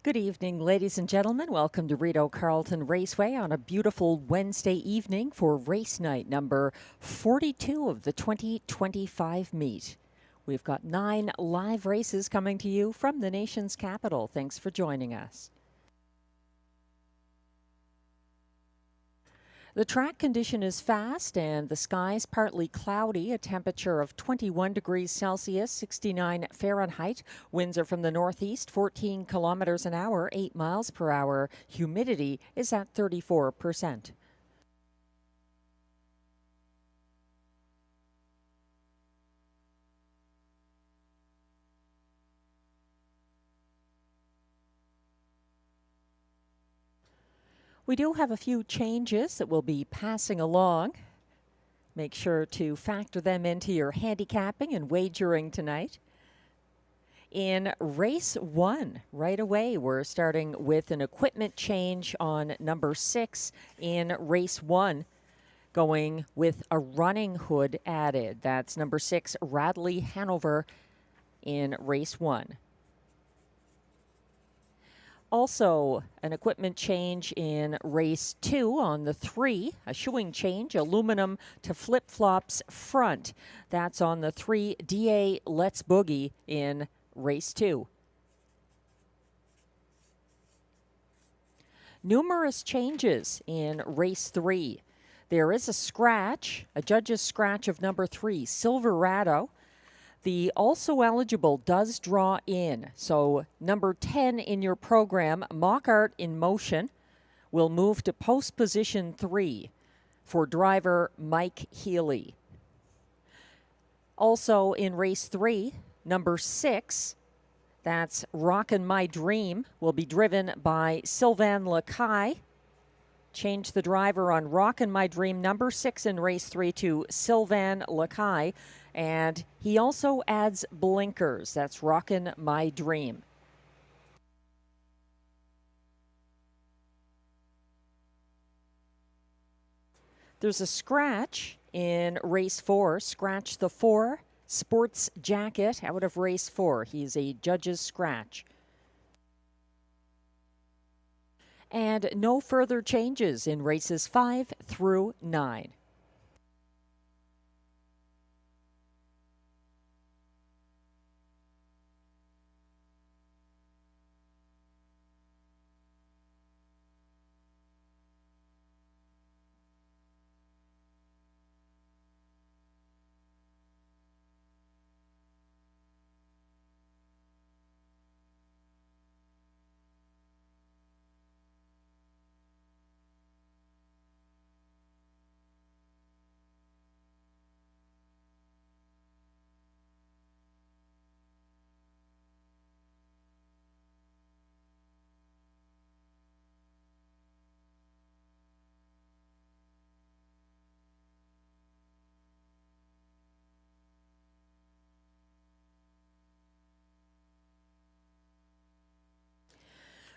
Good evening, ladies and gentlemen. Welcome to Rideau Carleton Raceway on a beautiful Wednesday evening for race night number 42 of the 2025 meet. We've got 9 live races coming to you from the nation's capital. Thanks for joining us. The track condition is fast and the skies partly cloudy, a temperature of 21 degrees Celsius, 69 Fahrenheit. Winds are from the northeast, 14 kilometers an hour, 8 miles per hour. Humidity is at 34%. We do have a few changes that we'll be passing along. Make sure to factor them into your handicapping and wagering tonight. In race 1, right away, we're starting with an equipment change on number 6 in race 1, going with a running hood added. That's number 6, Radley Hanover in race 1. Also, an equipment change in race 2 on the 3, a shoeing change, aluminum to flip-flops front. That's on the 3 DA Let's Boogie in race 2. Numerous changes in race 3. There is a scratch, a judge's scratch of number 3, Silverado. The also eligible does draw in. So number 10 in your program, Mock Art in Motion, will move to post position 3 for driver Mike Healy. Also in race 3, number 6, that's Rockin' My Dream, will be driven by Sylvain Lacaille. Change the driver on Rockin' My Dream, number 6 in race 3 to Sylvain Lacaille. And he also adds blinkers. That's Rockin' My Dream. There's a scratch in race 4. Scratch the 4. Sports Jacket out of race 4. He's a judge's scratch. And no further changes in races 5 through 9.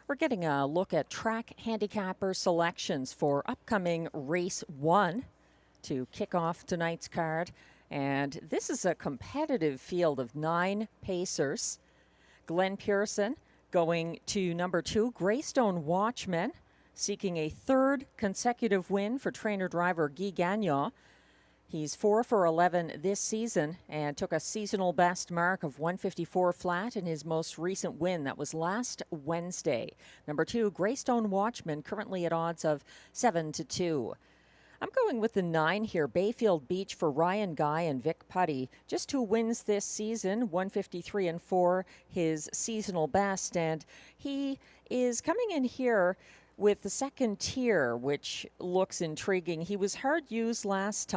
We're getting a look at track handicapper selections for upcoming race 1 to kick off tonight's card. And this is a competitive field of 9 pacers. Glenn Pearson going to number 2, Greystone Watchman, seeking a 3rd consecutive win for trainer-driver Guy Gagnon. He's 4 for 11 this season and took a seasonal best mark of 154 flat in his most recent win. That was last Wednesday. Number 2, Greystone Watchman, currently at odds of 7-2. I'm going with the 9 here, Bayfield Beach for Ryan Guy and Vic Putty. Just 2 wins this season, 153 and 4, his seasonal best. And he is coming in here with the 2nd tier, which looks intriguing. He was hard used last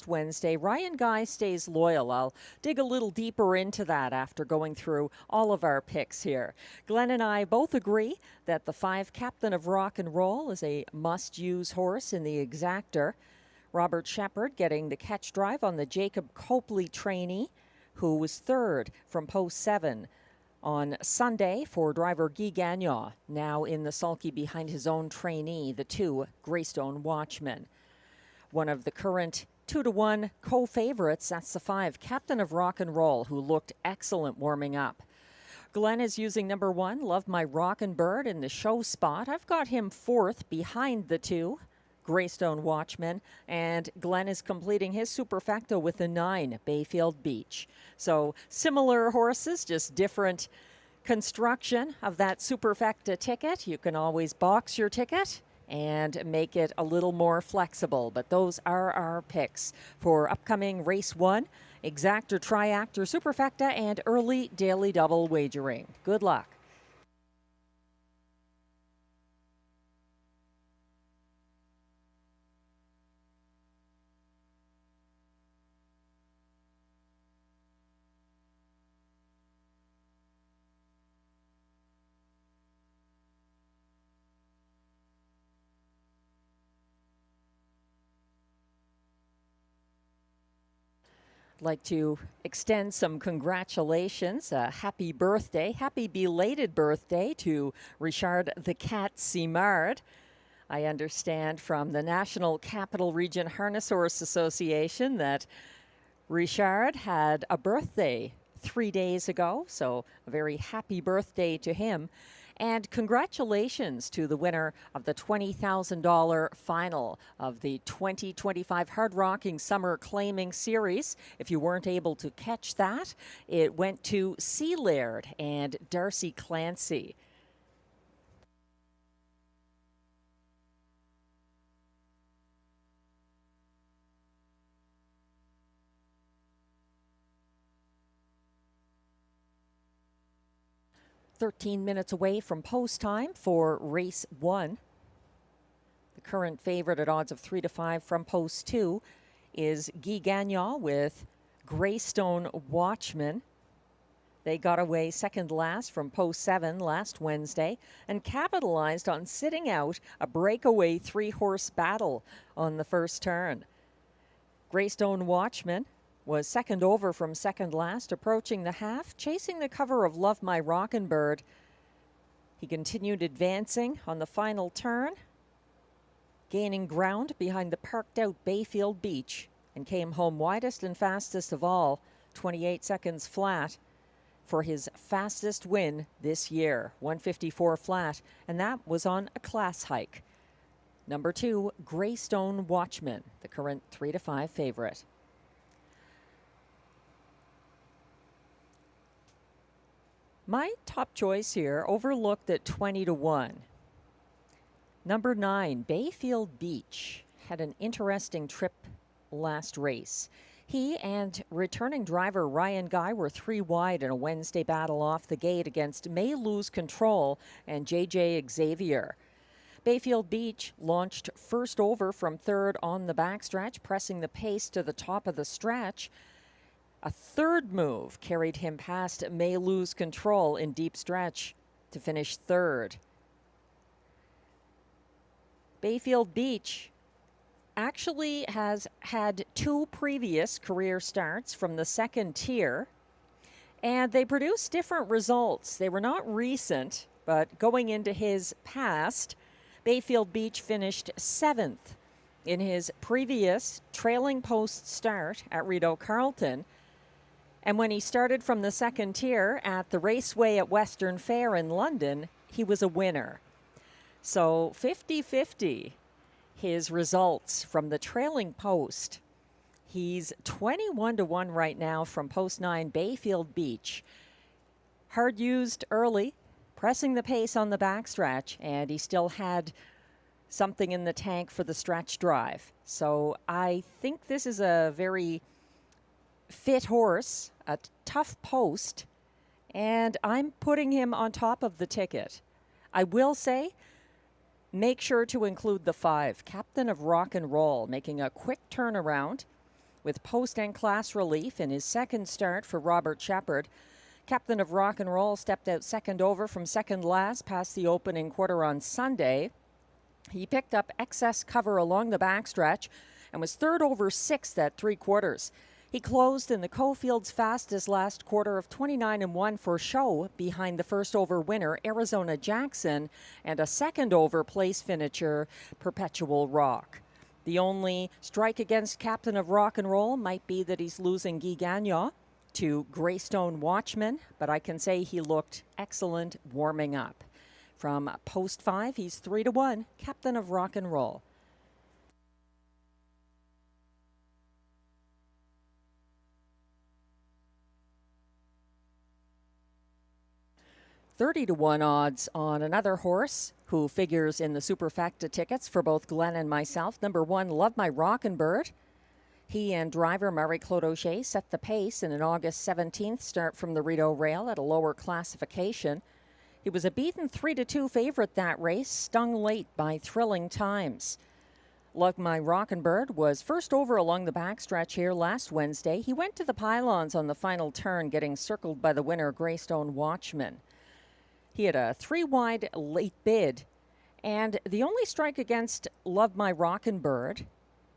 Wednesday. Ryan Guy stays loyal. I'll dig a little deeper into that after going through all of our picks here. Glenn and I both agree that the 5 Captain of Rock and Roll is a must-use horse in the exactor. Robert Shepard getting the catch drive on the Jacob Copley trainee, who was 3rd from post 7 on Sunday for driver Guy Gagnon, now in the sulky behind his own trainee, the 2 Greystone Watchman. One of the current 2-1 co-favorites, that's the 5 Captain of Rock and Roll, who looked excellent warming up. Glenn is using number 1, Love My Rockin' Bird, in the show spot. I've got him 4th behind the 2, Greystone Watchman, and Glenn is completing his superfecta with the 9, Bayfield Beach. So similar horses, just different construction of that superfecta ticket. You can always box your ticket and make it a little more flexible. But those are our picks for upcoming race 1, exact or triact or superfecta, and early daily double wagering. Good luck. Like to extend some congratulations, happy birthday, happy belated birthday to Richard the Cat Simard. I understand from the National Capital Region Harness Horse Association that Richard had a birthday 3 days ago, so a very happy birthday to him. And congratulations to the winner of the $20,000 final of the 2025 Hard Rocking Summer Claiming Series. If you weren't able to catch that, it went to Sea Laird and Darcy Clancy. .13 away from post time for race 1. The current favorite at odds of 3 to 5 from post 2 is Guy Gagnon with Greystone Watchman. They got away second last from post 7 last Wednesday and capitalized on sitting out a breakaway 3-horse battle on the first turn. Greystone Watchman was second over from second last, approaching the half, chasing the cover of Love My Rockin' Bird. He continued advancing on the final turn, gaining ground behind the parked out Bayfield Beach, and came home widest and fastest of all, 28 seconds flat, for his fastest win this year, 154 flat, and that was on a class hike. Number 2, Greystone Watchman, the current 3 to 5 favorite. My top choice here, overlooked at 20 to 1. Number 9, Bayfield Beach, had an interesting trip last race. He and returning driver Ryan Guy were 3 wide in a Wednesday battle off the gate against May Lose Control and JJ Xavier. Bayfield Beach launched first over from third on the backstretch, pressing the pace to the top of the stretch. A third move carried him past May Lose Control in deep stretch to finish third. Bayfield Beach actually has had 2 previous career starts from the second tier, and they produced different results. They were not recent, but going into his past, Bayfield Beach finished 7th in his previous trailing post start at Rideau Carleton. And when he started from the second tier at the Raceway at Western Fair in London, he was a winner. So 50-50 his results from the trailing post. He's 21 to 1 right now from post 9 Bayfield Beach. Hard used early, pressing the pace on the backstretch, and he still had something in the tank for the stretch drive. So I think this is a very fit horse, a tough post, and I'm putting him on top of the ticket. I will say, make sure to include the 5, Captain of Rock and Roll, making a quick turnaround with post and class relief in his second start for Robert Shepard. Captain of Rock and Roll stepped out second over from second last past the opening quarter on Sunday. He picked up excess cover along the backstretch and was third over 6th at 3/4. He closed in the Cofield's fastest last quarter of 29-1 for show behind the first over winner, Arizona Jackson, and a second over place finisher, Perpetual Rock. The only strike against Captain of Rock and Roll might be that he's losing Guy Gagnon to Greystone Watchman, but I can say he looked excellent warming up. From post 5, he's 3-1, captain of Rock and Roll. $30-1 odds on another horse who figures in the Superfecta tickets for both Glenn and myself. Number 1, Love My Rockin' Bird. He and driver Marie-Claude Auger set the pace in an August 17th start from the Rideau rail at a lower classification. He was a beaten 3-2 favorite that race, stung late by thrilling times. Love My Rockin' Bird was first over along the backstretch here last Wednesday. He went to the pylons on the final turn, getting circled by the winner, Greystone Watchman. He had a 3-wide late bid, and the only strike against Love My Rockin' Bird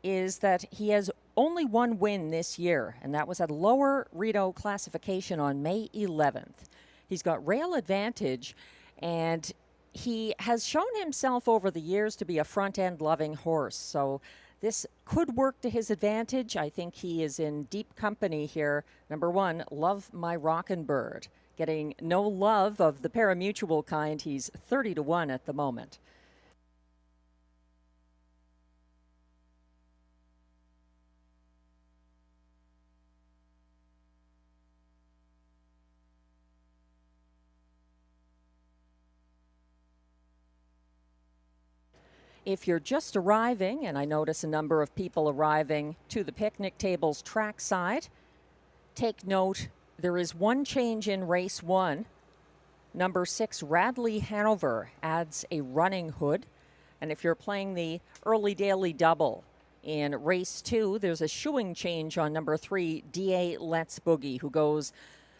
is that he has only one win this year, and that was at lower Rideau classification on May 11th. He's got rail advantage, and he has shown himself over the years to be a front-end loving horse, so this could work to his advantage. I think he is in deep company here. Number 1, Love My Rockin' Bird. Getting no love of the parimutuel kind. He's 30-1 at the moment. If you're just arriving, and I notice a number of people arriving to the picnic tables trackside, take note. There is one change in race 1. Number 6, Radley Hanover, adds a running hood. And if you're playing the early daily double in race 2, there's a shoeing change on number 3, D.A. Let's Boogie, who goes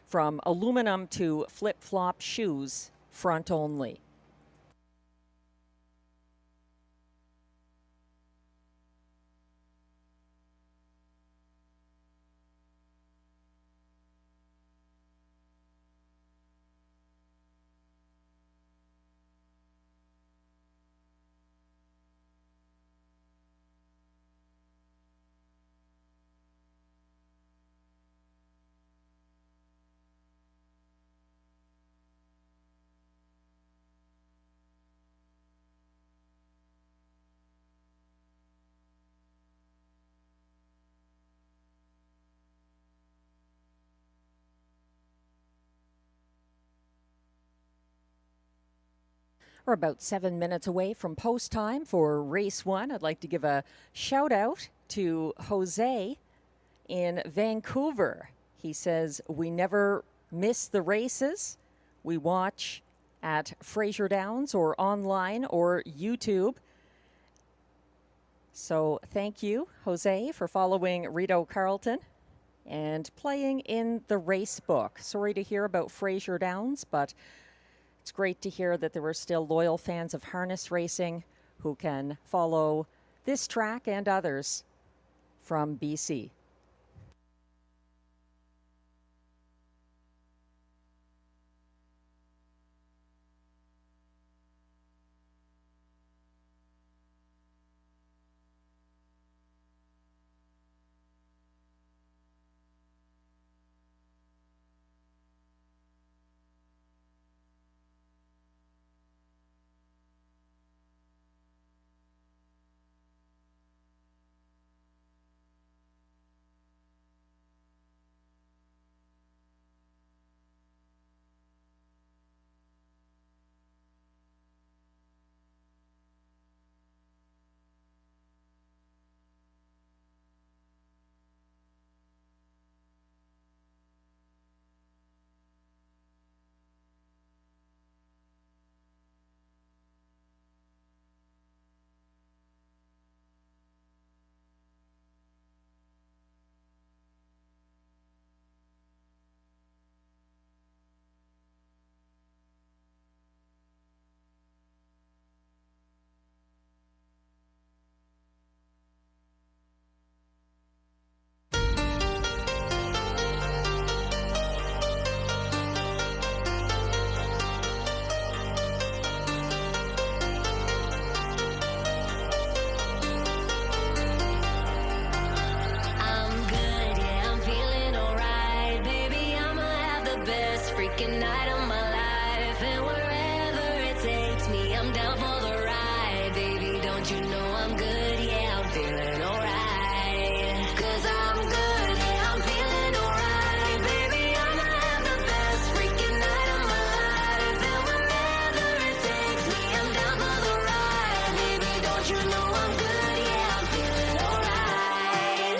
from aluminum to flip-flop shoes, front only. We're about 7 minutes away from post time for race 1. I'd like to give a shout out to Jose in Vancouver. He says, we never miss the races. We watch at Fraser Downs or online or YouTube. So thank you, Jose, for following Rideau Carleton and playing in the race book. Sorry to hear about Fraser Downs, but it's great to hear that there are still loyal fans of harness racing who can follow this track and others from BC. takes me. I'm down for the ride, baby. Don't you know I'm good? Yeah, I'm feeling alright. 'Cause I'm good, yeah, I'm feeling alright, baby. I'ma have the best freaking night of my life. And wherever it takes me, I'm down for the ride, baby. Don't you know I'm good? Yeah, I'm feeling alright.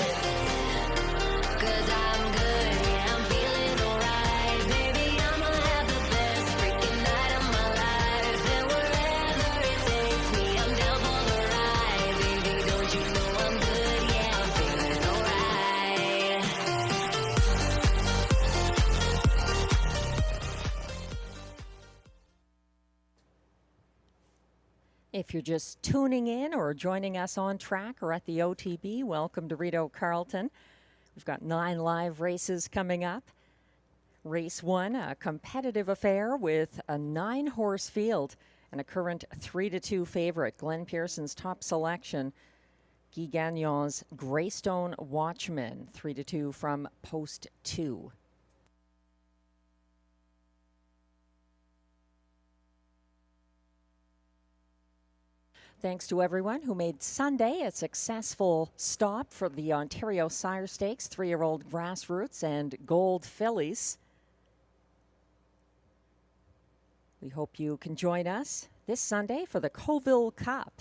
'Cause I'm good, yeah, I'm feeling alright, baby. I'ma have the best freaking night of my life. And wherever it takes me, I'm down for the ride, baby. Don't you know I'm good? Yeah, I'm feeling alright. If you're just tuning in or joining us on track or at the OTB, welcome to Rideau Carleton. We've got 9 live races coming up. Race 1, a competitive affair with a 9-horse field and a current 3-2 favorite. Glenn Pearson's top selection, Guy Gagnon's Greystone Watchman, 3-2 from post 2. Thanks to everyone who made Sunday a successful stop for the Ontario Sire Stakes, 3-year-old Grassroots and Gold Fillies. We hope you can join us this Sunday for the Coville Cup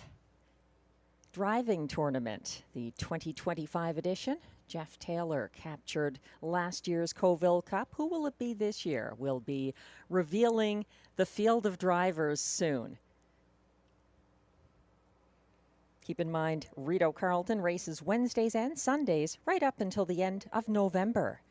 driving tournament, the 2025 edition. Jeff Taylor captured last year's Coville Cup. Who will it be this year? We'll be revealing the field of drivers soon. Keep in mind, Rideau Carleton races Wednesdays and Sundays right up until the end of November.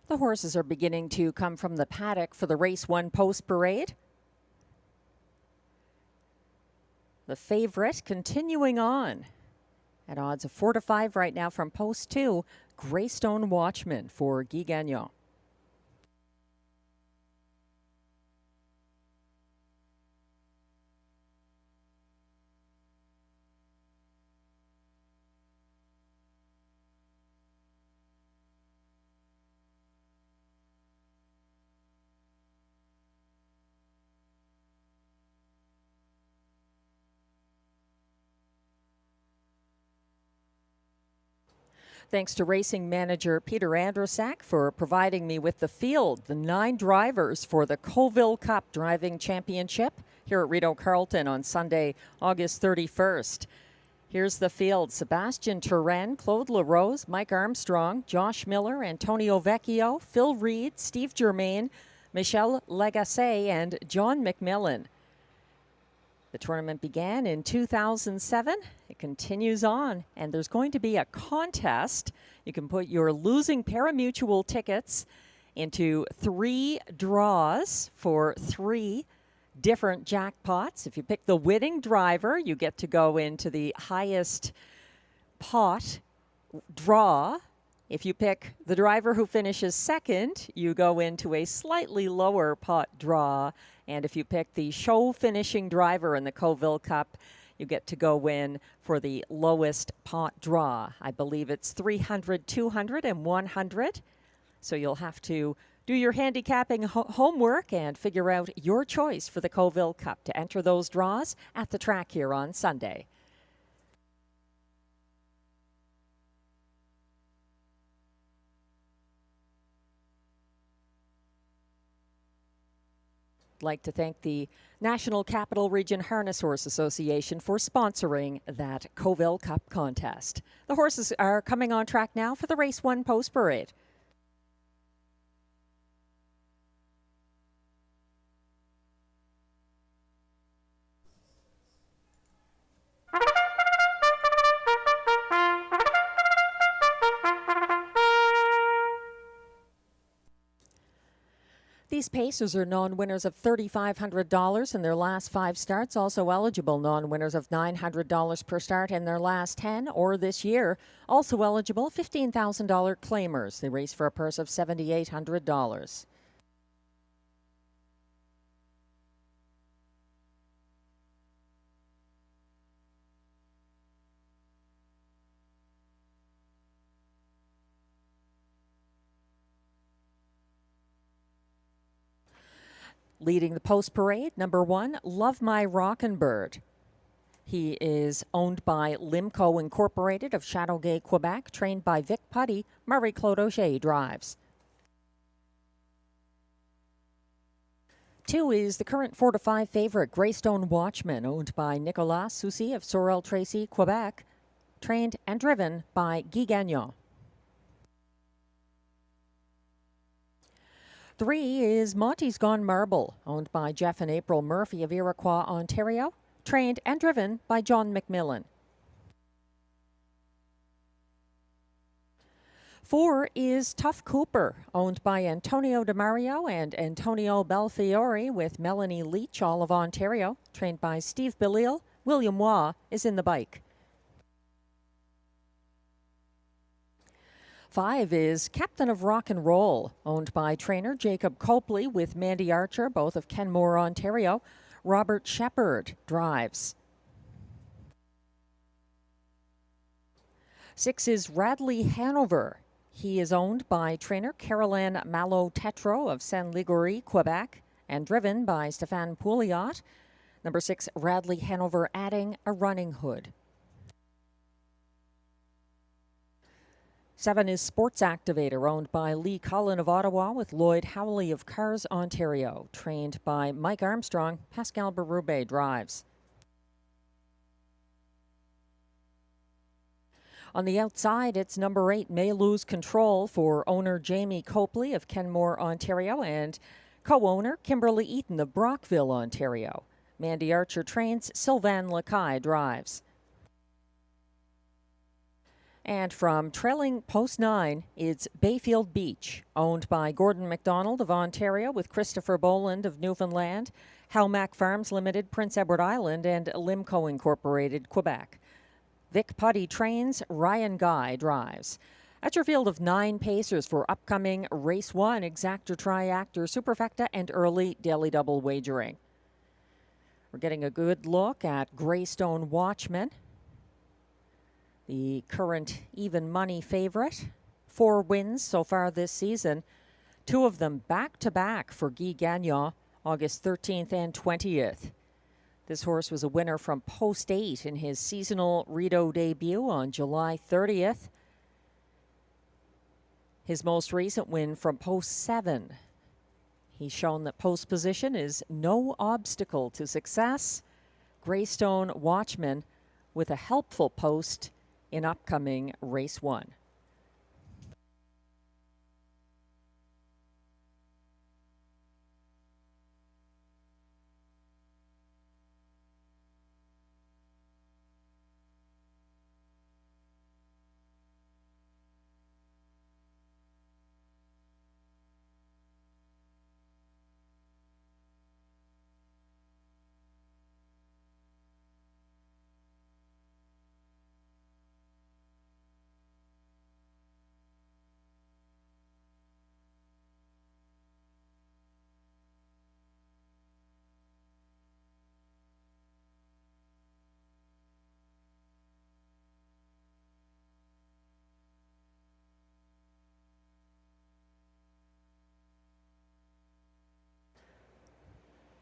The horses are beginning to come from the paddock for the Race 1 post parade. The favorite continuing on at odds of 4-5 right now from post 2, Greystone Watchman for Guy Gagnon. Thanks to racing manager Peter Andrusak for providing me with the field, the 9 drivers for the Coville Cup Driving Championship here at Rideau Carleton on Sunday, August 31st. Here's the field. Sebastian Turenne, Claude LaRose, Mike Armstrong, Josh Miller, Antonio Vecchio, Phil Reed, Steve Germain, Michel Lagacé, and John McMillan. The tournament began in 2007. It continues on, and there's going to be a contest. You can put your losing parimutuel tickets into 3 draws for 3 different jackpots. If you pick the winning driver, you get to go into the highest pot draw. If you pick the driver who finishes second, you go into a slightly lower pot draw. And if you pick the show finishing driver in the Coville Cup, you get to go in for the lowest pot draw. I believe it's 300, 200, and 100. So you'll have to do your handicapping homework and figure out your choice for the Coville Cup to enter those draws at the track here on Sunday. I'd like to thank the National Capital Region Harness Horse Association for sponsoring that Coville Cup contest. The horses are coming on track now for the Race 1 Post Parade. These pacers are non-winners of $3,500 in their last 5 starts, also eligible non-winners of $900 per start in their last 10, or this year, also eligible $15,000 claimers. They race for a purse of $7,800. Leading the post parade, number 1, Love My Rockin' Bird. He is owned by Limco Incorporated of Châteauguay, Quebec, trained by Vic Putty. Marie-Claude Auger drives. 2 is the current 4-5 favorite, Greystone Watchman, owned by Nicolas Soucy of Sorel-Tracy, Quebec, trained and driven by Guy Gagnon. 3 is Monty's Gone Marble, owned by Jeff and April Murphy of Iroquois, Ontario, trained and driven by John McMillan. 4 is Tough Cooper, owned by Antonio DeMario and Antonio Belfiore with Melanie Leach, all of Ontario, trained by Steve Bellil. William Waugh is in the bike. 5 is Captain of Rock and Roll, owned by trainer Jacob Copley with Mandy Archer, both of Kenmore, Ontario. Robert Shepard drives. 6 is Radley Hanover. He is owned by trainer Caroline Malo-Tetro of Saint-Ligory, Quebec, and driven by Stéphane Pouliot. Number 6, Radley Hanover, adding a running hood. 7 is Sports Activator, owned by Lee Cullen of Ottawa with Lloyd Howley of Cars, Ontario. Trained by Mike Armstrong, Pascal Berube drives. On the outside, it's number 8, May Lose Control, for owner Jamie Copley of Kenmore, Ontario, and co-owner Kimberly Eaton of Brockville, Ontario. Mandy Archer trains, Sylvain Lacaille drives. And from trailing post 9, it's Bayfield Beach, owned by Gordon MacDonald of Ontario with Christopher Boland of Newfoundland, Halmac Farms Limited, Prince Edward Island, and Limco Incorporated, Quebec. Vic Putty trains, Ryan Guy drives. That's your field of 9 pacers for upcoming Race 1, Exactor, Triactor, Superfecta, and early Daily Double wagering. We're getting a good look at Greystone Watchman, the current even money favorite. 4 wins so far this season, 2 of them back-to-back for Guy Gagnon, August 13th and 20th. This horse was a winner from Post 8 in his seasonal Rideau debut on July 30th. his most recent win from post 7. He's shown that post position is no obstacle to success. Greystone Watchman with a helpful post in upcoming race 1.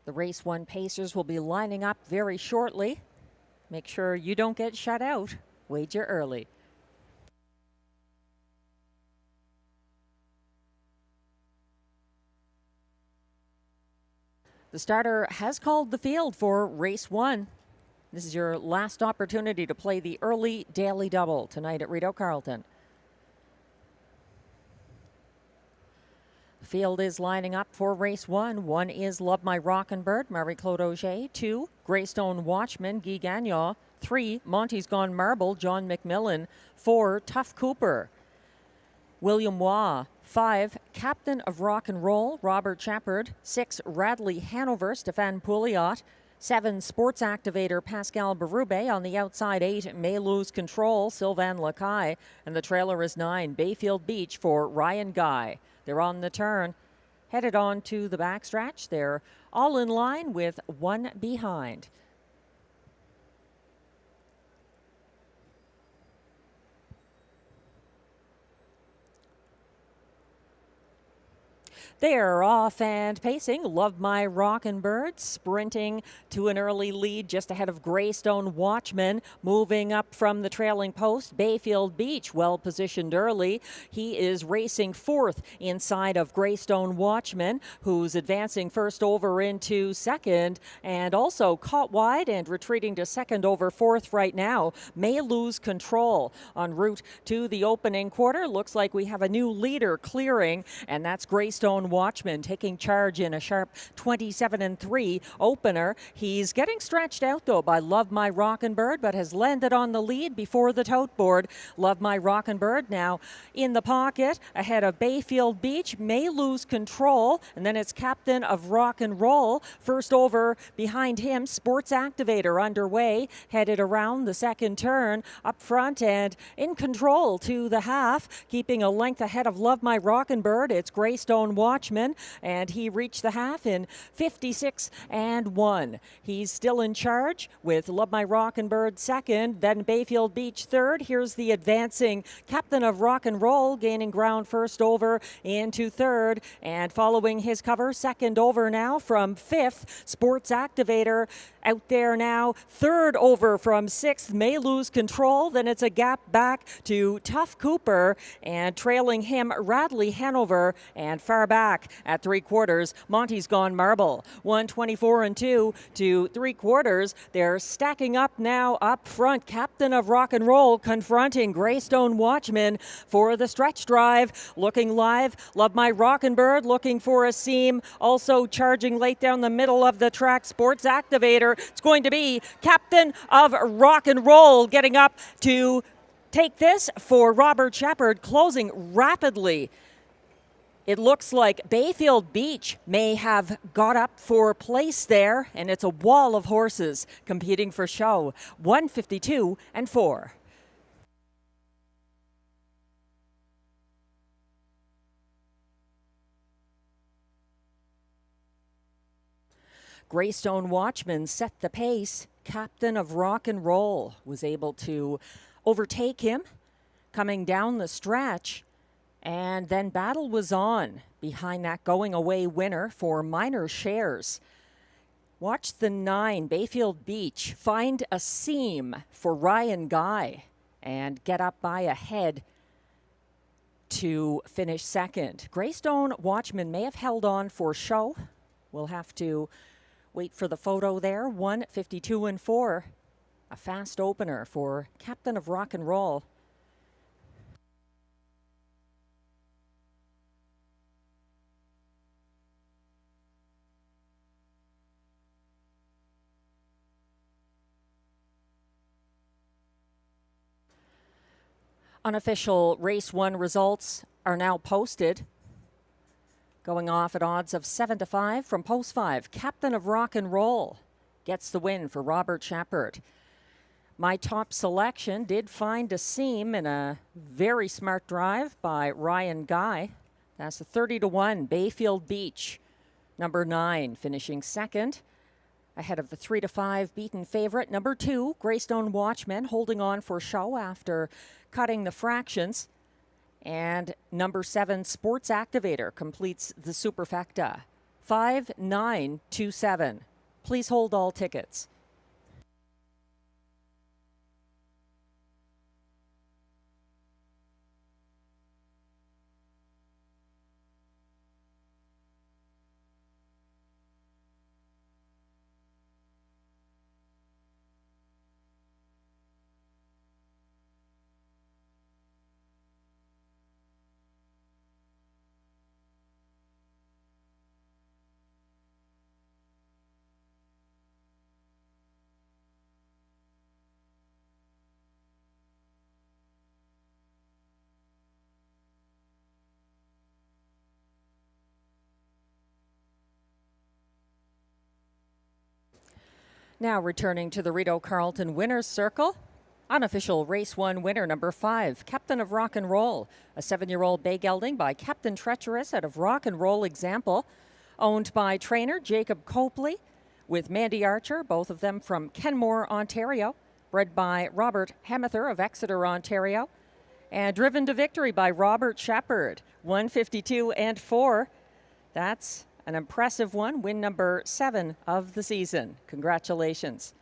The race 1 pacers will be lining up very shortly. Make sure you don't get shut out. Wager early. The starter has called the field for race 1. This is your last opportunity to play the early daily double tonight at Rideau Carleton. The field is lining up for race 1. 1 is Love My Rockin' Bird, Marie-Claude Auger. 2, Greystone Watchman, Guy Gagnon. 3, Monty's Gone Marble, John McMillan. 4, Tough Cooper, William Waugh. 5, Captain of Rock and Roll, Robert Shepard. 6, Radley Hanover, Stéphane Pouliot. 7, Sports Activator, Pascal Berube. On the outside, 8, May Lose Control, Sylvain Lacaille. And the trailer is 9, Bayfield Beach for Ryan Guy. They're on the turn, headed on to the backstretch. They're all in line with 1 behind. They're off and pacing. Love My Rockin' Bird sprinting to an early lead just ahead of Greystone Watchman. Moving up from the trailing post, Bayfield Beach well positioned early. He is racing 4th inside of Greystone Watchman, who's advancing first over into 2nd and also caught wide and retreating to 2nd over 4th right now. May Lose Control en route to the opening quarter. Looks like we have a new leader clearing, and that's Greystone Watchman taking charge in a sharp 27-3 opener. He's getting stretched out though by Love My Rockin' Bird, but has landed on the lead before the tote board. Love My Rockin' Bird now in the pocket ahead of Bayfield Beach. May Lose Control, and then it's Captain of Rock and Roll. First over behind him, Sports Activator underway, headed around the second turn up front and in control to the half, keeping a length ahead of Love My Rockin' Bird. It's Greystone Watchman, and he reached the half in 56-1. He's still in charge with Love My Rockin' Bird 2nd, then Bayfield Beach 3rd. Here's the advancing Captain of Rock and Roll, gaining ground first over into 3rd, and following his cover, 2nd over now from 5th. Sports Activator out there now, 3rd over from 6th. May Lose Control, then it's a gap back to Tough Cooper, and trailing him Radley Hanover, and far back at 3/4, Monty's Gone Marble. 124-2 to 3/4. They're stacking up now up front. Captain of Rock and Roll confronting Greystone Watchman for the stretch drive. Looking live, Love My Rockin' Bird looking for a seam. Also charging late down the middle of the track, Sports Activator. It's going to be Captain of Rock and Roll getting up to take this for Robert Shepard, closing rapidly. It looks like Bayfield Beach may have got up for place there, and it's a wall of horses competing for show. 152-4. Greystone Watchman set the pace. Captain of Rock and Roll was able to overtake him coming down the stretch. And then battle was on behind that going away winner for minor shares. Watch the 9, Bayfield Beach, find a seam for Ryan Guy and get up by a head to finish second. Greystone Watchman may have held on for show. We'll have to wait for the photo there. 1:52.4. A fast opener for Captain of Rock and Roll. Unofficial race 1 results are now posted. Going off at odds of 7-5 from post 5. Captain of Rock and Roll gets the win for Robert Shepard. My top selection did find a seam in a very smart drive by Ryan Guy. That's the 30-1 Bayfield Beach. Number 9 finishing second. Ahead of the 3-5 beaten favorite. Number 2, Greystone Watchman, holding on for show after cutting the fractions. And number 7, Sports Activator, completes the superfecta. 5-9-2-7. Please hold all tickets. Now returning to the Rideau Carleton Winners Circle. Unofficial Race 1 winner, number 5, Captain of Rock and Roll. A 7-year-old bay gelding by Captain Treacherous out of Rock and Roll Example. Owned by trainer Jacob Copley with Mandy Archer, both of them from Kenmore, Ontario. Bred by Robert Hemether of Exeter, Ontario. And driven to victory by Robert Shepard. 1:52.4. That's an impressive one, win number 7 of the season. Congratulations.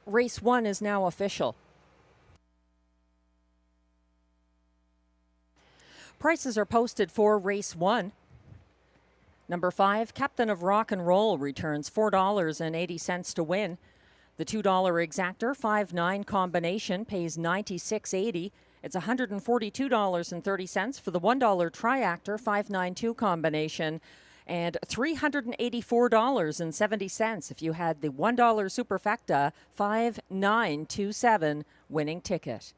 Race 1 is now official. Prices are posted for Race 1. Number 5, Captain of Rock and Roll, returns $4.80 to win. The $2 exactor 5-9 combination pays $96.80. It's $142.30 for the $1 triactor 5-9-2 combination. And $384.70 if you had the $1 superfecta 5-9-2-7 winning ticket.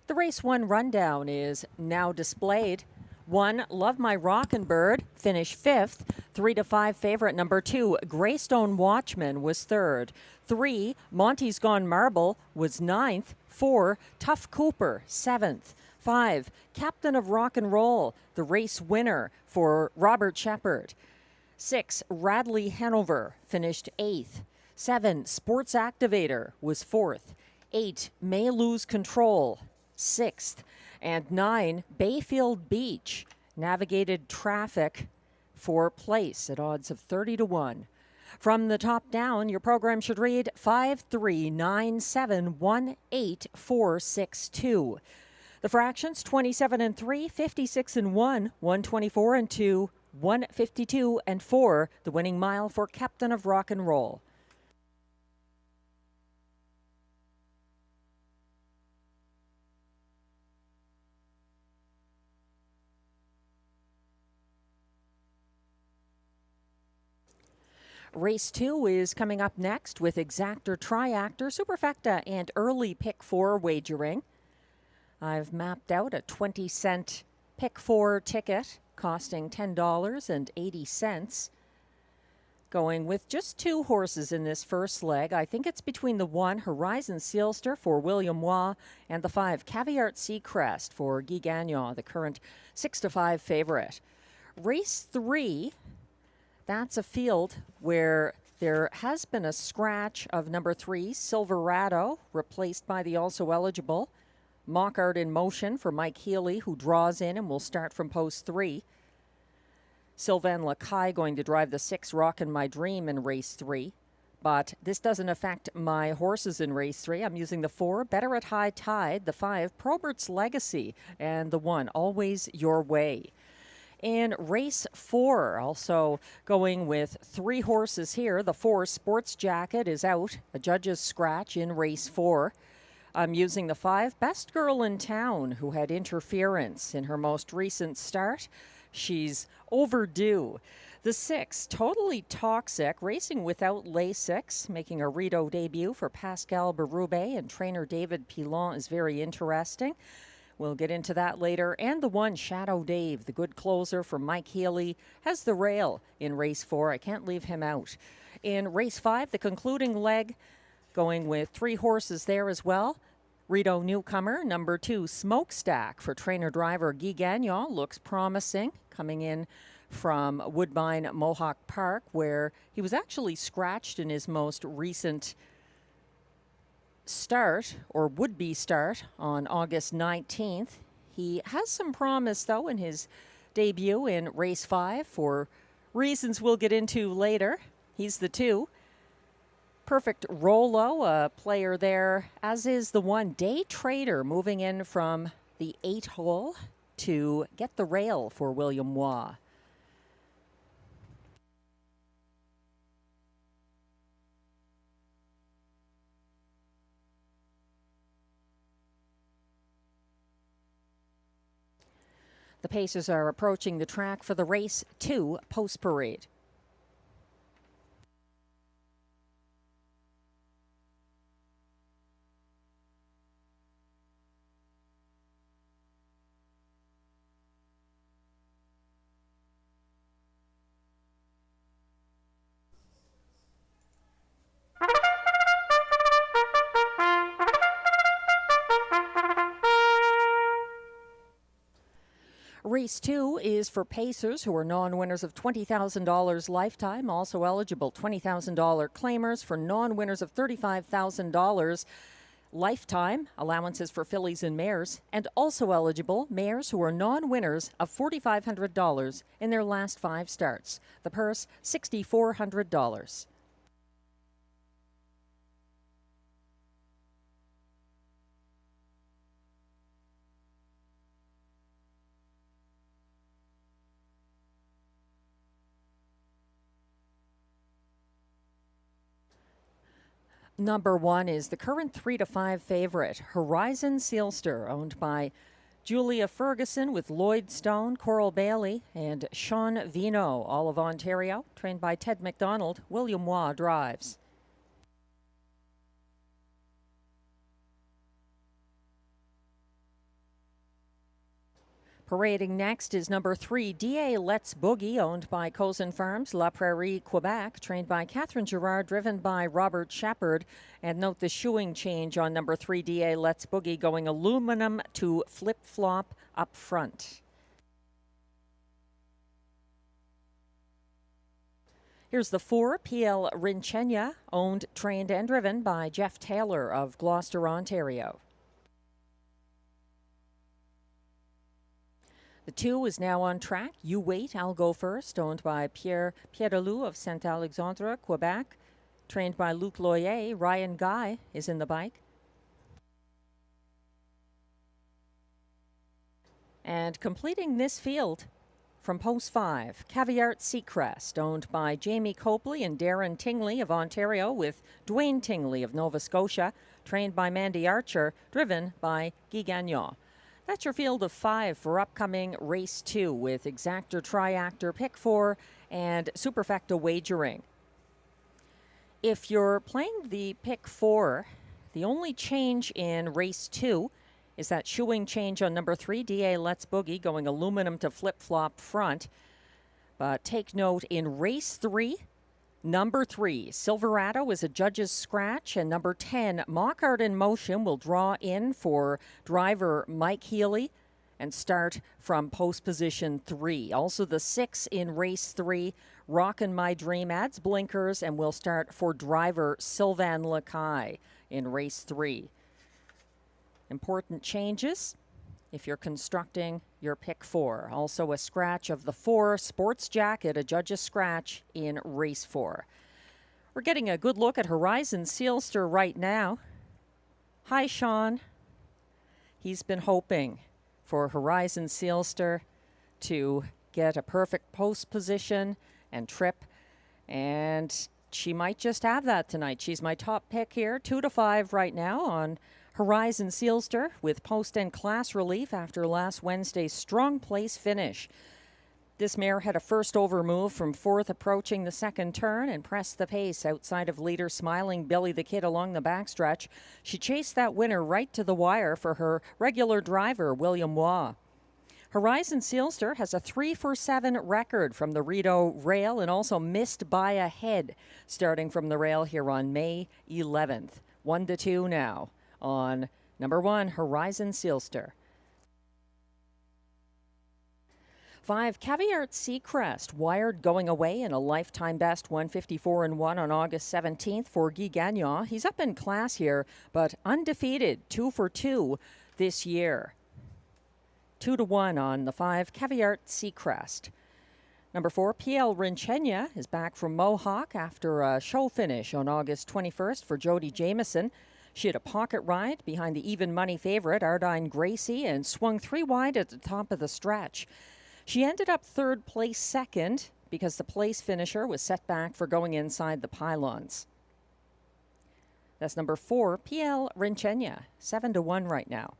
The race 1 rundown is now displayed. 1, Love My Rockin' Bird, finished 5th. 3 to 5 favorite number 2, Greystone Watchman, was 3rd. 3, Monty's Gone Marble, was 9th. 4, Tough Cooper, 7th. 5, Captain of Rock and Roll, the race winner for Robert Shepard. 6, Radley Hanover, finished 8th. 7, Sports Activator, was 4th. 8, May Lose Control, 6th. And 9, Bayfield Beach, navigated traffic for place at odds of 30 to 1. From the top down, your program should read 539718462. The fractions 27 and 3, 56 and 1, 124 and 2, 152 and 4. The winning mile for Captain of Rock and Roll. Race 2 is coming up next with Exactor, Triactor, Superfecta, and early Pick 4 wagering. I've mapped out a 20-cent Pick 4 ticket costing $10.80. Going with just 2 horses in this first leg. I think it's between the 1, Horizon Sealster for William Waugh, and the 5, Caviart Seacrest for Guy Gagnon, the current 6 to 5 favorite. Race 3, that's a field where there has been a scratch of number 3, Silverado, replaced by the also eligible Mockart in Motion for Mike Healy, who draws in and will start from post 3. Sylvain Lacaille going to drive the 6, Rockin' My Dream, in race 3. But this doesn't affect my horses in race 3. I'm using the 4, Better at High Tide, the 5, Probert's Legacy, and the 1, Always Your Way. In race 4, also going with 3 horses here. The 4, Sports Jacket, is out. A judge's scratch in race 4. I'm using the 5, Best Girl in Town, who had interference in her most recent start. She's overdue. The 6, Totally Toxic, racing without Lasix, making a Rideau debut for Pascal Berube, and trainer David Pilon is very interesting. We'll get into that later. And the 1, Shadow Dave, the good closer for Mike Healy, has the rail in race 4. I can't leave him out. In race 5, the concluding leg, going with 3 horses there as well. Rideau newcomer, number 2, Smokestack for trainer-driver Guy Gagnon, looks promising, coming in from Woodbine Mohawk Park, where he was actually scratched in his most recent start, or would-be start, on August 19th. He has some promise, though, in his debut in race 5 for reasons we'll get into later. He's the 2. Perfect Rolo, a player there, as is the 1, Day Trader, moving in from the 8 hole to get the rail for William Waugh. The Pacers are approaching the track for the race 2 post parade. Race 2 is for Pacers, who are non-winners of $20,000 lifetime, also eligible $20,000 claimers for non-winners of $35,000 lifetime, allowances for fillies and mares, and also eligible mares who are non-winners of $4,500 in their last 5 starts. The purse, $6,400. Number 1 is the current 3 to 5 favorite, Horizon Sealster, owned by Julia Ferguson with Lloyd Stone, Coral Bailey, and Sean Vino, all of Ontario, trained by Ted McDonald. William Waugh drives. Parading next is number 3, DA Let's Boogie, owned by Cozen Farms, La Prairie, Quebec, trained by Catherine Girard, driven by Robert Shepard. And note the shoeing change on number 3, DA Let's Boogie, going aluminum to flip-flop up front. Here's the 4, PL Rinchenia, owned, trained, and driven by Jeff Taylor of Gloucester, Ontario. The 2 is now on track. You Wait, I'll Go First, owned by Pierre Pierrelou of Saint-Alexandre, Quebec. Trained by Luc Loyer, Ryan Guy is in the bike. And completing this field from post 5, Caviart Seacrest, owned by Jamie Copley and Darren Tingley of Ontario, with Dwayne Tingley of Nova Scotia. Trained by Mandy Archer, driven by Guy Gagnon. That's your field of 5 for upcoming race 2 with Exactor, Triactor, Pick 4, and Superfecta Wagering. If you're playing the Pick 4, the only change in race 2 is that shoeing change on number 3, DA Let's Boogie, going aluminum to flip-flop front. But take note, in race 3, number 3, Silverado is a judge's scratch, and number 10, Mockart in Motion, will draw in for driver Mike Healy and start from post position 3. Also the 6 in race 3, Rockin' My Dream, adds blinkers and will start for driver Sylvain Lacaille in race 3. Important changes if you're constructing your Pick 4. Also a scratch of the 4, Sports Jacket, a judge's scratch in race 4. We're getting a good look at Horizon Sealster right now. Hi, Sean. He's been hoping for Horizon Sealster to get a perfect post position and trip, and she might just have that tonight. She's my top pick here, 2 to 5 right now on Horizon Sealster, with post and class relief after last Wednesday's strong place finish. This mare had a first over move from 4th approaching the second turn and pressed the pace outside of leader Smiling Billy the Kid along the backstretch. She chased that winner right to the wire for her regular driver, William Waugh. Horizon Sealster has a 3-for-7 record from the Rideau rail and also missed by a head starting from the rail here on May 11th. 1-2 now on number 1, Horizon Sealster. 5, Caviart Seacrest, wired going away in a lifetime best 154-1 on August 17th for Guy Gagnon. He's up in class here, but undefeated, 2 for 2 this year. 2-1 on the 5, Caviart Seacrest. Number 4, PL Rinchenia is back from Mohawk after a show finish on August 21st for Jody Jameson. She had a pocket ride behind the even money favorite, Ardine Gracie, and swung 3 wide at the top of the stretch. She ended up 3rd place second because the place finisher was set back for going inside the pylons. That's number 4, PL Rinchenia, 7-1 right now.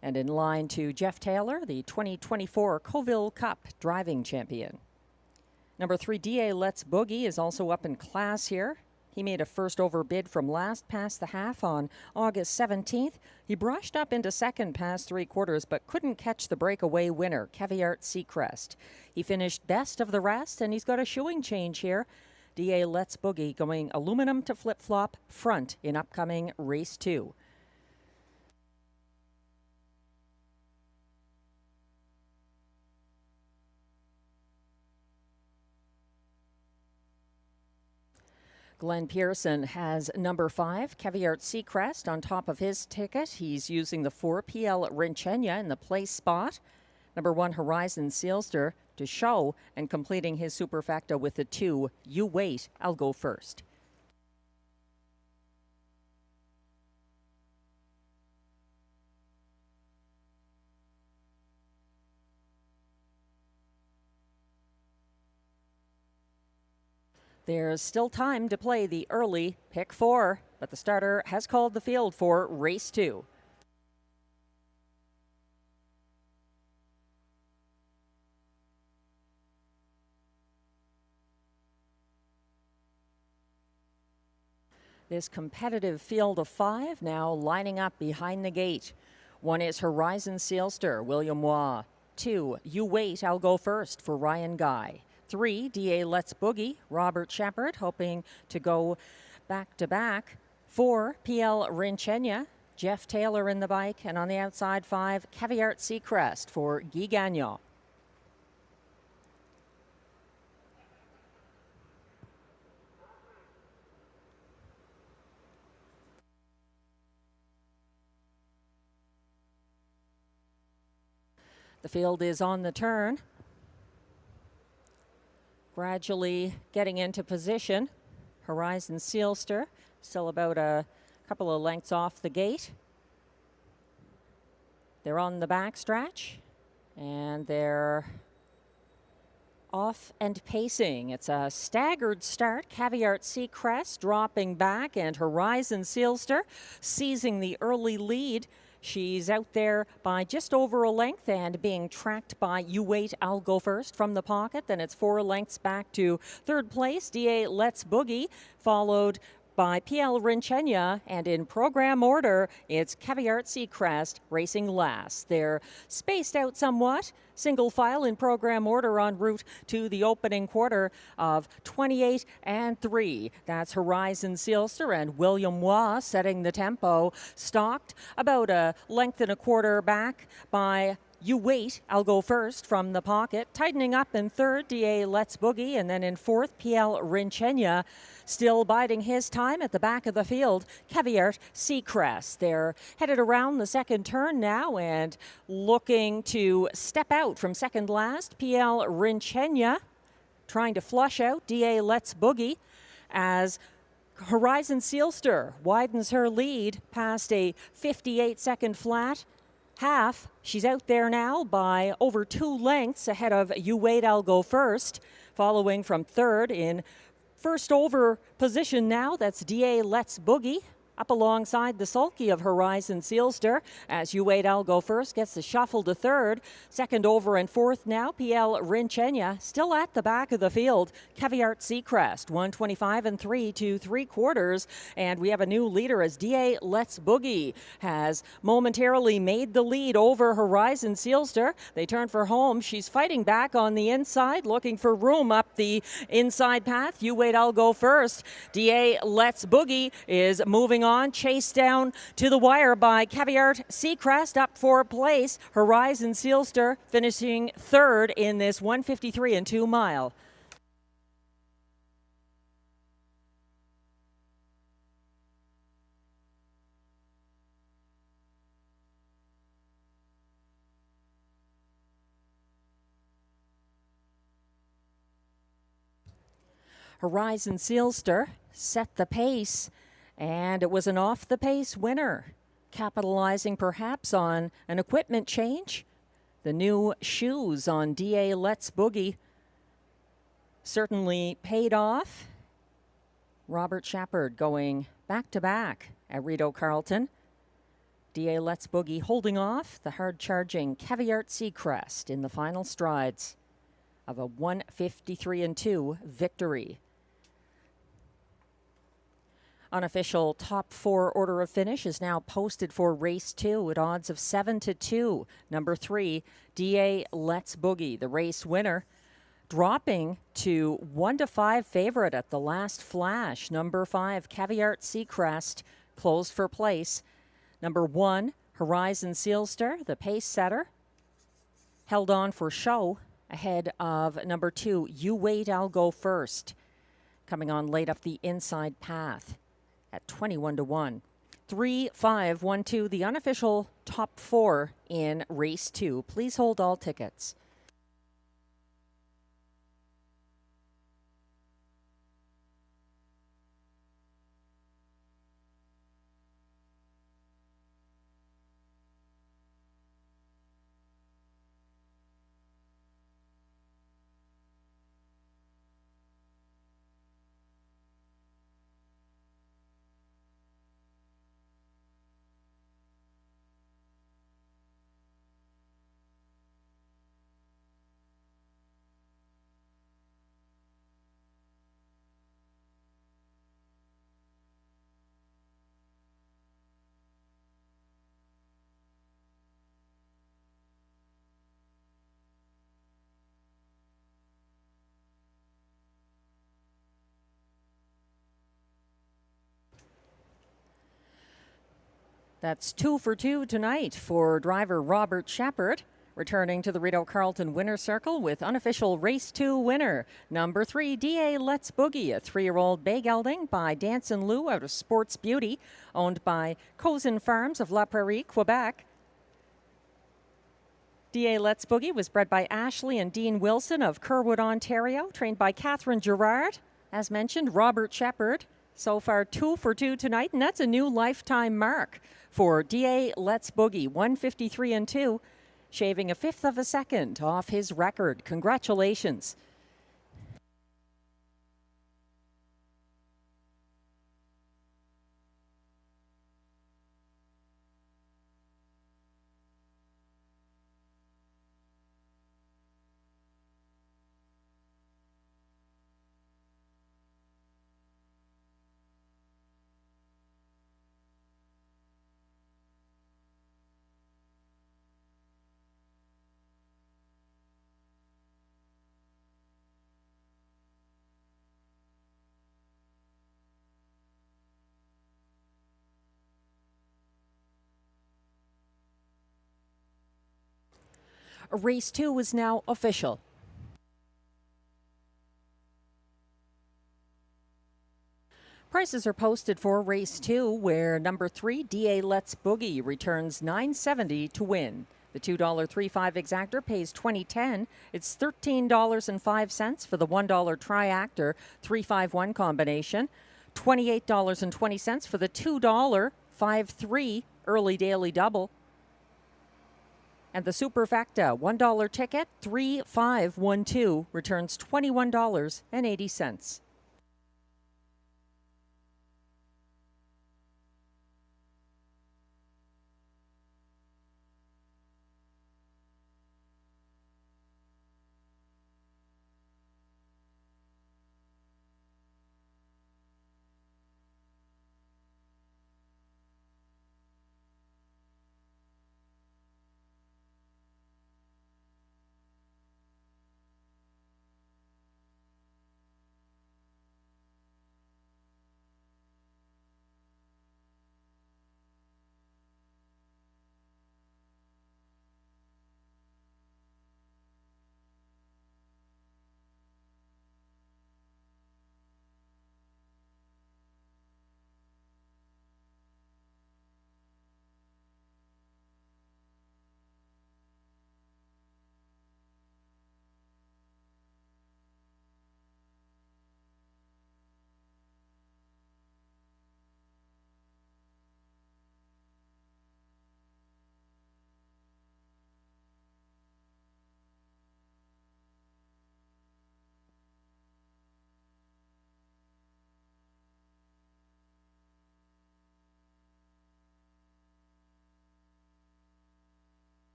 And in line to Jeff Taylor, the 2024 Coville Cup driving champion. Number 3, DA Let's Boogie, is also up in class here. He made a first over bid from last past the half on August 17th. He brushed up into second past 3/4, but couldn't catch the breakaway winner, Caviart Seacrest. He finished best of the rest, and he's got a shoeing change here. DA Let's Boogie going aluminum to flip-flop front in upcoming race 2. Glenn Pearson has number 5, Caviart Seacrest, on top of his ticket. He's using the 4, PL Rinchenia in the place spot. Number 1, Horizon Sealster to show, and completing his superfecta with the 2, You Wait, I'll Go First. There's still time to play the early Pick 4, but the starter has called the field for race 2. This competitive field of 5 now lining up behind the gate. 1 is Horizon Sealster, William Waugh. 2, You Wait, I'll Go First for Ryan Guy. 3, DA Let's Boogie, Robert Shepard, hoping to go back-to-back. 4, PL Rinchenia, Jeff Taylor in the bike. And on the outside, 5, Caviart Seacrest for Guy Gagnon. The field is on the turn, gradually getting into position. Horizon Sealster still about a couple of lengths off the gate. They're on the backstretch, and they're off and pacing. It's a staggered start. Caviart Seacrest dropping back, and Horizon Sealster seizing the early lead. She's out there by just over a length and being tracked by You Wait, I'll Go First from the pocket. Then it's 4 lengths back to third place. DA Let's Boogie, followed by PL Rinchenia, and in program order, it's Caviart Seacrest racing last. They're spaced out somewhat, single file in program order en route to the opening quarter of 28 and 3. That's Horizon Sealster and William Waugh setting the tempo, stalked about a length and a quarter back by You Wait, I'll Go First from the pocket. Tightening up in third, DA Let's Boogie, and then in fourth, PL Rinchenia. Still biding his time at the back of the field, Caviart Seacrest. They're headed around the second turn now and looking to step out from second last. PL Rinchenia trying to flush out DA Let's Boogie as Horizon Sealster widens her lead past a 58-second flat. Half. She's out there now by over 2 lengths ahead of You Wait, I'll Go First. Following from third in first over position now, that's DA Let's Boogie. Up alongside the sulky of Horizon Sealster as You Wait, I'll Go First gets the shuffle to third. Second over and fourth now, PL Rinchenia. Still at the back of the field, Caviart Seacrest, 125 and 3 to 3/4. And we have a new leader as DA Let's Boogie has momentarily made the lead over Horizon Sealster. They turn for home. She's fighting back on the inside, looking for room up the inside path. You Wait, I'll Go First. DA Let's Boogie is moving on, chased down to the wire by Caviart Seacrest up for place. Horizon Sealster finishing third in this 153 and 2 mile. Horizon Sealster set the pace, and it was an off-the-pace winner, capitalizing perhaps on an equipment change. The new shoes on DA Let's Boogie certainly paid off. Robert Shepard going back-to-back at Rideau Carleton. DA Let's Boogie holding off the hard-charging Caviart Seacrest in the final strides of a 153 and 2 victory. Unofficial top 4 order of finish is now posted for race 2 at odds of 7 to 2. Number 3, DA Let's Boogie, the race winner, dropping to 1 to 5 favorite at the last flash. Number 5, Caviart Seacrest, closed for place. Number 1, Horizon Sealster, the pace setter, held on for show ahead of number 2, You Wait, I'll Go First, coming on late up the inside path at 21 to 1. 3, 5, 1, 2, the unofficial top 4 in race 2. Please hold all tickets. That's 2 for 2 tonight for driver Robert Shepard. Returning to the Rideau Carleton winner's circle with unofficial race 2 winner, number 3, DA Let's Boogie, a 3-year-old bay gelding by Dance and Lou out of Sports Beauty, owned by Cousin Farms of La Prairie, Quebec. DA Let's Boogie was bred by Ashley and Dean Wilson of Kerwood, Ontario, trained by Catherine Gerard. As mentioned, Robert Shepard. So far 2 for 2 tonight, and that's a new lifetime mark for DA Let's Boogie, 153 and 2. Shaving a fifth of a second off his record. Congratulations. Race 2 is now official. Prices are posted for race 2, where number 3, DA Let's Boogie, returns $9.70 to win. The $2.35 exactor pays $20.10. It's $13.05 for the $1 triactor 3-5-1 combination. $28.20 for the $2 5-3 early daily double. And the Superfecta $1 ticket 3-5-1-2 returns $21.80.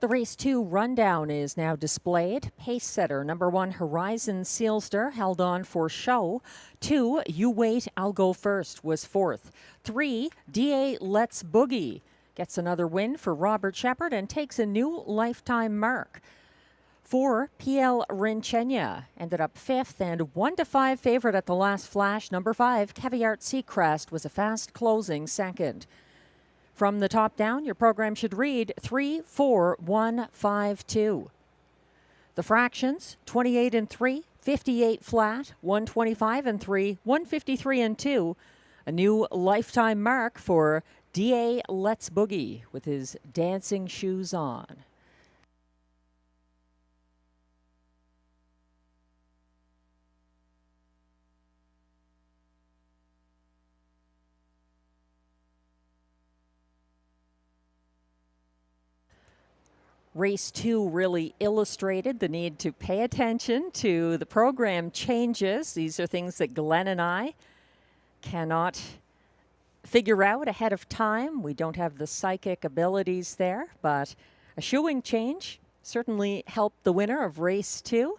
The race 2 rundown is now displayed. Pace setter number 1, Horizon Sealster, held on for show. 2, You Wait, I'll Go First, was 4th. 3, DA Let's Boogie gets another win for Robert Shepard and takes a new lifetime mark. 4, PL Rinchenia ended up 5th, and 1-5 favorite at the last flash. Number 5, Caviart Seacrest, was a fast closing 2nd. From the top down, your program should read 3-4-1-5-2. The fractions, 28 and 3, 58 flat, 125 and 3, 153 and 2. A new lifetime mark for DA Let's Boogie with his dancing shoes on. Race 2 really illustrated the need to pay attention to the program changes. These are things that Glenn and I cannot figure out ahead of time. We don't have the psychic abilities there, but a shoeing change certainly helped the winner of race 2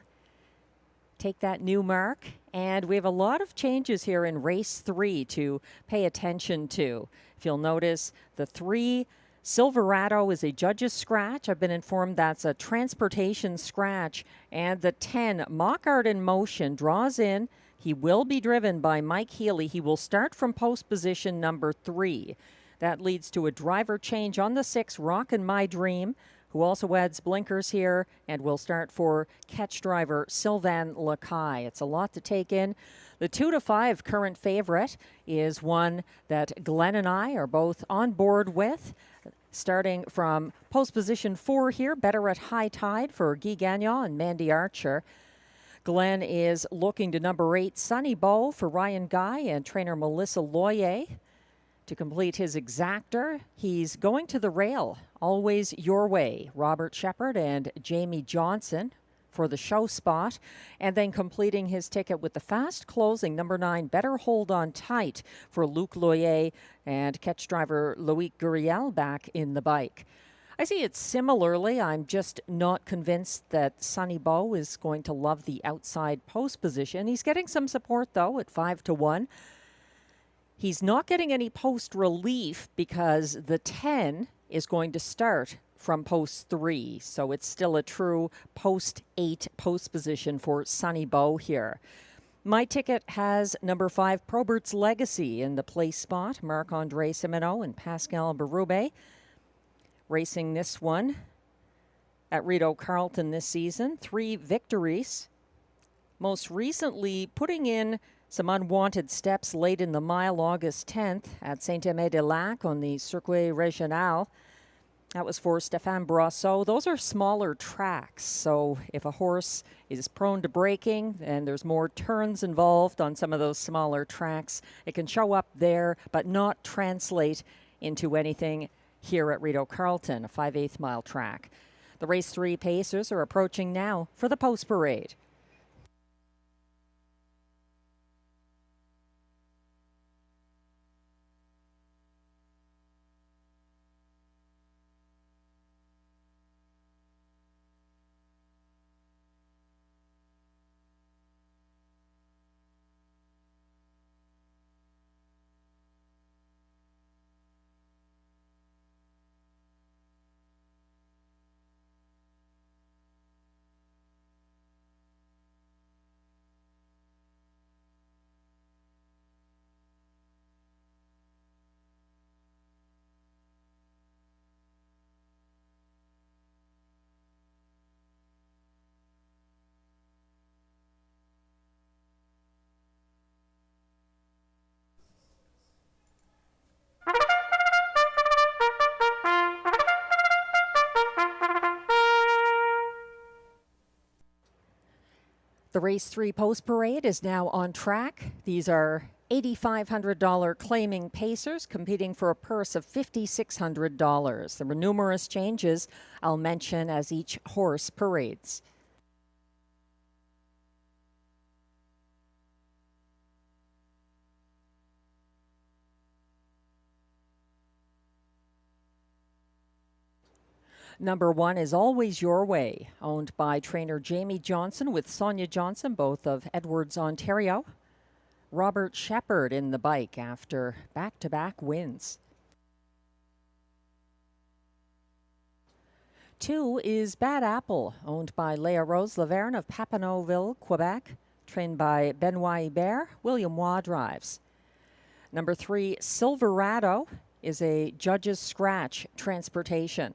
take that new mark. And we have a lot of changes here in race 3 to pay attention to. If you'll notice, the 3 Silverado is a judge's scratch. I've been informed that's a transportation scratch. And the 10 Mock Art in Motion draws in. He will be driven by Mike Healy. He will start from post position number 3. That leads to a driver change on the 6 Rockin' My Dream, who also adds blinkers here and will start for catch driver Sylvain Lacaille. It's a lot to take in. The 2 to 5 current favorite is one that Glenn and I are both on board with. Starting from post position 4 here, Better at High Tide for Guy Gagnon and Mandy Archer. Glenn is looking to number 8, Sunny Bow for Ryan Guy and trainer Melissa Loyer. To complete his exactor, he's going to the rail, Always Your Way, Robert Shepard and Jamie Johnson for the show spot, and then completing his ticket with the fast closing number 9, Better Hold On Tight for Luc Loyer and catch driver Loic Guriel back in the bike. I see it similarly. I'm just not convinced that Sunny Bow is going to love the outside post position. He's getting some support though at 5 to 1. He's not getting any post relief because the 10 is going to start from post 3. So it's still a true post 8 post position for Sunny Bow here. My ticket has number 5, Probert's Legacy in the place spot. Marc-Andre Simoneau and Pascal Berube racing this one at Rideau Carleton this season. 3 victories. Most recently putting in some unwanted steps late in the mile, August 10th at Saint-Aimé-des-Lacs on the Circuit Régional. That was for Stéphane Brosseau. Those are smaller tracks, so if a horse is prone to braking and there's more turns involved on some of those smaller tracks, it can show up there but not translate into anything here at Rideau Carleton, a 5/8 mile track. The race 3 pacers are approaching now for the post parade. The race 3 post parade is now on track. These are $8,500 claiming pacers competing for a purse of $5,600. There were numerous changes I'll mention as each horse parades. Number 1 is Always Your Way, owned by trainer Jamie Johnson with Sonia Johnson, both of Edwards, Ontario. Robert Shepard in the bike after back-to-back wins. 2 is Bad Apple, owned by Leah Rose Laverne of Papineauville, Quebec, trained by Benoit Hubert. William Waugh drives. Number 3, Silverado, is a judge's scratch transportation.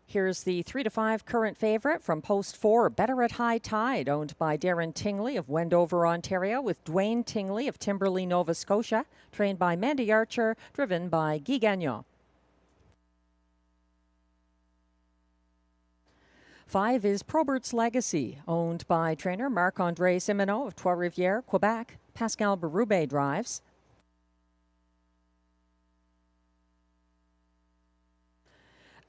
Here's the 3 to 5 current favorite from post 4, Better at High Tide, owned by Darren Tingley of Wendover, Ontario, with Dwayne Tingley of Timberley, Nova Scotia, trained by Mandy Archer, driven by Guy Gagnon. 5 is Probert's Legacy, owned by trainer Marc-Andre Simoneau of Trois-Rivières, Quebec. Pascal Berube drives.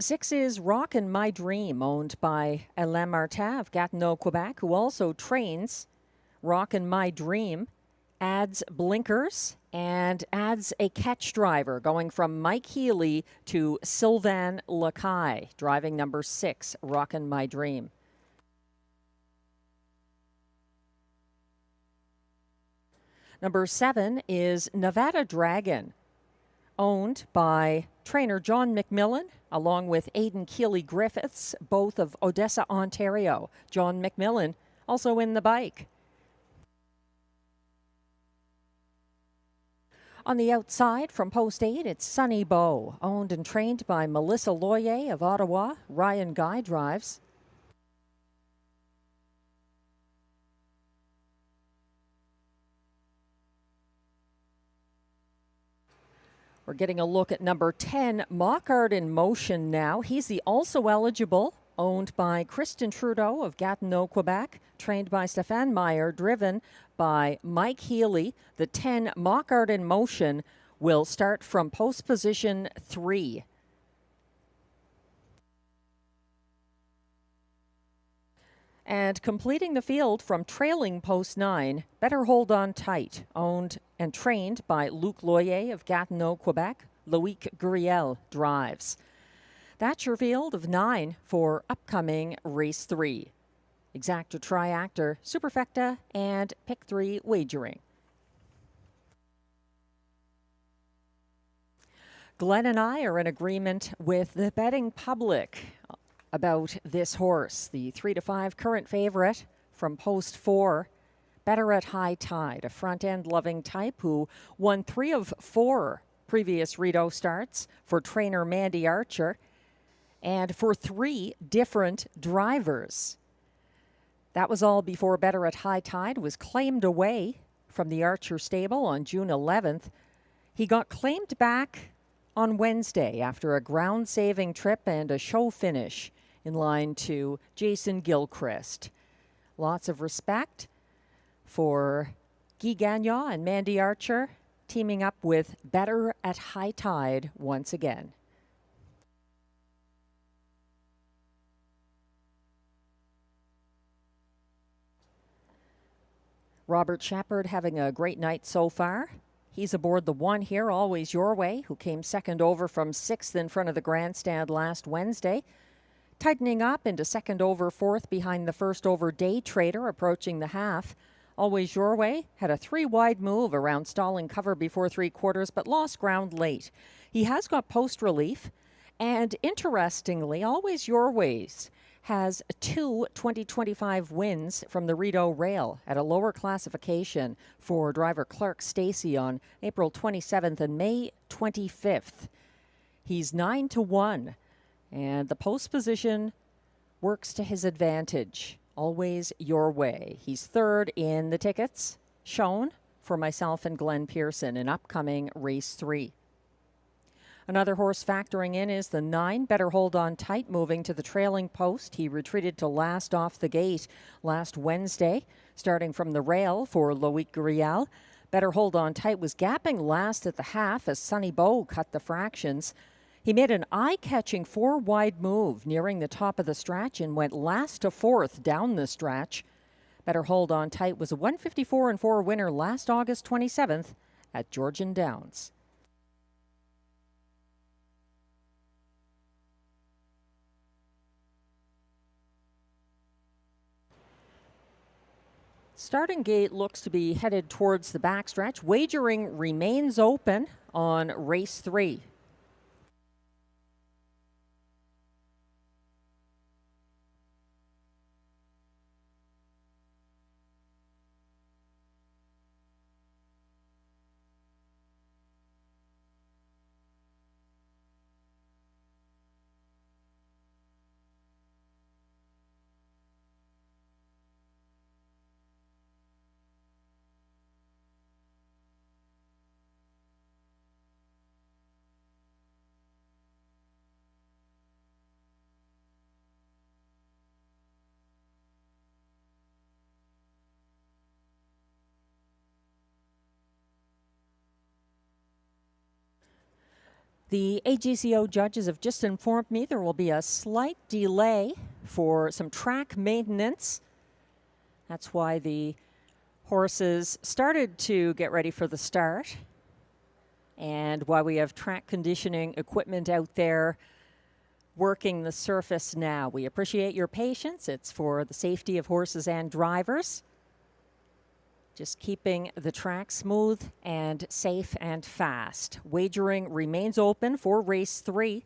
6 is Rockin' My Dream, owned by Alain Martin of Gatineau, Quebec, who also trains Rockin' My Dream, adds blinkers, and adds a catch driver going from Mike Healy to Sylvain Lacaille, driving number 6, Rockin' My Dream. Number 7 is Nevada Dragon, owned by trainer John McMillan, along with Aidan Keeley-Griffiths, both of Odessa, Ontario. John McMillan also in the bike. On the outside, from post 8, it's Sunny Bow, owned and trained by Melissa Loyer of Ottawa. Ryan Guy drives. We're getting a look at number 10, Mockart in Motion now. He's the also eligible, owned by Kristen Trudeau of Gatineau, Quebec, trained by Stéphane Meyer, driven by Mike Healy. The 10 Mockart in Motion will start from post position 3. And completing the field from trailing post 9, Better Hold On Tight, owned and trained by Luc Loyer of Gatineau, Quebec. Loic Guriel drives. That's your field of 9 for upcoming race 3. Exactor, Triactor, Superfecta, and Pick 3 wagering. Glenn and I are in agreement with the betting public about this horse, the 3 to 5 current favorite from post 4, Better at High Tide, a front-end loving type who won 3 of 4 previous Rideau starts for trainer Mandy Archer and for 3 different drivers. That was all before Better at High Tide was claimed away from the Archer stable on June 11th. He got claimed back on Wednesday after a ground-saving trip and a show finish in line to Jason Gilchrist. Lots of respect for Guy Gagnon and Mandy Archer teaming up with Better at High Tide once again. Robert Shepard having a great night so far. He's aboard the 1 here, Always Your Way, who came second over from 6th in front of the grandstand last Wednesday. Tightening up into second over, 4th behind the first over Day Trader, approaching the half. Always Your Way had a 3-wide move around stalling cover before 3/4, but lost ground late. He has got post relief, and interestingly, Always Your Ways has 2 2025 wins from the Rideau Rail at a lower classification for driver Clark Stacey on April 27th and May 25th. He's 9-1, and the post position works to his advantage. Always Your Way. He's 3rd in the tickets shown for myself and Glenn Pearson in upcoming race 3. Another horse factoring in is the 9, Better Hold On Tight, moving to the trailing post. He retreated to last off the gate last Wednesday, starting from the rail for Loic Guriel. Better Hold On Tight was gapping last at the half as Sunny Bow cut the fractions. He made an eye-catching 4-wide move nearing the top of the stretch and went last to 4th down the stretch. Better Hold On Tight was a 154-4 winner last August 27th at Georgian Downs. Starting gate looks to be headed towards the backstretch. Wagering remains open on race 3. The AGCO judges have just informed me there will be a slight delay for some track maintenance. That's why the horses started to get ready for the start, and why we have track conditioning equipment out there working the surface now. We appreciate your patience. It's for the safety of horses and drivers. Just keeping the track smooth and safe and fast. Wagering remains open for race 3.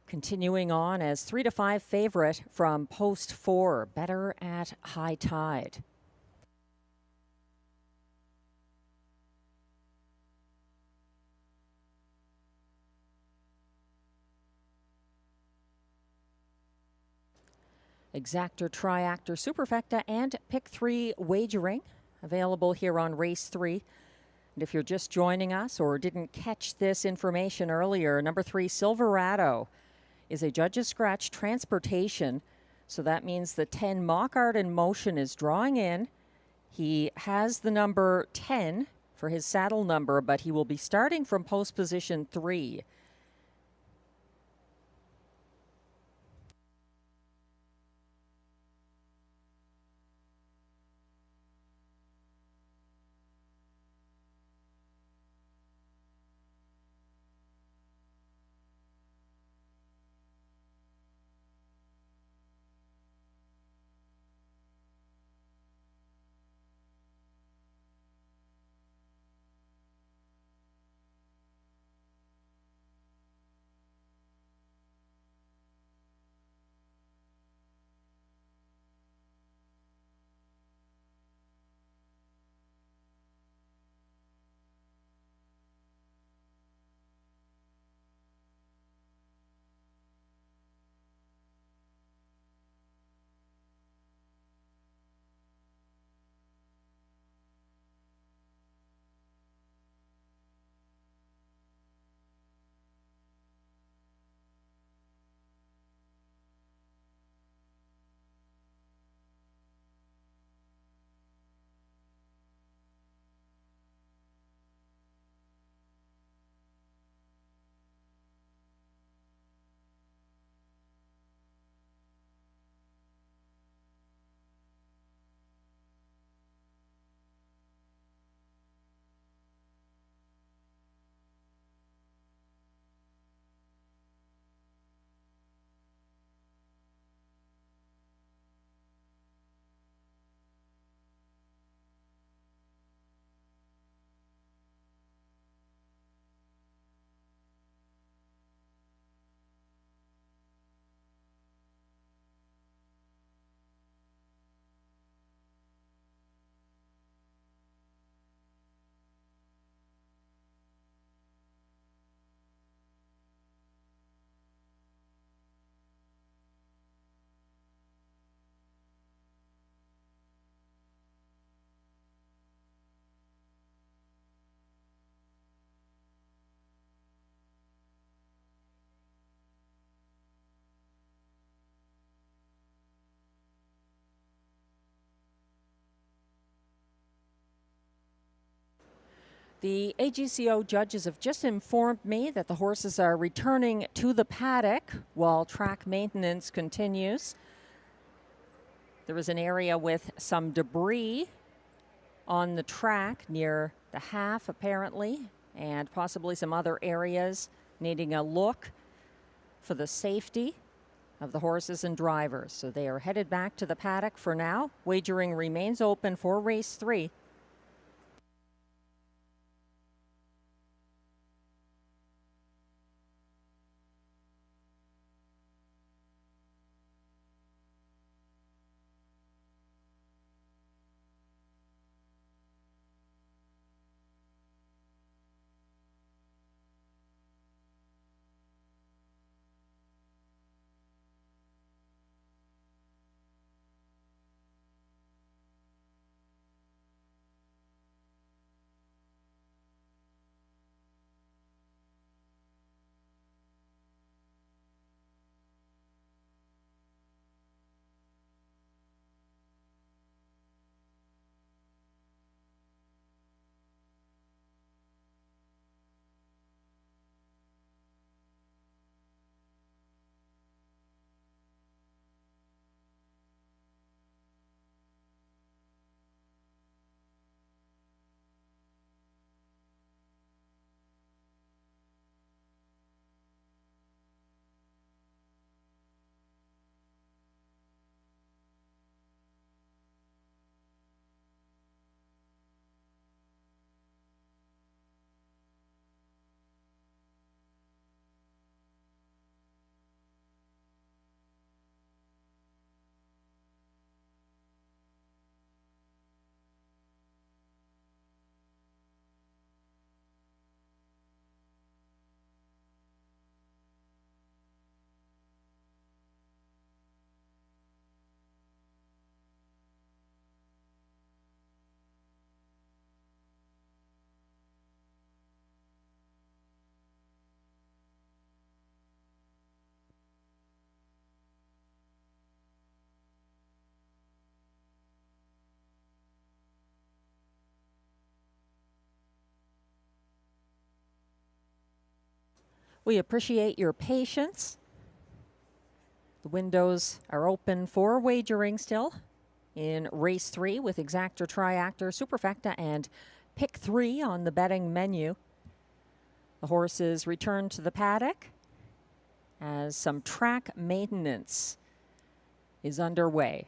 Continuing on as 3 to 5 favorite from post 4, Better at High Tide. Exactor, Triactor, Superfecta, and Pick 3 wagering available here on race 3. And if you're just joining us or didn't catch this information earlier, number 3, Silverado, is a judge's scratch transportation. So that means the 10 Mock Art in Motion is drawing in. He has the number 10 for his saddle number, but he will be starting from post position 3. The AGCO judges have just informed me that the horses are returning to the paddock while track maintenance continues. There is an area with some debris on the track near the half, apparently, and possibly some other areas needing a look for the safety of the horses and drivers. So they are headed back to the paddock for now. Wagering remains open for race 3. We appreciate your patience. The windows are open for wagering still in race 3 with exactor, triactor, superfecta, and pick 3 on the betting menu. The horses return to the paddock as some track maintenance is underway.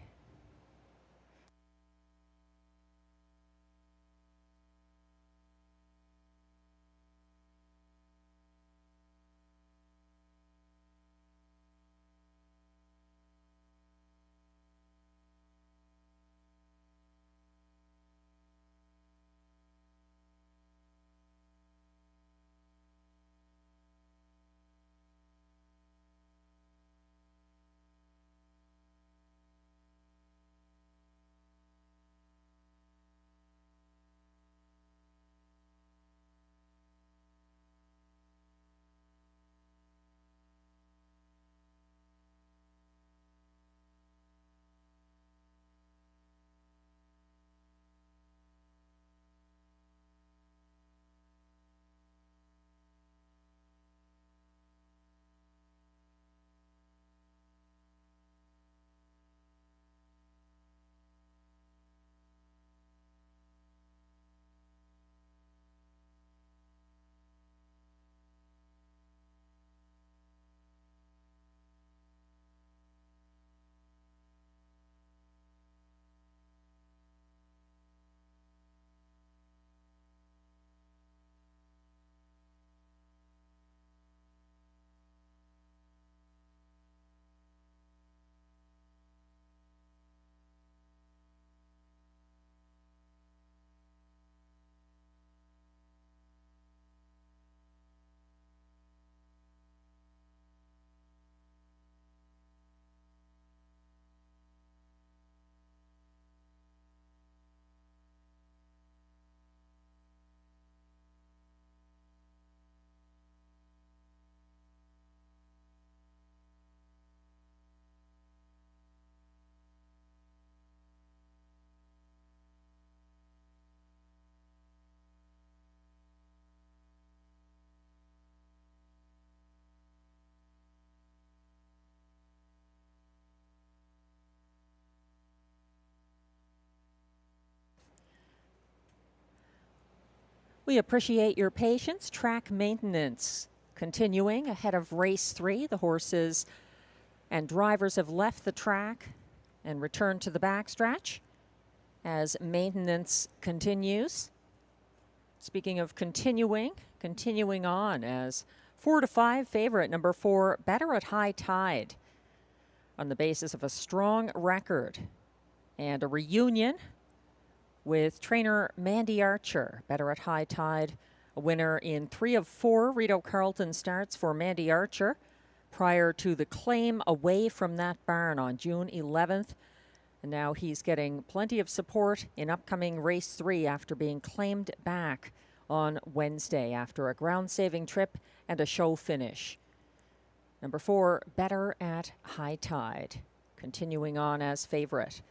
We appreciate your patience. Track maintenance continuing ahead of race 3. The horses and drivers have left the track and returned to the backstretch as maintenance continues. Speaking of continuing on as 4-5 favorite, number 4, Better at High Tide, on the basis of a strong record and a reunion with trainer Mandy Archer. Better at High Tide, a winner in 3 of 4 Rideau Carleton starts for Mandy Archer prior to the claim away from that barn on June 11th. And now he's getting plenty of support in upcoming race 3 after being claimed back on Wednesday after a ground-saving trip and a show finish. Number 4, Better at High Tide, continuing on as favorite.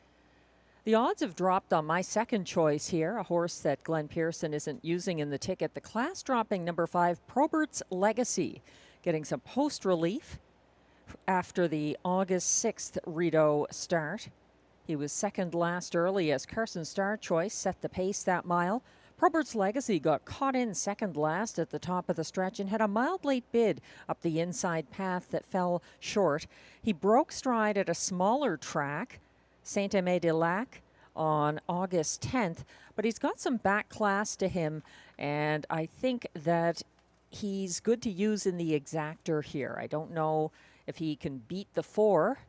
The odds have dropped on my second choice here, a horse that Glenn Pearson isn't using in the ticket. The class dropping number 5, Probert's Legacy, getting some post relief after the August 6th Rideau start. He was second last early as Carson Star Choice set the pace that mile. Probert's Legacy got caught in second last at the top of the stretch and had a mild late bid up the inside path that fell short. He broke stride at a smaller track, Saint-Aimé-des-Lacs, on August 10th, but he's got some back class to him, and I think that he's good to use in the exactor here. I don't know if he can beat the 4,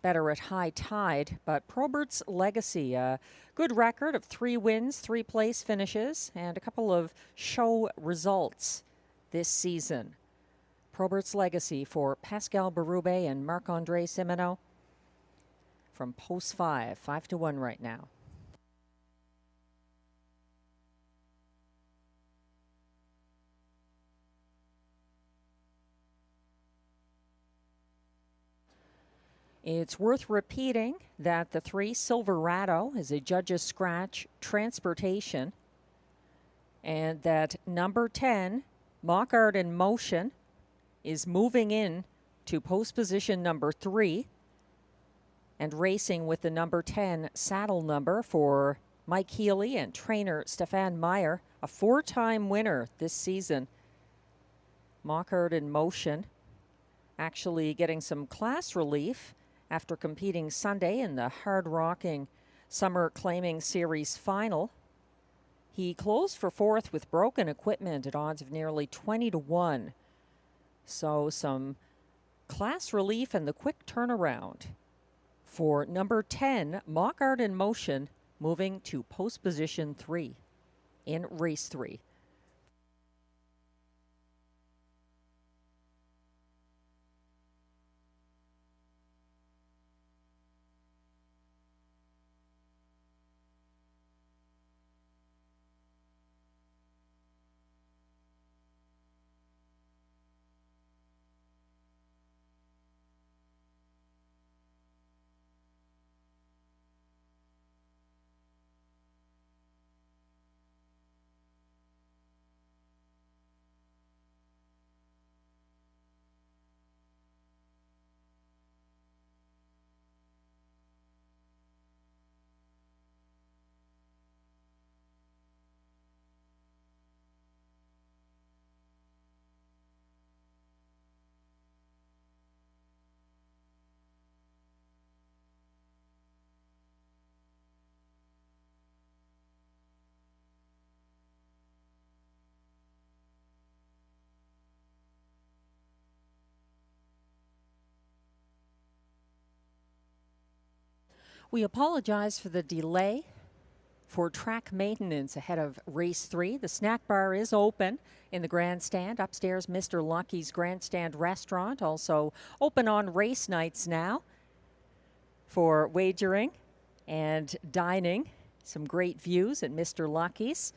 Better at High Tide, but Probert's Legacy, a good record of 3 wins, 3 place finishes, and a couple of show results this season. Probert's Legacy for Pascal Berube and Marc-Andre Simoneau from post 5-1 right now. It's worth repeating that the 3 Silverado is a judge's scratch transportation, and that number 10, Mock Art in Motion, is moving in to post position number 3 and racing with the number 10 saddle number for Mike Healy and trainer Stefan Meyer, a 4-time winner this season. Mockart in Motion actually getting some class relief after competing Sunday in the hard-rocking Summer Claiming Series final. He closed for 4th with broken equipment at odds of nearly 20-1. So some class relief and the quick turnaround for number 10, Mockart in Motion, moving to post position 3 in race 3. We apologize for the delay for track maintenance ahead of race 3. The snack bar is open in the grandstand. Upstairs, Mr. Lucky's Grandstand Restaurant, also open on race nights now for wagering and dining. Some great views at Mr. Lucky's.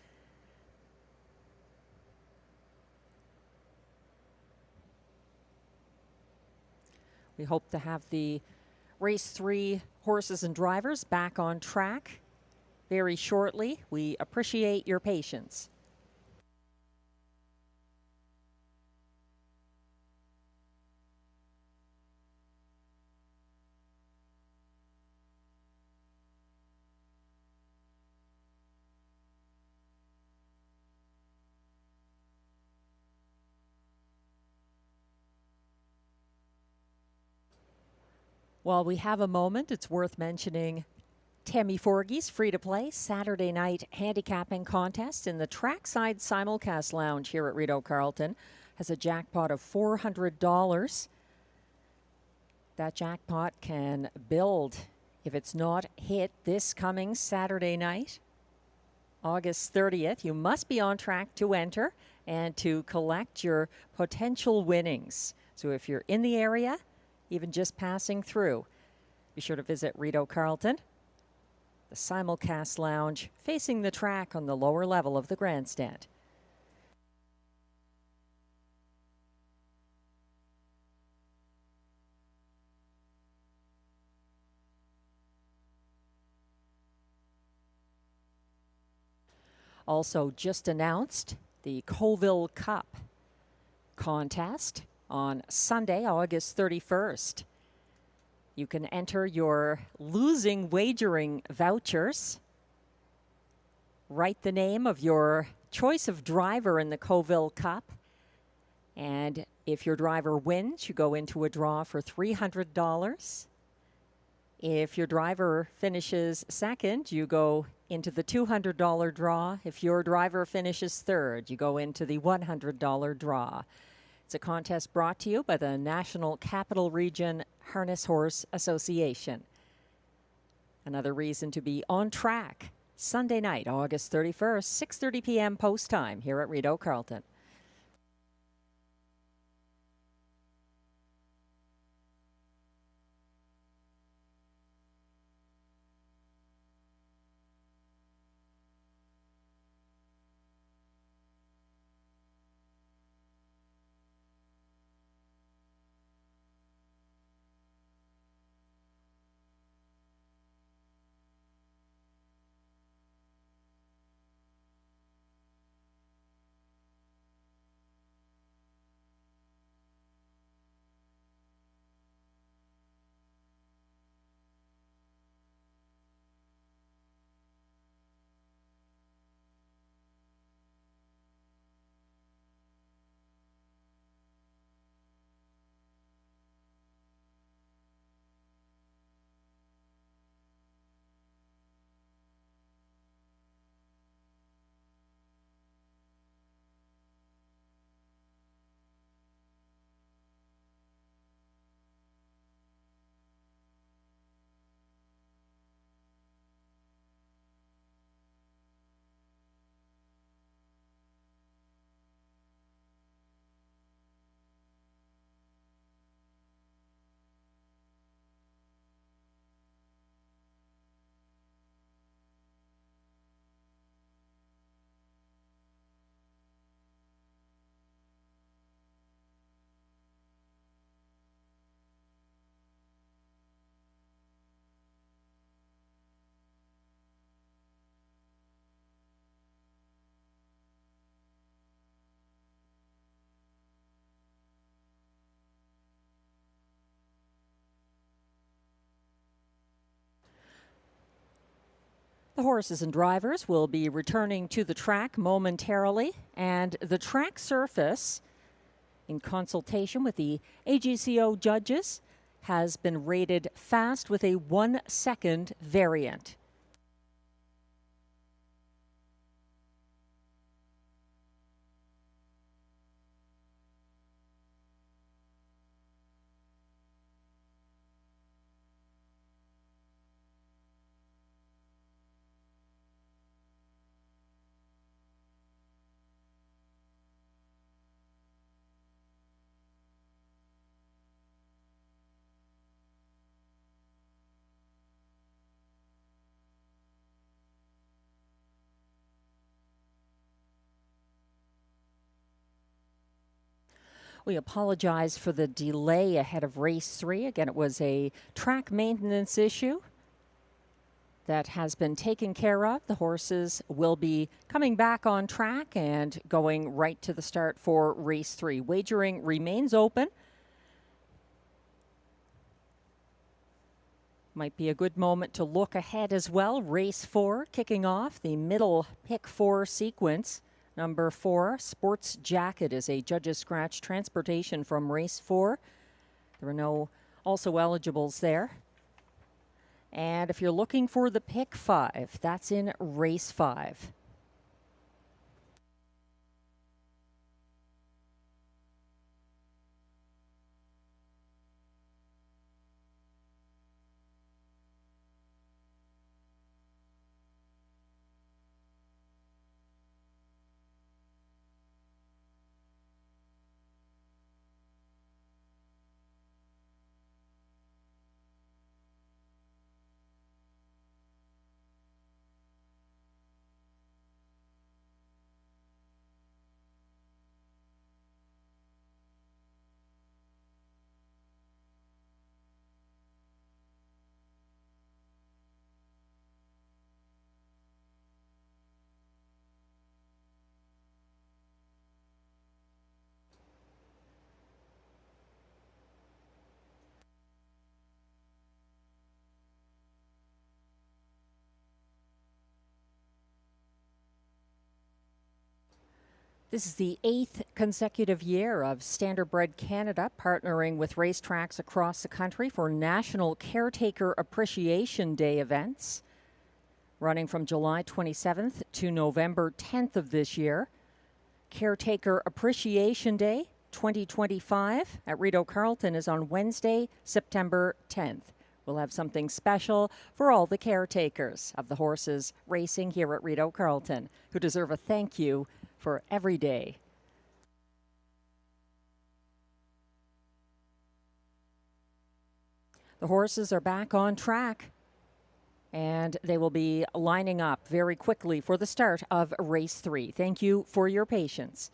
We hope to have the race 3 horses and drivers back on track very shortly. We appreciate your patience. While we have a moment, it's worth mentioning Tammy Forgey's free-to-play Saturday night handicapping contest in the trackside simulcast lounge here at Rideau Carleton has a jackpot of $400. That jackpot can build if it's not hit this coming Saturday night, August 30th. You must be on track to enter and to collect your potential winnings. So if you're in the area, even just passing through, be sure to visit Rideau Carleton, the simulcast lounge facing the track on the lower level of the grandstand. Also just announced the Coville Cup contest on Sunday, August 31st. You can enter your losing wagering vouchers. Write the name of your choice of driver in the Coville Cup. And if your driver wins, you go into a draw for $300. If your driver finishes second, you go into the $200 draw. If your driver finishes third, you go into the $100 draw. It's a contest brought to you by the National Capital Region Harness Horse Association. Another reason to be on track. Sunday night, August 31st, 6:30 p.m. post time here at Rideau Carleton. The horses and drivers will be returning to the track momentarily, and the track surface, in consultation with the AGCO judges, has been rated fast with a 1-second variant. We apologize for the delay ahead of race 3. Again, it was a track maintenance issue that has been taken care of. The horses will be coming back on track and going right to the start for race 3. Wagering remains open. Might be a good moment to look ahead as well. Race 4 kicking off the middle pick 4 sequence. Number 4, Sports Jacket, is a judge's scratch transportation from race 4. There are no also eligibles there. And if you're looking for the pick 5, that's in race 5. This is the 8th consecutive year of Standardbred Canada partnering with racetracks across the country for National Caretaker Appreciation Day events, running from July 27th to November 10th of this year. Caretaker Appreciation Day 2025 at Rideau Carleton is on Wednesday, September 10th. We'll have something special for all the caretakers of the horses racing here at Rideau Carleton, who deserve a thank you for every day. The horses are back on track, and they will be lining up very quickly for the start of race 3. Thank you for your patience.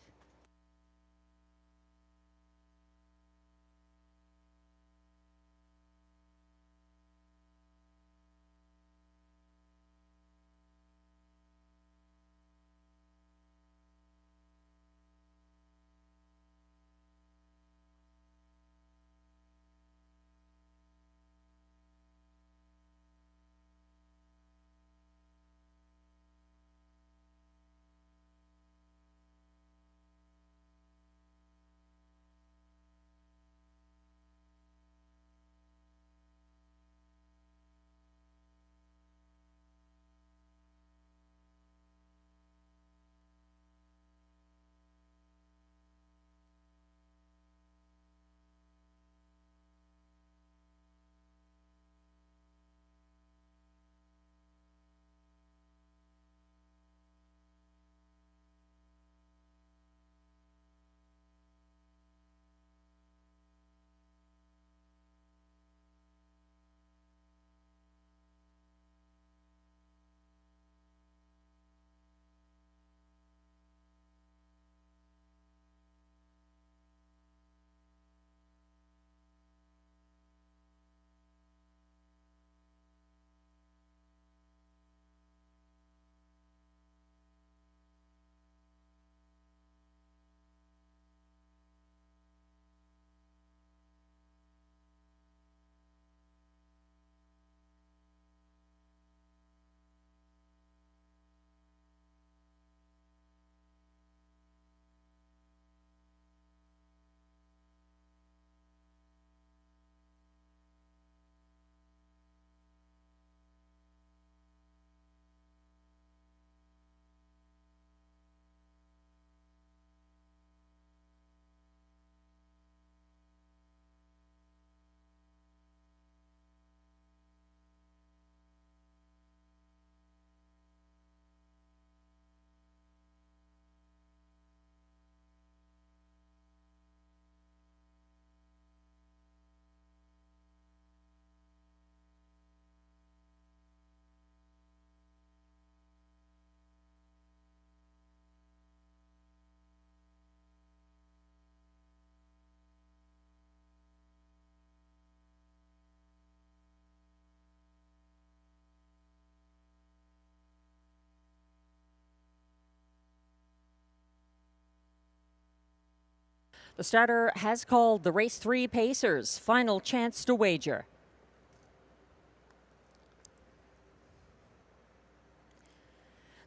The starter has called the race 3 pacers. Final chance to wager.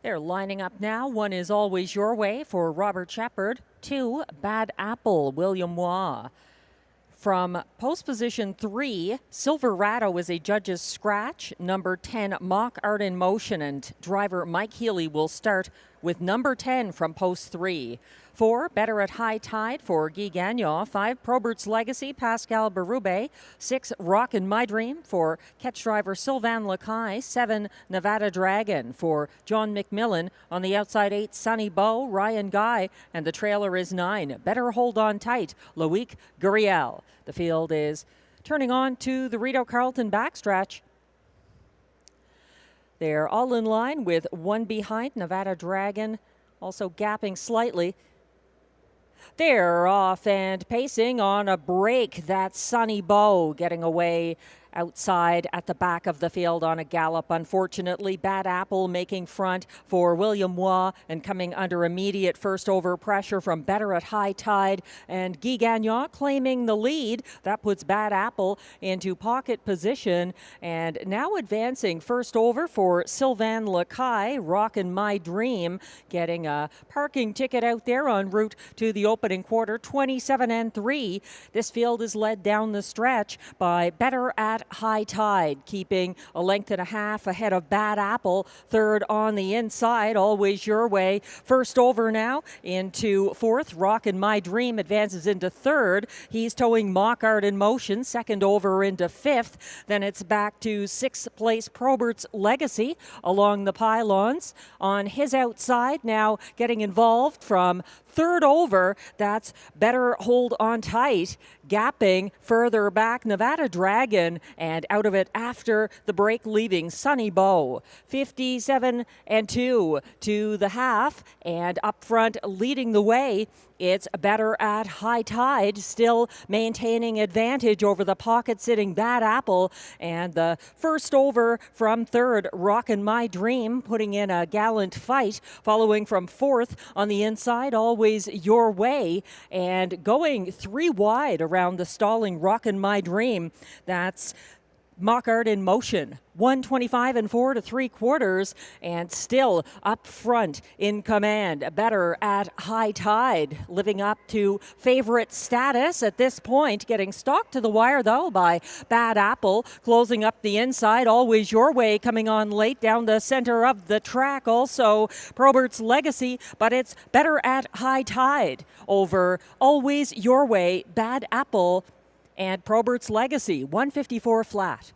They're lining up now. 1 is Always Your Way for Robert Shepard. 2, Bad Apple, William Waugh. From post position 3, Silverado is a judge's scratch. Number 10, Mock Art in Motion, and driver Mike Healy will start with number 10 from post 3. 4, Better at High Tide for Guy Gagnon. 5, Probert's Legacy, Pascal Berube. 6, Rockin' My Dream for catch driver Sylvain Lacaille. 7, Nevada Dragon for John McMillan. On the outside, 8, Sunny Bow, Ryan Guy, and the trailer is 9, Better Hold On Tight, Loic Guriel. The field is turning on to the Rideau Carleton backstretch. They're all in line with 1 behind. Nevada Dragon also gapping slightly. They're off and pacing on a break. That's Sunny Bow getting away outside at the back of the field on a gallop. Unfortunately, Bad Apple making front for William Waugh and coming under immediate first over pressure from Better at High Tide, and Guy Gagnon claiming the lead. That puts Bad Apple into pocket position, and now advancing first over for Sylvain Lacaille. Rockin' My Dream getting a parking ticket out there en route to the opening quarter. 27-3. This field is led down the stretch by Better at High Tide, keeping a length and a half ahead of Bad Apple. Third on the inside, Always Your Way. First over now into fourth. Rockin' My Dream advances into third. He's towing Mock Art in Motion. Second over into fifth. Then it's back to sixth place Probert's Legacy along the pylons. On his outside now getting involved from third over, that's Better Hold On Tight. Gapping further back, Nevada Dragon, and out of it after the break, leaving Sunny Bow. 57-2 to the half, and up front leading the way, it's Better at High Tide, still maintaining advantage over the pocket-sitting Bad Apple. And the first over from third, Rockin' My Dream, putting in a gallant fight. Following from fourth on the inside, Always Your Way. And going 3 wide around the stalling Rockin' My Dream. That's Mock Art in Motion, 125 4 3/4, and still up front in command. Better at High Tide, living up to favorite status at this point, getting stalked to the wire though by Bad Apple, closing up the inside. Always Your Way coming on late down the center of the track. Also Probert's Legacy, but it's Better at High Tide over Always Your Way, Bad Apple, and Probert's Legacy, 154 flat.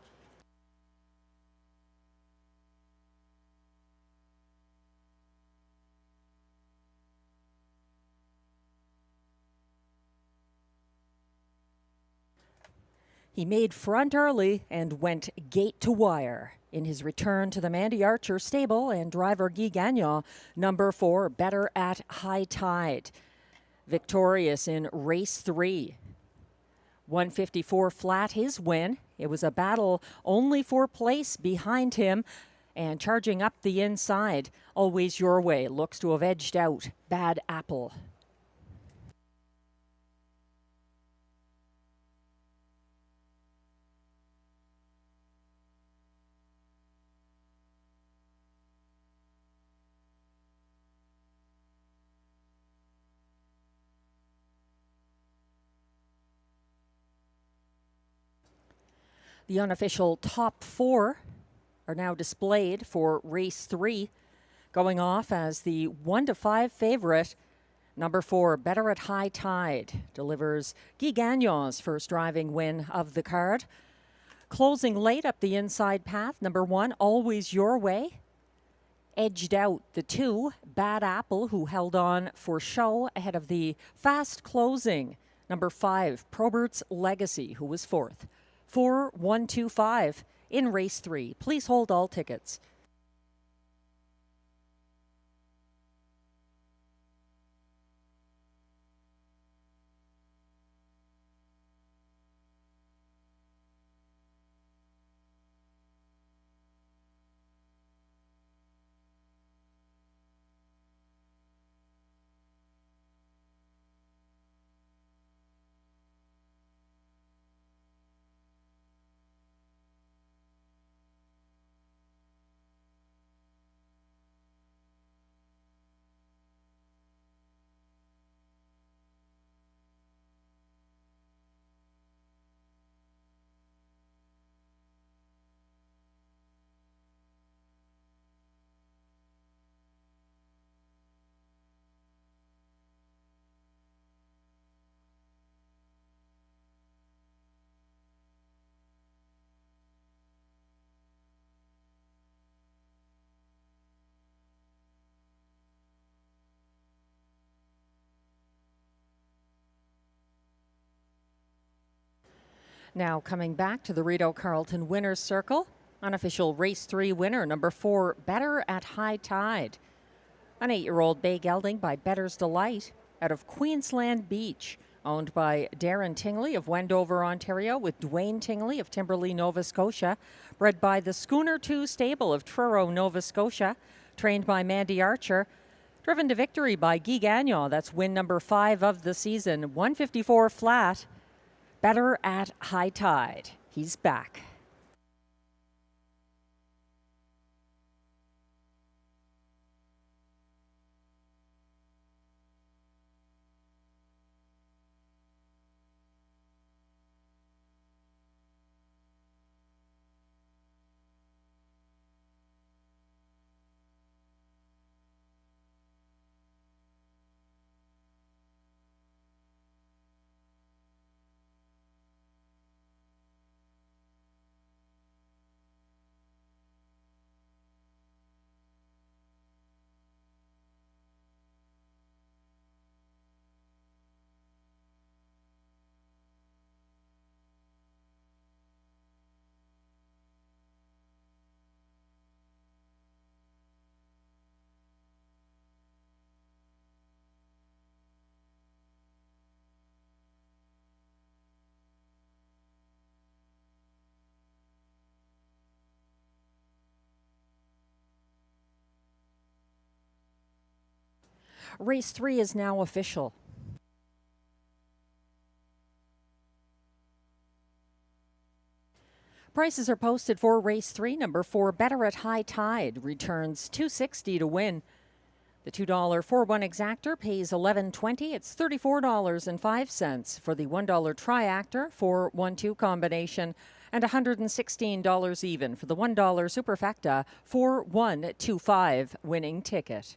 He made front early and went gate to wire in his return to the Mandy Archer stable, and driver Guy Gagnon, number 4, Better at High Tide, victorious in race 3. 154 flat, his win. It was a battle only for place behind him, and charging up the inside, Always Your Way looks to have edged out Bad Apple. The unofficial top 4 are now displayed for race 3, going off as the 1-5 favorite. Number 4, Better at High Tide, delivers Guy Gagnon's first driving win of the card. Closing late up the inside path, number 1, Always Your Way, edged out the 2, Bad Apple, who held on for show ahead of the fast closing, number 5, Probert's Legacy, who was 4th. 4-1-2-5 in race 3. Please hold all tickets. Now coming back to the Rideau Carleton Winners Circle, unofficial race 3 winner, number 4, Better at High Tide. An 8-year-old bay gelding by Better's Delight out of Queensland Beach, owned by Darren Tingley of Wendover, Ontario, with Dwayne Tingley of Timberlea, Nova Scotia. Bred by the Schooner 2 stable of Truro, Nova Scotia. Trained by Mandy Archer. Driven to victory by Guy Gagnon. That's win number 5 of the season. 154 flat. Better at High Tide. He's back. Race 3 is now official. Prices are posted for race 3. Number 4, Better at High Tide, returns $2.60 to win. The $2 4-1 exactor pays $11.20. It's $34.05 for the $1 triactor for 1-2 combination, and $116 even for the $1 superfecta for 1-2-5 winning ticket.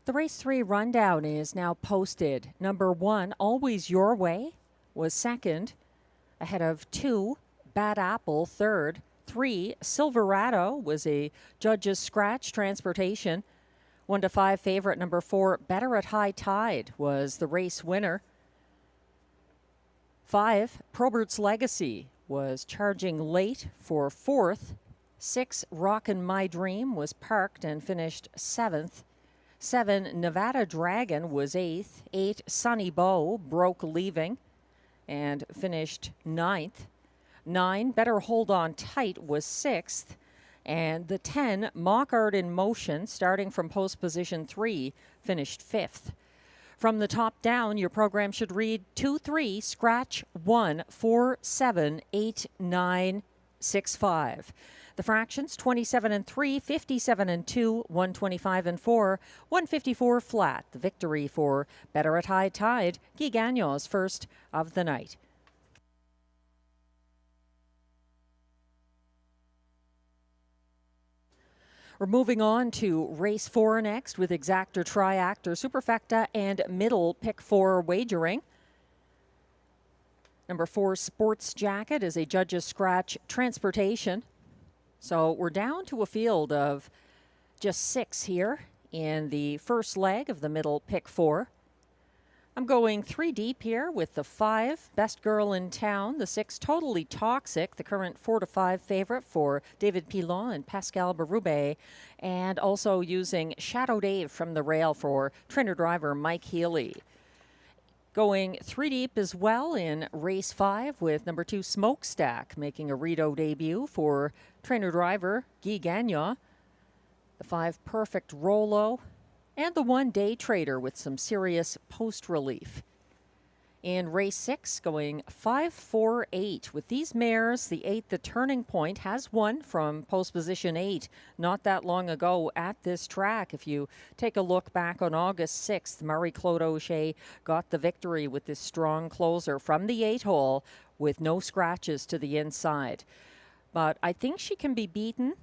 The race 3 rundown is now posted. Number 1, Always Your Way, was second, ahead of 2, Bad Apple, third. 3, Silverado was a judge's scratch transportation. 1-5 favorite number 4, Better at High Tide, was the race winner. 5, Probert's Legacy was charging late for fourth. 6, Rockin' My Dream was parked and finished seventh. 7, Nevada Dragon was eighth. 8, Sunny Bow broke leaving and finished ninth. 9, Better Hold On Tight was sixth. And the 10, Mock Art in Motion, starting from post position 3, finished 5th. From the top down, your program should read 2-3, scratch 1, 4, 7, 8, 9, 6, 5. The fractions 27 and 3, 57 and 2, 125 and 4, 154 flat. The victory for Better at High Tide, Guy Gagnon's first of the night. We're moving on to race 4 next with exactor, triactor, superfecta, and middle pick 4 wagering. Number 4, Sports Jacket, is a judge's scratch transportation. So we're down to a field of just 6 here in the first leg of the middle pick 4. I'm going 3 deep here with the 5, Best Girl in Town, the 6, Totally Toxic, the current 4-5 favorite for David Pilon and Pascal Berube, and also using Shadow Dave from the rail for trainer-driver Mike Healy. Going 3 deep as well in race 5 with number 2, Smokestack, making a Rideau debut for trainer-driver Guy Gagnon, the 5, Perfect Rolo, and the 1, Day Trader with some serious post relief. In race 6, going 5-4-8 with these mares. The 8, the Turning Point, has won from post position 8 not that long ago at this track. If you take a look back on August 6th, Marie-Claude Auger got the victory with this strong closer from the 8 hole with no scratches to the inside. But I think she can be beaten,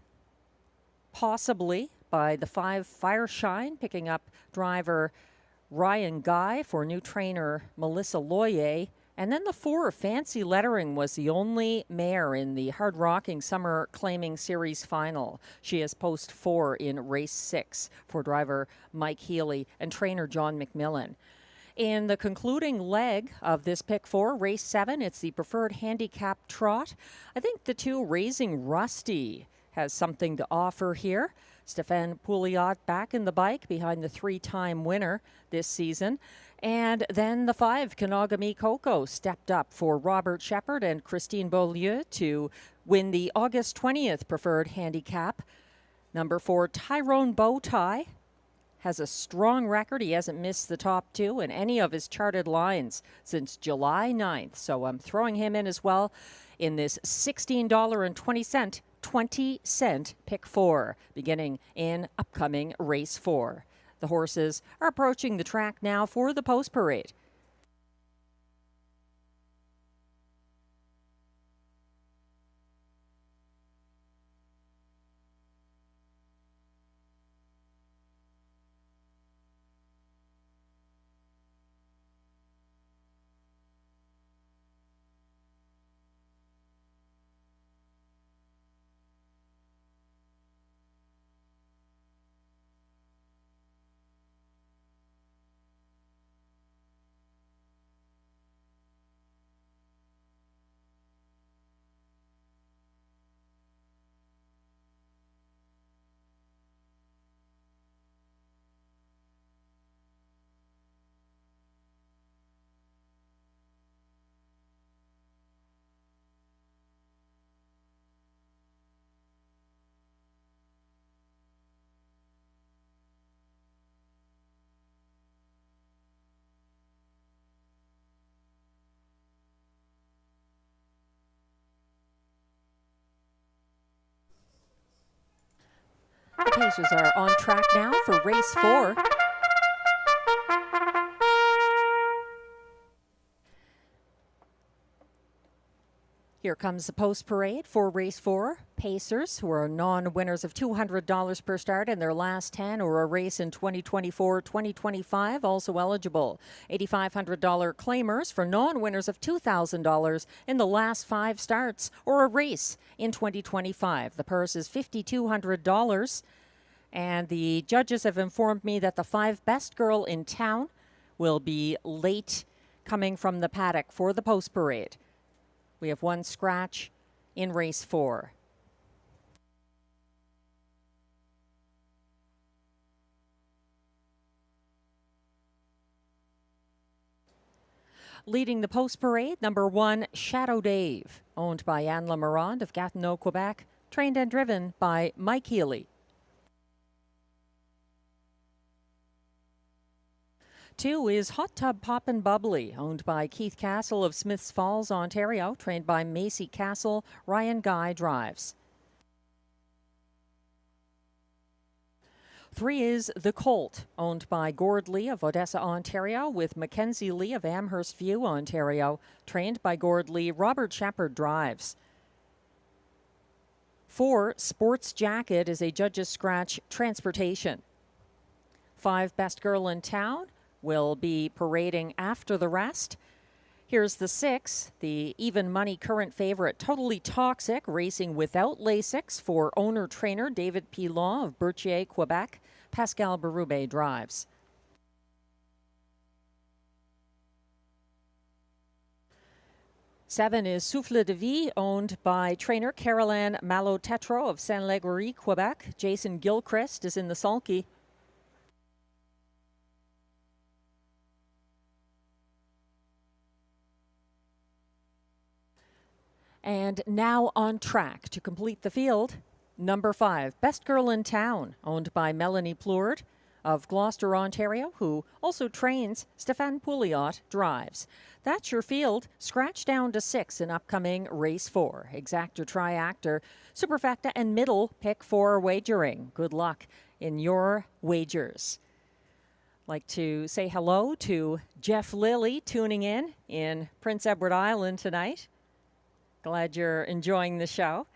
possibly, by the 5, Fireshine, picking up driver Ryan Guy for new trainer Melissa Loyer. And then the 4, Fancy Lettering, was the only mare in the Hard Rocking Summer Claiming Series final. She has post 4 in race 6 for driver Mike Healy and trainer John McMillan. In the concluding leg of this pick 4, race 7, it's the preferred handicap trot. I think the 2, Raising Rusty, has something to offer here. Stéphane Pouliot back in the bike behind the 3-time winner this season. And then the 5, Kanagami Coco, stepped up for Robert Shepard and Christine Beaulieu to win the August 20th preferred handicap. Number 4, Tyrone Bowtie, has a strong record. He hasn't missed the top 2 in any of his charted lines since July 9th. So I'm throwing him in as well in this $16.20 20-cent pick 4, beginning in upcoming race 4. The horses are approaching the track now for the post parade. The Pacers are on track now for race 4. Here comes the post parade for race 4. Pacers, who are non-winners of $200 per start in their last 10 or a race in 2024-2025, also eligible. $8,500 claimers for non-winners of $2,000 in the last 5 starts or a race in 2025. The purse is $5,200. And the judges have informed me that the 5, Best Girl in Town, will be late coming from the paddock for the post parade. We have 1 scratch in race 4. Leading the post parade, number 1, Shadow Dave, owned by Anne Lamarande of Gatineau, Quebec, trained and driven by Mike Healy. 2 is Hot Tub Poppin' Bubbly, owned by Keith Castle of Smiths Falls, Ontario, trained by Macy Castle. Ryan Guy drives. 3 is The Colt, owned by Gord Lee of Odessa, Ontario, with Mackenzie Lee of Amherst View, Ontario, trained by Gord Lee. Robert Shepard drives. 4, Sports Jacket is a Judge's Scratch Transportation. 5, Best Girl in Town will be parading after the rest. Here's the 6, the even money current favorite, Totally Toxic, racing without Lasix for owner-trainer David Pilon of Berthier, Quebec. Pascal Berube drives. 7 is Souffle de Vie, owned by trainer Caroline Malo-Tetro of Saint-Légory, Quebec. Jason Gilchrist is in the sulky. And now on track to complete the field, number 5, Best Girl in Town, owned by Melanie Plourde of Gloucester, Ontario, who also trains. Stéphane Pouliot drives. That's your field. Scratch down to 6 in upcoming race 4. Exactor, Triactor, Superfecta, and Middle pick for wagering. Good luck in your wagers. Like to say hello to Jeff Lilly tuning in Prince Edward Island tonight. Glad you're enjoying the show.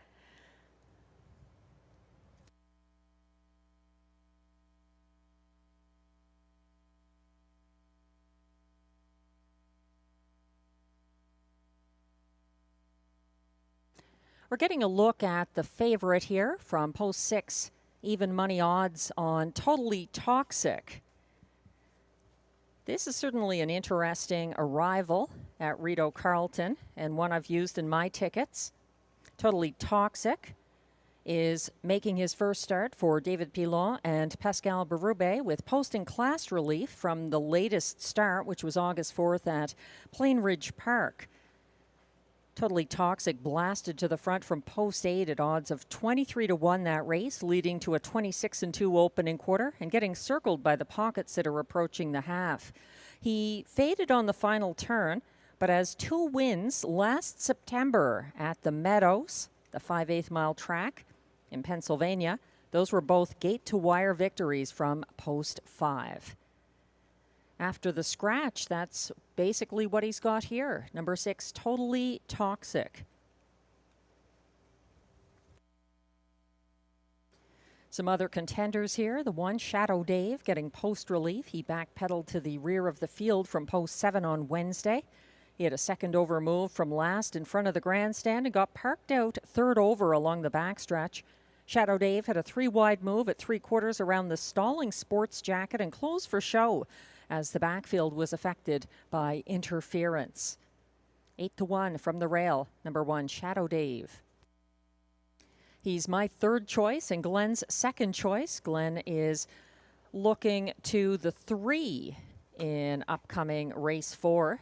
We're getting a look at the favorite here from post 6, even money odds on Totally Toxic. This is certainly an interesting arrival at Rideau Carleton, and one I've used in my tickets. Totally Toxic is making his first start for David Pilon and Pascal Berube with post and class relief from the latest start, which was August 4th at Plain Ridge Park. Totally Toxic blasted to the front from post 8 at odds of 23-1 that race, leading to a 26-2 opening quarter and getting circled by the pocket sitter approaching the half. He faded on the final turn, but has 2 wins last September at the Meadows, the 5/8 mile track in Pennsylvania. Those were both gate-to-wire victories from post 5. After the scratch, that's basically what he's got here. Number 6, Totally Toxic. Some other contenders here. The 1, Shadow Dave, getting post relief. He backpedaled to the rear of the field from post 7 on Wednesday. He had a second over move from last in front of the grandstand and got parked out third over along the backstretch. Shadow Dave had a 3-wide move at 3/4 around the stalling Sports Jacket and closed for show as the backfield was affected by interference. 8-1 from the rail, number 1, Shadow Dave. He's my third choice and Glenn's second choice. Glenn is looking to the 3 in upcoming race 4.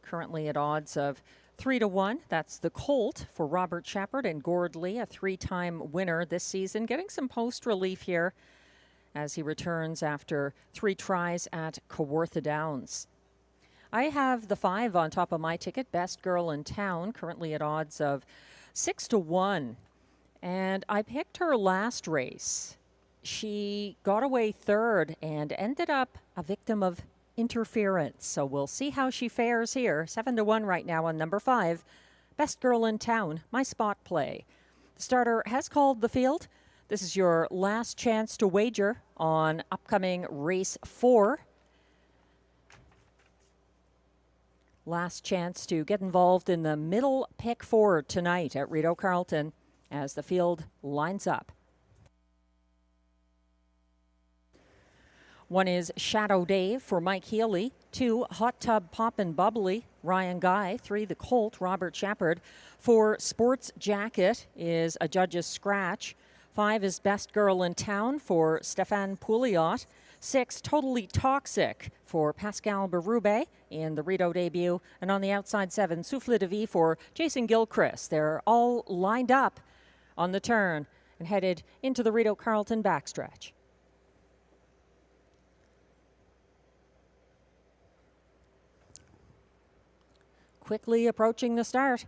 Currently at odds of 3-1. That's the Colt for Robert Shepard and Gord Lee, a 3-time winner this season, getting some post relief here as he returns after 3 tries at Kawartha Downs. I have the 5 on top of my ticket, Best Girl in Town, currently at odds of 6-1. And I picked her last race. She got away third and ended up a victim of interference. So we'll see how she fares here. 7-1 right now on number 5, Best Girl in Town, my spot play. The starter has called the field. This is your last chance to wager on upcoming race 4. Last chance to get involved in the middle pick 4 tonight at Rideau Carleton as the field lines up. 1 is Shadow Dave for Mike Healy. 2, Hot Tub Poppin' Bubbly, Ryan Guy. 3, The Colt, Robert Shepard. 4, Sports Jacket is a Judge's Scratch. 5 is Best Girl in Town for Stéphane Pouliot. 6, Totally Toxic for Pascal Berube in the Rideau debut. And on the outside 7, Souffle de Vie for Jason Gilchrist. They're all lined up on the turn and headed into the Rideau Carleton backstretch. Quickly approaching the start.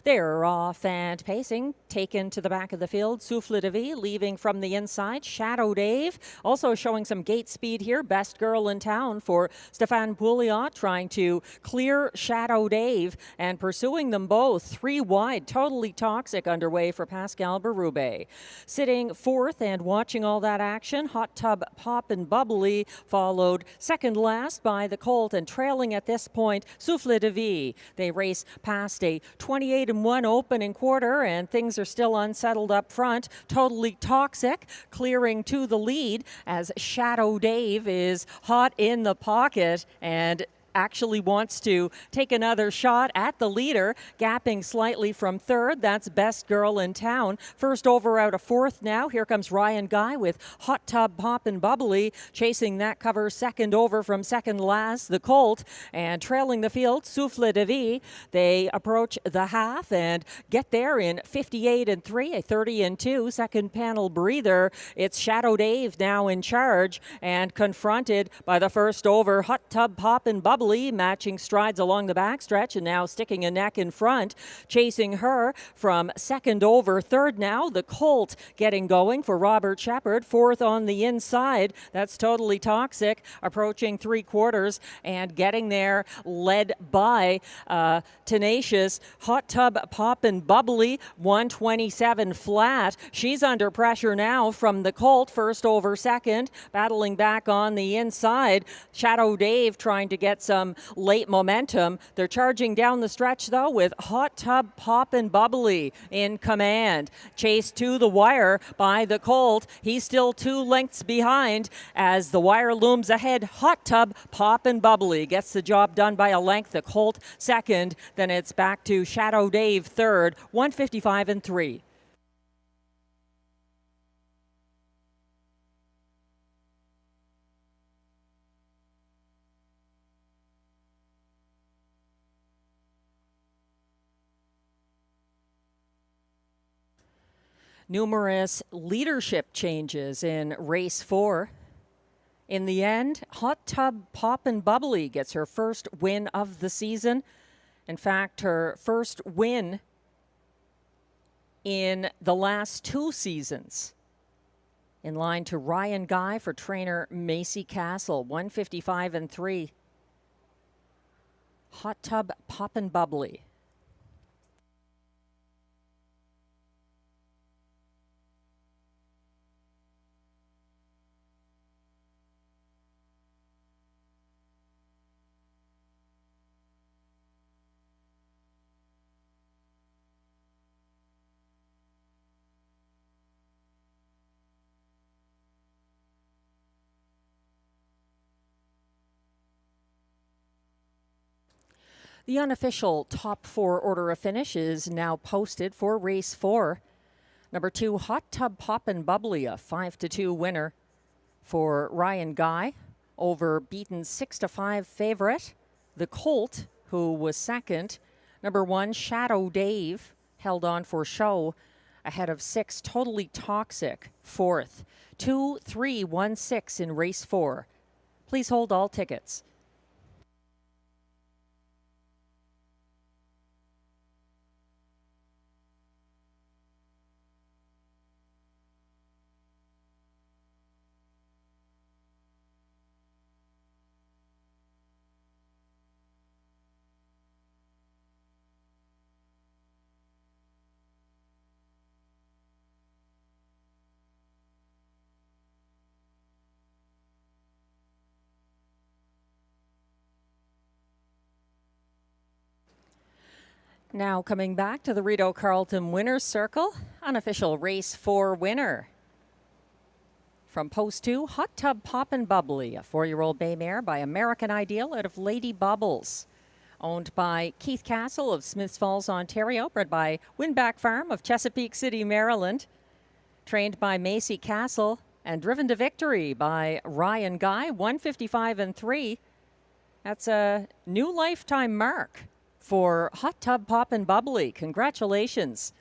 They're off and pacing, taken to the back of the field. Souffle de Vie leaving from the inside. Shadow Dave also showing some gate speed here. Best girl in town for Stéphane Pouliot, trying to clear Shadow Dave and pursuing them both. 3 wide, Totally Toxic underway for Pascal Berube. Sitting fourth and watching all that action, Hot Tub Pop and Bubbly followed second last by the Colt, and trailing at this point, Souffle de Vie. They race past a 28-1 opening quarter, and things are still unsettled up front. Totally Toxic clearing to the lead as Shadow Dave is hot in the pocket and actually wants to take another shot at the leader, gapping slightly from third. That's Best Girl in Town. First over out of fourth now. Here comes Ryan Guy with Hot Tub Pop and Bubbly chasing that cover. Second over from second last, the Colt, and trailing the field, Souffle de Vie. They approach the half and get there in 58-3, a 30-2 second panel breather. It's Shadow Dave now in charge and confronted by the first over, Hot Tub Pop and Bubbly, matching strides along the backstretch and now sticking a neck in front. Chasing her from second over third now, the Colt getting going for Robert Shepard. Fourth on the inside, that's Totally Toxic, approaching three quarters and getting there, led by tenacious Hot Tub Pop and Bubbly, 127 flat. She's under pressure now from the Colt, first over second, battling back on the inside. Shadow Dave trying to get some late momentum. They're charging down the stretch though with Hot Tub Pop and Bubbly in command. Chased to the wire by the Colt. He's still 2 lengths behind as the wire looms ahead. Hot Tub Pop and Bubbly gets the job done by a length. The Colt second. Then it's back to Shadow Dave third, 155-3. Numerous leadership changes in race 4. In the end, Hot Tub Pop and Bubbly gets her first win of the season. In fact, her first win in the last 2 seasons. In line to Ryan Guy for trainer Macy Castle, 155-3. Hot Tub Pop and Bubbly. The unofficial top 4 order of finish is now posted for race 4. Number 2, Hot Tub Pop and Bubbly, a 5-2 winner for Ryan Guy over beaten 6-5 favorite, the Colt, who was second. Number 1, Shadow Dave, held on for show ahead of 6, Totally Toxic, fourth. 2, 3, 1, 6 in race 4. Please hold all tickets. Now coming back to the Rideau Carleton Winners Circle, unofficial race 4 winner. From post 2, Hot Tub Pop and Bubbly, a 4-year-old bay mare by American Ideal out of Lady Bubbles. Owned by Keith Castle of Smiths Falls, Ontario, bred by Winback Farm of Chesapeake City, Maryland. Trained by Macy Castle and driven to victory by Ryan Guy, 155-3. That's a new lifetime mark for Hot Tub Pop and Bubbly. Congratulations.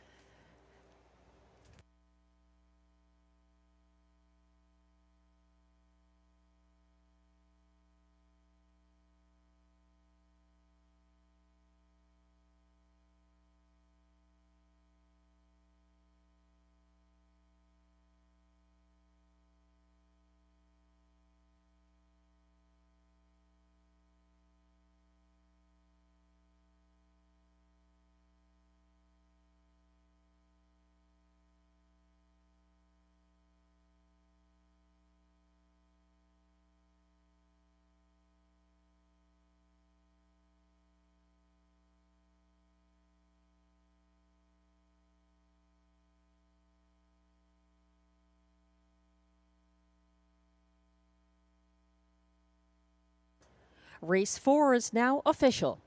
Race 4 is now official.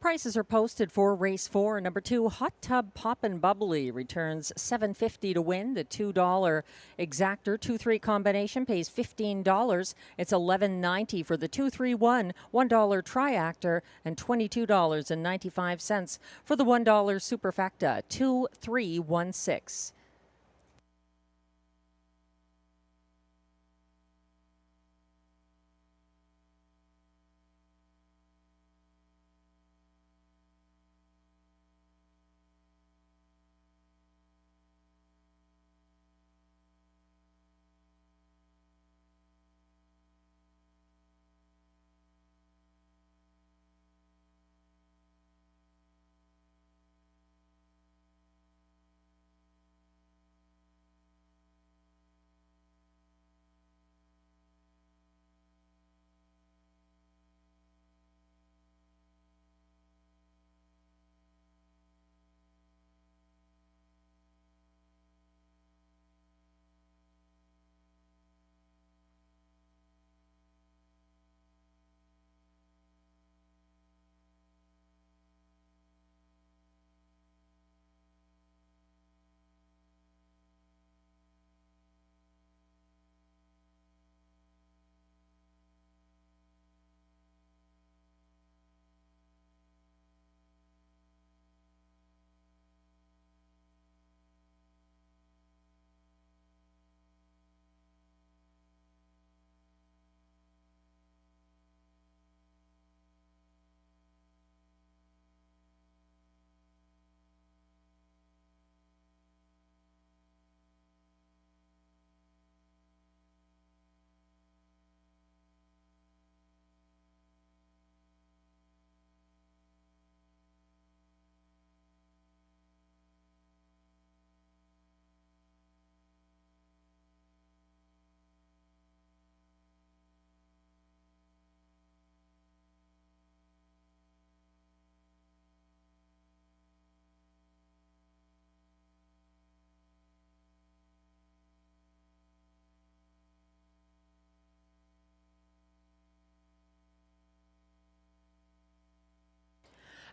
Prices are posted for race 4. Number 2, Hot Tub Pop and Bubbly returns $7.50 to win. The $2 exactor 2-3 combination pays $15. It's $11.90 for the 2-3-1, $1 triactor, and $22.95 for the $1 superfecta 2-3-1-6.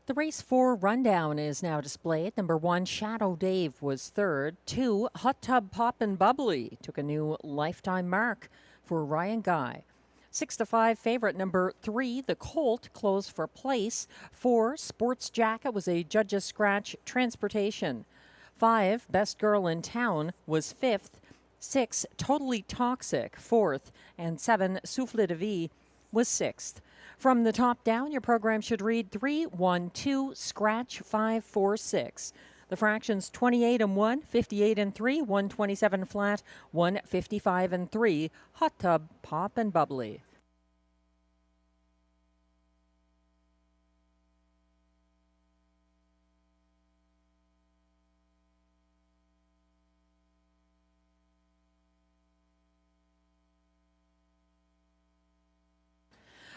The race 4 rundown is now displayed. Number 1, Shadow Dave was third. 2, Hot Tub Pop and Bubbly took a new lifetime mark for Ryan Guy. 6-5 favorite number 3, The Colt, closed for place. 4, Sports Jacket was a judge's scratch. Transportation. 5, Best Girl in Town was 5th. 6, Totally Toxic, 4th. And 7, Souffle de Vie was 6th. From the top down, your program should read 3, 1, 2, scratch 5, 4, 6. The fractions 28 and 1, 58 and 3, 127 flat, 155 and 3. Hot Tub, Pop and Bubbly.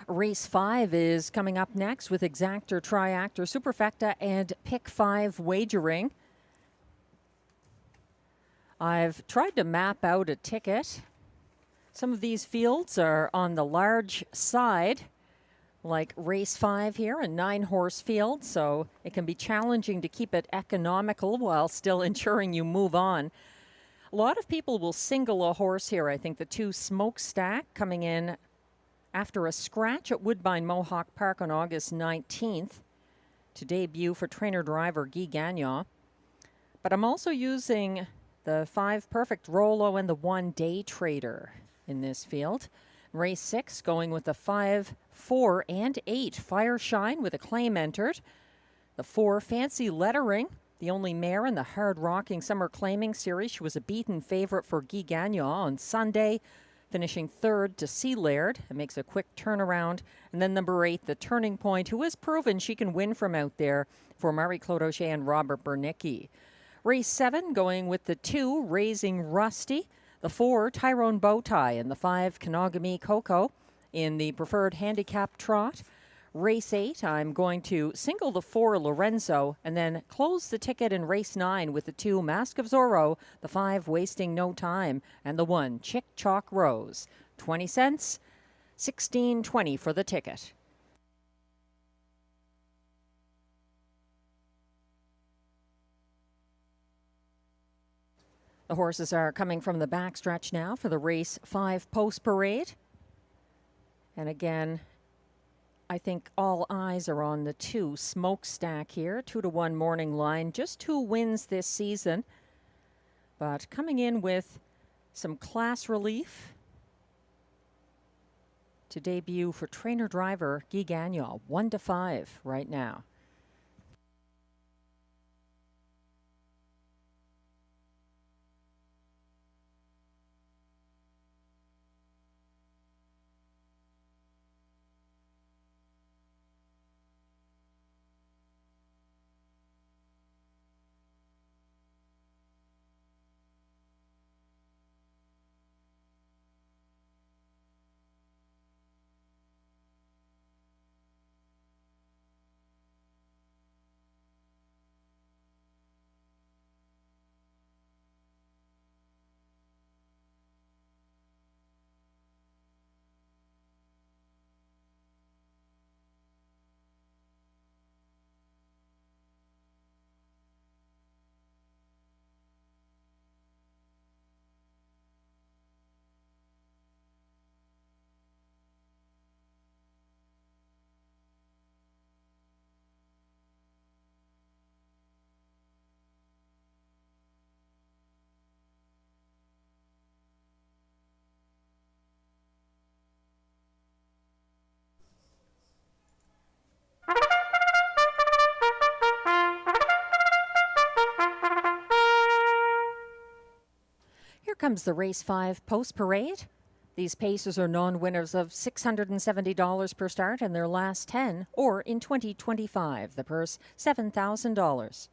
Race 5 is coming up next with exactor, triactor, superfecta, and pick 5 wagering. I've tried to map out a ticket. Some of these fields are on the large side, like race 5 here, a 9-horse field, so it can be challenging to keep it economical while still ensuring you move on. A lot of people will single a horse here. I think the 2 Smokestack coming in after a scratch at Woodbine Mohawk Park on August 19th to debut for trainer-driver Guy Gagnon. But I'm also using the 5 Perfect Rolo and the 1 Day Trader in this field. Race 6 going with the 5, 4, and 8 Fire Shine with a claim entered. The 4 Fancy Lettering, the only mare in the hard-rocking summer claiming series. She was a beaten favorite for Guy Gagnon on Sunday, finishing 3rd to Sea Laird. It makes a quick turnaround. And then number 8, the Turning Point, who has proven she can win from out there for Marie-Claude Auger and Robert Bernicki. Race 7 going with the 2, Raising Rusty, the 4, Tyrone Bowtie, and the 5, Kanagami Coco in the preferred handicap trot. Race 8, I'm going to single the 4, Lorenzo, and then close the ticket in race 9 with the 2, Mask of Zorro, the 5, Wasting No Time, and the 1, Chick Chalk Rose. 20 cents, $16.20 for the ticket. The horses are coming from the backstretch now for the race 5 post parade. And again, I think all eyes are on the 2 Smokestack here. 2-1 morning line. Just 2 wins this season. But coming in with some class relief to debut for trainer-driver Guy Gagnon. 1-5 right now. Here comes the race 5 post parade. These paces are non-winners of $670 per start in their last 10, or in 2025. The purse, $7,000.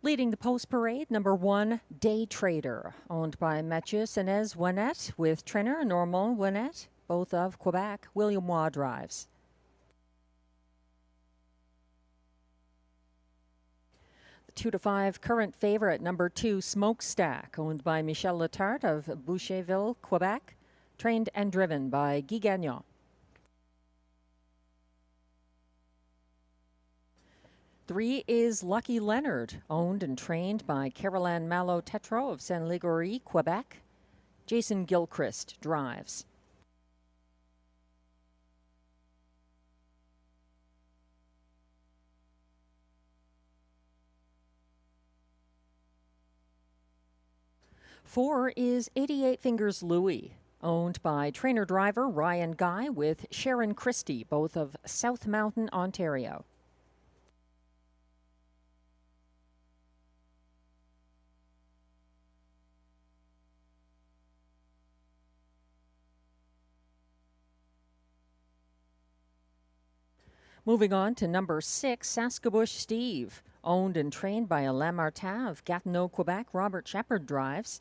Leading the post parade, number 1, Day Trader, owned by Mathieu Senez Ouinnette with trainer Normand Ouinnette, both of Quebec. William Waugh drives. The 2-5 current favorite, number 2, Smokestack, owned by Michel Letarte of Boucherville, Quebec, trained and driven by Guy Gagnon. 3 is Lucky Leonard, owned and trained by Caroline Malo-Tetro of Saint-Légory, Quebec. Jason Gilchrist drives. Four is 88 Fingers Louie, owned by trainer-driver Ryan Guy with Sharon Christie, both of South Mountain, Ontario. Moving on to number 6, Saskabush Steve, owned and trained by Alain Martin of Gatineau, Quebec. Robert Shepard drives.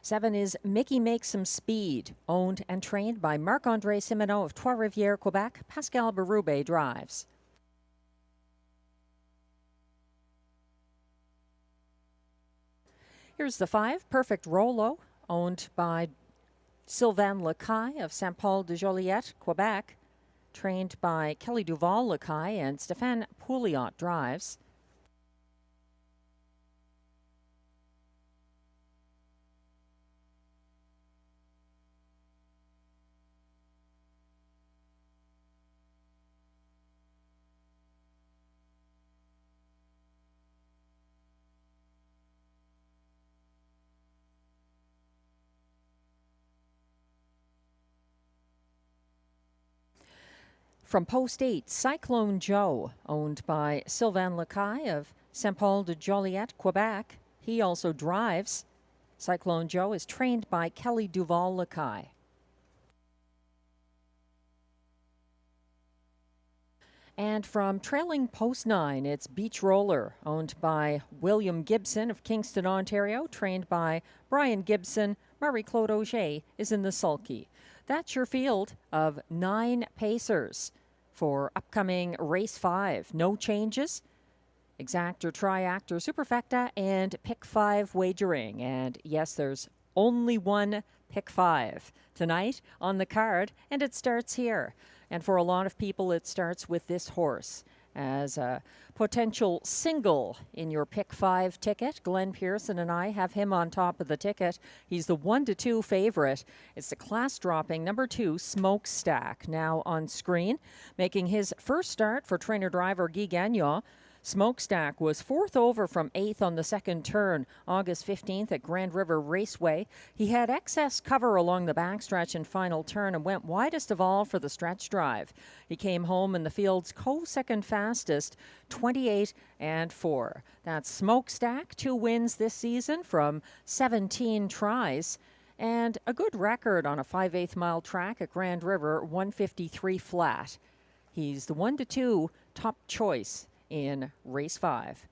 Seven is Mickey Makes Some Speed, owned and trained by Marc-André Simoneau of Trois-Rivières, Quebec. Pascal Berube drives. Here's the 5, Perfect Rolo, owned by Sylvain Lacaille of Saint Paul de Joliette, Quebec, trained by Kelly Duval Lacaille, and Stéphane Pouliot drives. From post 8, Cyclone Joe, owned by Sylvain Lacaille of Saint Paul de Joliette, Quebec. He also drives. Cyclone Joe is trained by Kelly Duval Lacaille. And from trailing post 9, it's Beach Roller, owned by William Gibson of Kingston, Ontario, trained by Brian Gibson. Marie-Claude Auger is in the sulky. That's your field of 9 pacers for upcoming race 5. No changes. Exact or triact or superfecta and pick 5 wagering. And yes, there's only one pick 5 tonight on the card, and it starts here. And for a lot of people, it starts with this horse as a potential single in your pick 5 ticket. Glenn Pearson and I have him on top of the ticket. He's the 1-2 favorite. It's the class dropping number 2 Smokestack now on screen, making his first start for trainer driver Guy Gagnon. Smokestack was 4th over from 8th on the second turn, August 15th at Grand River Raceway. He had excess cover along the backstretch and final turn and went widest of all for the stretch drive. He came home in the field's co-second fastest, 28-4. That's Smokestack, 2 wins this season from 17 tries. And a good record on a 5/8 mile track at Grand River, 153 flat. He's the 1-2 top choice in race 5.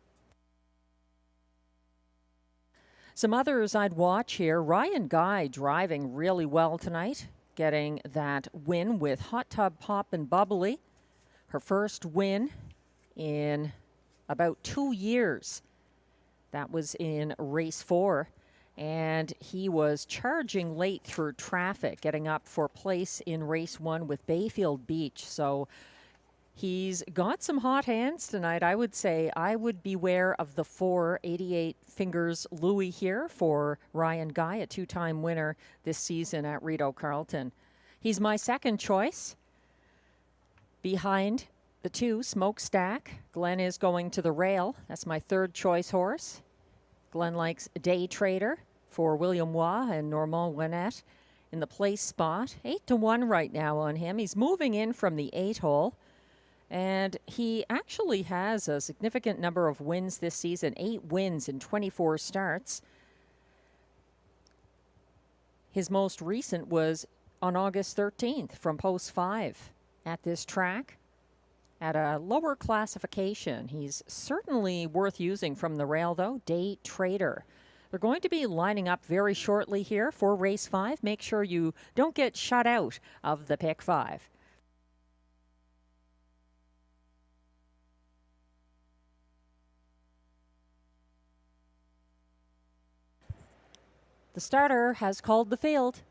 Some others I'd watch here. Ryan Guy driving really well tonight, getting that win with Hot Tub Pop and Bubbly. Her first win in about 2 years. That was in race 4. And he was charging late through traffic, getting up for place in race 1 with Bayfield Beach. So he's got some hot hands tonight. I would say I would beware of the 488 Fingers Louis here for Ryan Guy, a 2-time winner this season at Rideau Carleton. He's my second choice. Behind the 2 Smokestack, Glenn is going to the rail. That's my third choice horse. Glenn likes Day Trader for William Waugh and Normand Winnett in the place spot. 8-1 right now on him. He's moving in from the 8 hole. And he actually has a significant number of wins this season, 8 wins in 24 starts. His most recent was on August 13th from post 5 at this track at a lower classification. He's certainly worth using from the rail, though. Day Trader. They're going to be lining up very shortly here for race 5. Make sure you don't get shut out of the pick 5. The starter has called the field.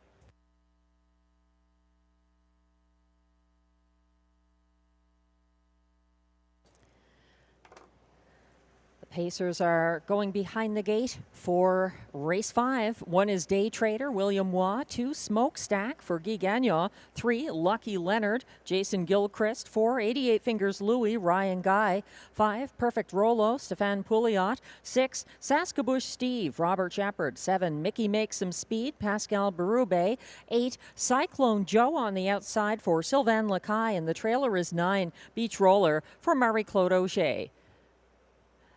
Pacers are going behind the gate for race 5. 1 is Day Trader, William Waugh. 2, Smokestack for Guy Gagnon. 3, Lucky Leonard, Jason Gilchrist. 4, 88 Fingers Louis, Ryan Guy. 5, Perfect Rolo, Stéphane Pouliot. 6, Saskabush Steve, Robert Shepard. 7, Mickey Makes Some Speed, Pascal Berube. 8, Cyclone Joe on the outside for Sylvain Lacaille. And the trailer is 9, Beach Roller for Marie-Claude Auger.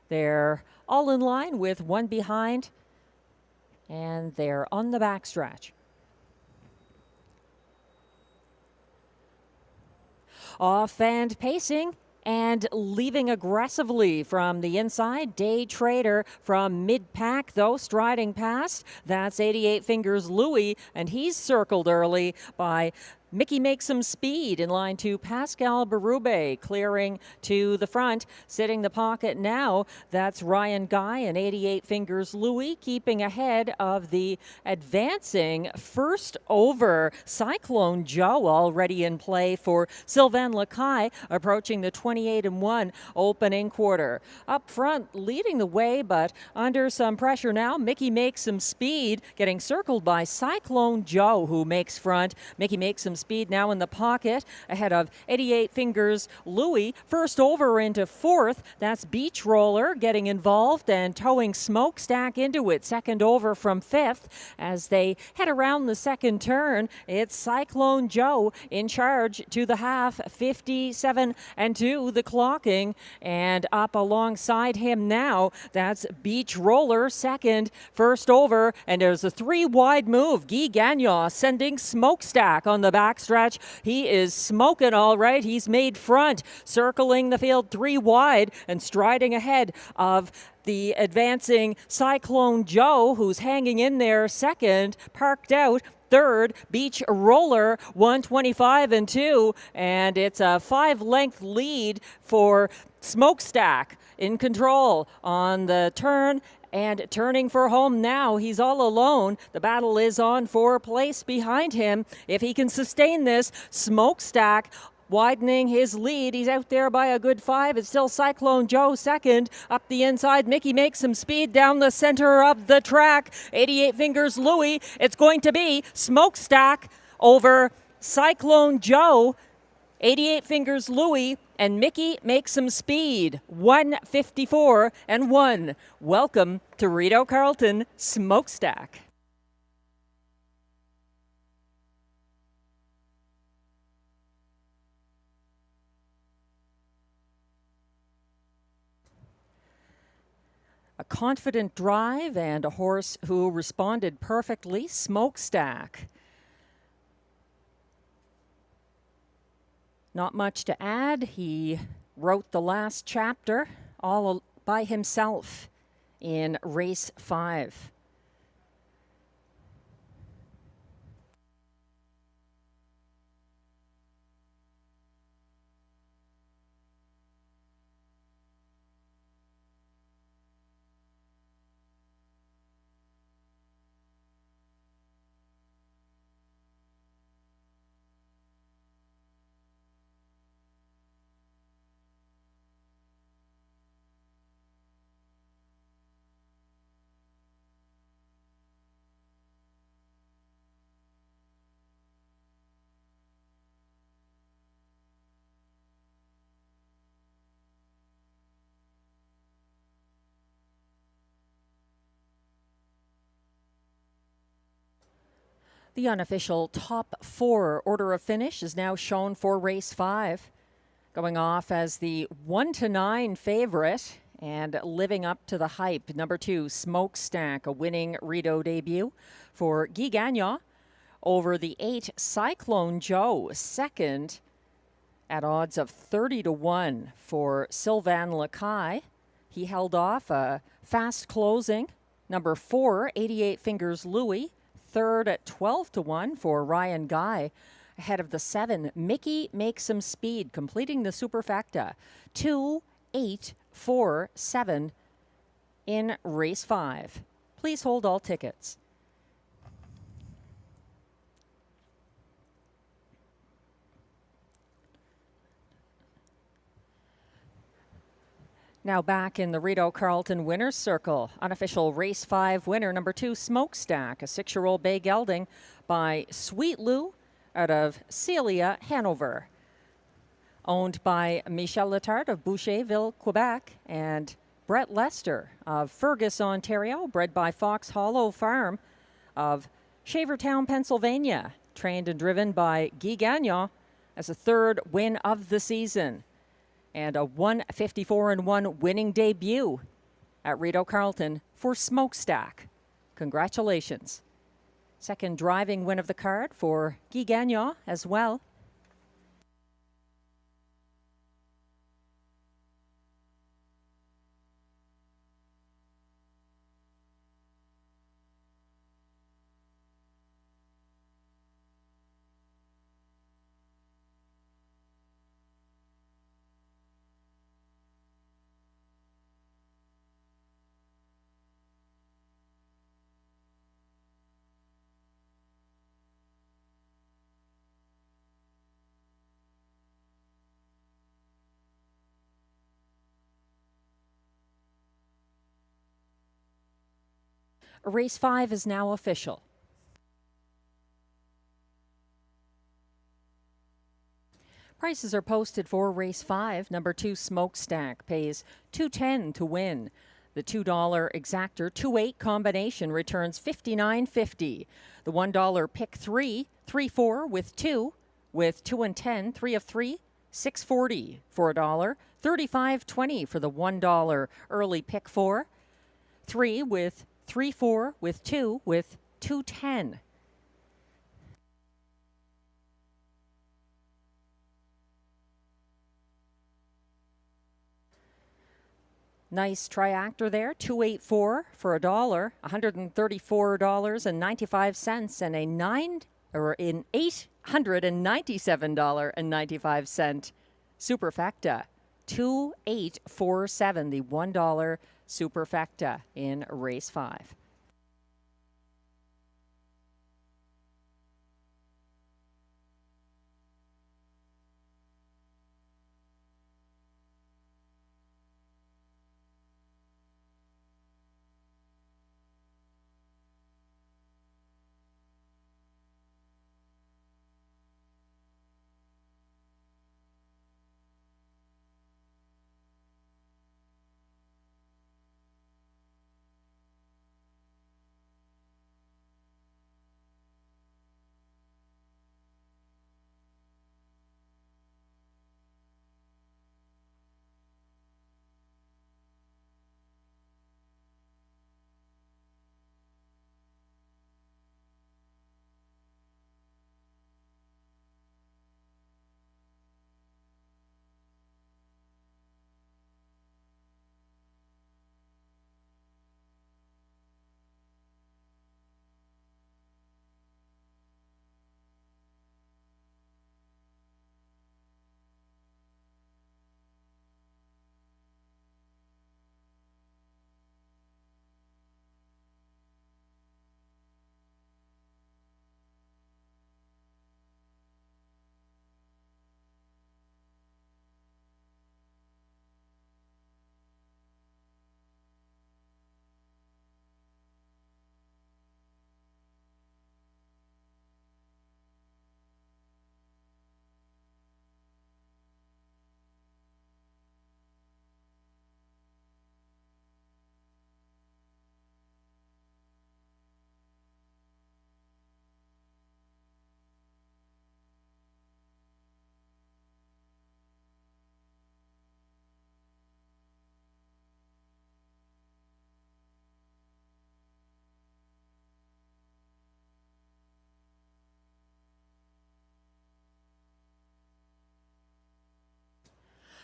They're all in line with 1 behind, and they're on the backstretch. Off and pacing and leaving aggressively from the inside. Day Trader from mid-pack, though, striding past. That's 88 Fingers Louis, and he's circled early by Mickey makes some speed in line 2. Pascal Berube clearing to the front. Sitting the pocket now, that's Ryan Guy and 88 Fingers Louie, keeping ahead of the advancing first over Cyclone Joe, already in play for Sylvain Lacaille, approaching the 28-1 opening quarter. Up front, leading the way, but under some pressure now. Mickey makes some speed, getting circled by Cyclone Joe, who makes front. Mickey makes some speed now in the pocket ahead of 88 Fingers Louie. First over into fourth, that's Beach Roller getting involved and towing Smokestack into it. Second over from fifth as they head around the second turn. It's Cyclone Joe in charge to the half, 57-2 the clocking, and up alongside him now, that's Beach Roller second, first over, and there's a 3 wide move. Guy Gagnon sending Smokestack on the backstretch. He is smoking all right. He's made front, circling the field 3 wide and striding ahead of the advancing Cyclone Joe, who's hanging in there second, parked out. Third, Beach Roller, 125-2, and it's a 5-length lead for Smokestack in control on the turn. And turning for home now, he's all alone. The battle is on for place behind him. If he can sustain this, Smokestack widening his lead. He's out there by a good 5. It's still Cyclone Joe second. Up the inside, Mickey makes some speed down the center of the track. 88 Fingers Louie. It's going to be Smokestack over Cyclone Joe. 88 Fingers Louie and Mickey makes some speed. 154-1. Welcome to Rideau Carleton Smokestack. A confident drive and a horse who responded perfectly, Smokestack. Not much to add. He wrote the last chapter all by himself in race 5. The unofficial top 4 order of finish is now shown for race 5. Going off as the 1-9 favorite and living up to the hype. Number 2, Smokestack, a winning Rideau debut for Guy Gagnon over the 8, Cyclone Joe, second at odds of 30-1 for Sylvain Lacaille. He held off a fast closing. Number 4, 88 Fingers Louie, third at 12-1 for Ryan Guy. Ahead of the 7, Mickey makes some speed, completing the superfecta. 2, 8, 4, 7 in race 5. Please hold all tickets. Now back in the Rideau Carleton winner's circle. Unofficial race 5 winner, number 2, Smokestack, a 6-year-old bay gelding by Sweet Lou out of Celia, Hanover. Owned by Michel Letard of Boucherville, Quebec, and Brett Lester of Fergus, Ontario, bred by Fox Hollow Farm of Shavertown, Pennsylvania. Trained and driven by Guy Gagnon as a 3rd win of the season. And a 154-1 winning debut at Rideau Carleton for Smokestack. Congratulations. 2nd driving win of the card for Guy Gagnon as well. Race 5 is now official. Prices are posted for race 5. Number 2 Smokestack pays $2.10 to win. The $2 exactor 2-8 combination returns $59.50. The $1 pick 3, 3-4 with 2 and 10, 3 of 3, $6.40 for $1. $35.20 for the $1 early pick 4, 3 with 3-4 with 2 with $2.10. Nice triactor there, 284 for $1, $134.95, and an $897.95 superfecta. 2847, the $1 superfecta in race 5.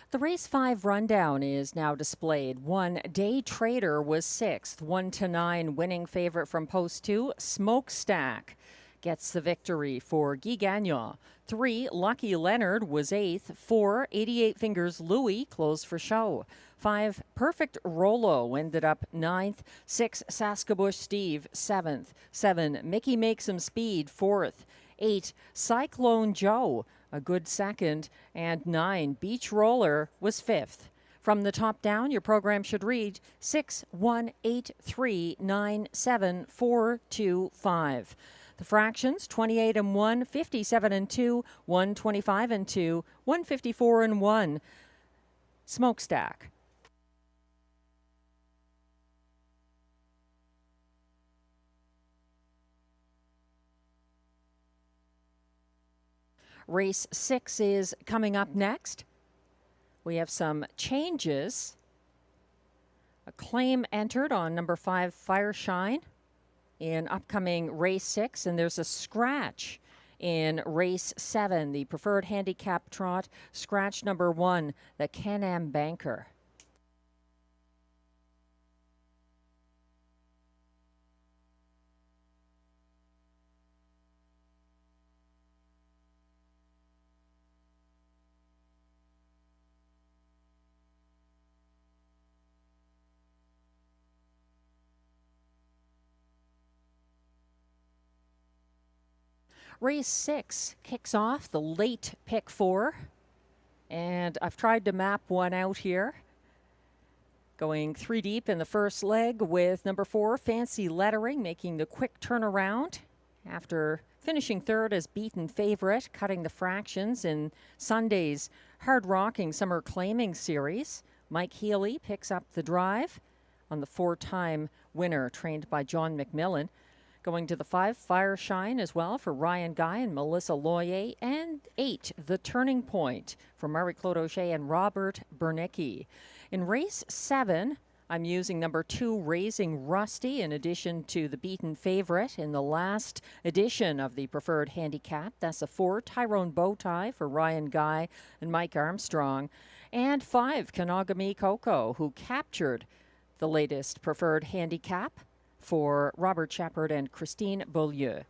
The race 5 rundown is now displayed. 1 Day Trader was 6th, 1-9 winning favorite from post 2. Smokestack gets the victory for Guy Gagnon. 3 Lucky Leonard was 8th. 4 88 Fingers Louie closed for show. 5 Perfect Rolo ended up 9th. 6 Saskabush Steve 7th. 7 Mickey Makes Some Speed 4th. 8 Cyclone Joe a good 2nd, and 9 Beach Roller was 5th. From the top down, your program should read 6, 1, 8, 3, 9, 7, 4, 2, 5. The fractions 28 and 1, 57 and 2, 125 and 2, 154 and 1. Smokestack. Race 6 is coming up next. We have some changes. A claim entered on number 5 Fireshine in upcoming race 6, and there's a scratch in race 7, the preferred handicap trot, scratch number 1, the Can-Am Banker. Race 6 kicks off the late pick 4, and I've tried to map one out here. Going 3 deep in the first leg with number 4, Fancy Lettering, making the quick turnaround after finishing third as beaten favorite, cutting the fractions in Sunday's hard-rocking Summer Claiming Series. Mike Healy picks up the drive on the 4-time winner, trained by John McMillan. Going to the 5, Fireshine as well for Ryan Guy and Melissa Loyer. And 8, The Turning Point for Marie-Claude Auger and Robert Bernicki. In race 7, I'm using number 2, Raising Rusty, in addition to the beaten favorite in the last edition of the Preferred Handicap. That's a 4, Tyrone Bowtie for Ryan Guy and Mike Armstrong. And 5, Kanagami Coco, who captured the latest Preferred Handicap for Robert Shepard and Christine Beaulieu.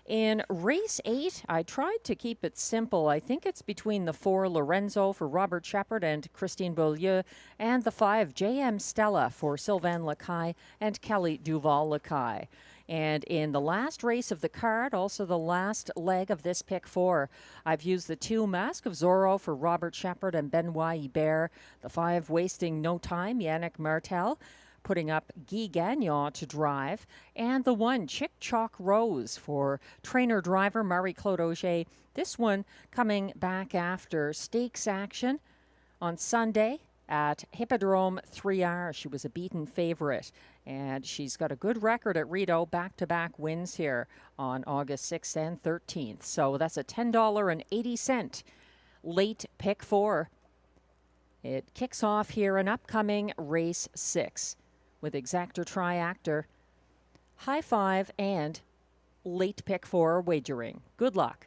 In race 8, I tried to keep it simple. I think it's between the 4, Lorenzo for Robert Shepard and Christine Beaulieu, and the 5, JM Stella for Sylvain Lacaille and Kelly Duval-Lacaille. And in the last race of the card, also the last leg of this pick 4, I've used the 2, Mask of Zorro for Robert Shepard and Benoit Hibert, the 5, Wasting No Time, Yannick Martel, putting up Guy Gagnon to drive, and the 1, Chick Chalk Rose for trainer-driver Marie-Claude Auger. This one coming back after stakes action on Sunday at Hippodrome 3R. She was a beaten favorite, and she's got a good record at Rideau, back-to-back wins here on August 6th and 13th. So that's a $10.80 late pick 4. It kicks off here in upcoming race 6. With Exactor Triactor, High Five, and late pick 4 wagering. Good luck.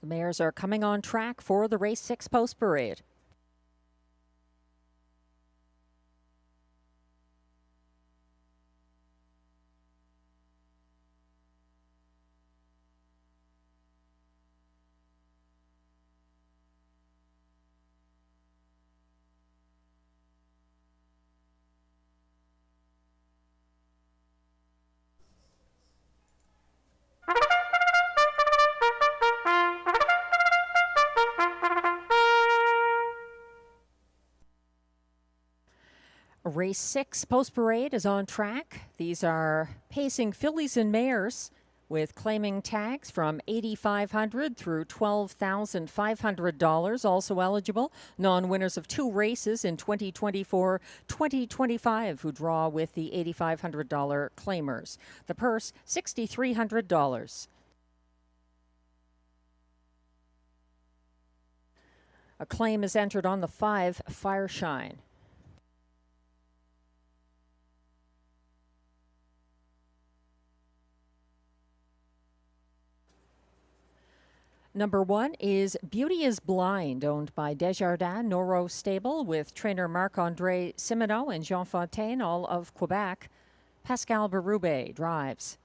The mares are coming on track for the race 6 post parade. Race 6 post parade is on track. These are pacing fillies and mares with claiming tags from $8,500 through $12,500. Also eligible non-winners of 2 races in 2024, 2025 who draw with the $8,500 claimers. The purse, $6,300. A claim is entered on the 5, Fireshine. Number 1 is Beauty is Blind, owned by Desjardins Noro Stable, with trainer Marc-André Simoneau and Jean Fontaine, all of Quebec. Pascal Berube drives.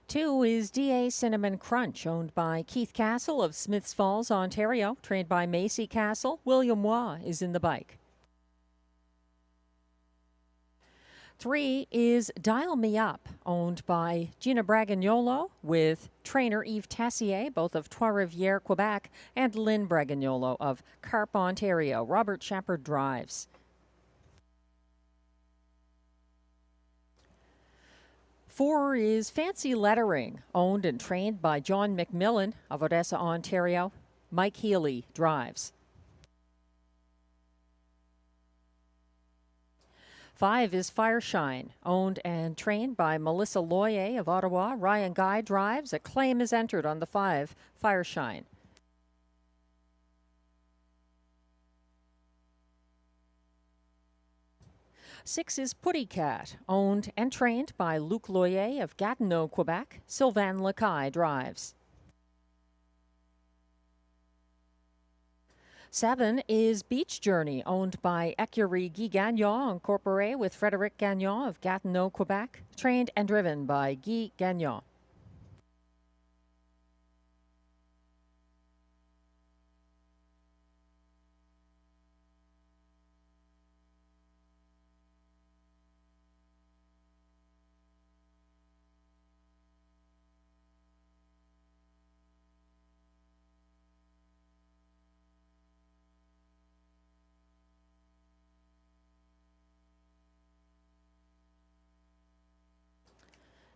2 is DA Cinnamon Crunch, owned by Keith Castle of Smiths Falls, Ontario, trained by Macy Castle. William Waugh is in the bike. 3 is Dial Me Up, owned by Gina Bragagnolo, with trainer Yves Tessier, both of Trois-Rivières, Quebec, and Lynn Bragagnolo of Carp, Ontario. Robert Shepard drives. 4 is Fancy Lettering, owned and trained by John McMillan of Odessa, Ontario. Mike Healy drives. 5 is Fireshine, owned and trained by Melissa Loyer of Ottawa. Ryan Guy drives. A claim is entered on the 5, Fireshine. Six is Putty Cat, owned and trained by Luc Loyer of Gatineau, Quebec. Sylvain Lacaille drives. 7 is Beach Journey, owned by Écurie Guy Gagnon, incorporated with Frédéric Gagnon of Gatineau, Quebec, trained and driven by Guy Gagnon.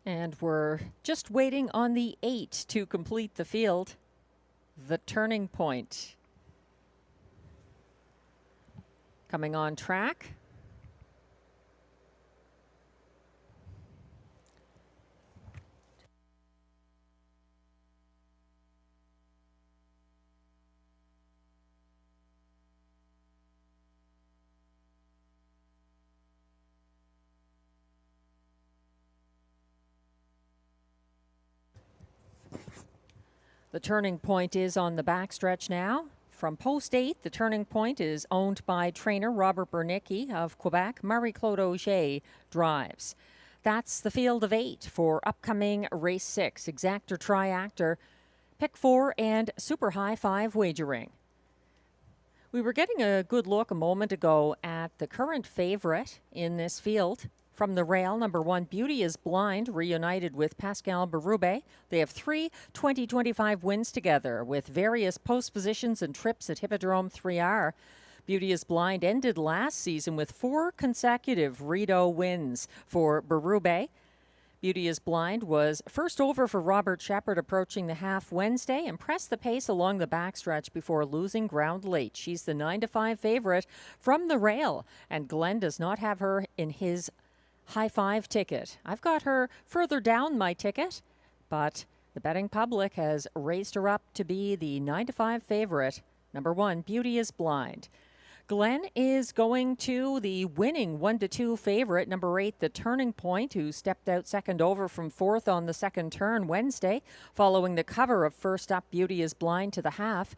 And we're just waiting on the 8 to complete the field. The Turning Point. Coming on track. The Turning Point is on the backstretch now. From post 8, the Turning Point is owned by trainer Robert Bernicki of Quebec. Marie-Claude Auger drives. That's the field of 8 for upcoming race 6, exactor, triactor, pick 4, and super high 5 wagering. We were getting a good look a moment ago at the current favorite in this field. From the rail, number 1, Beauty is Blind, reunited with Pascal Berube. They have 3 2025 wins together with various post positions and trips at Hippodrome 3R. Beauty is Blind ended last season with 4 consecutive Rideau wins for Berube. Beauty is Blind was first over for Robert Shepherd approaching the half Wednesday and pressed the pace along the backstretch before losing ground late. She's the 9-5 favorite from the rail, and Glenn does not have her in his high 5 ticket. I've got her further down my ticket, but the betting public has raised her up to be the 9-5 favorite. Number 1, Beauty is Blind. Glenn is going to the winning 1-2 favorite, number 8, The Turning Point, who stepped out second over from 4th on the second turn Wednesday, following the cover of First Up, Beauty is Blind to the half.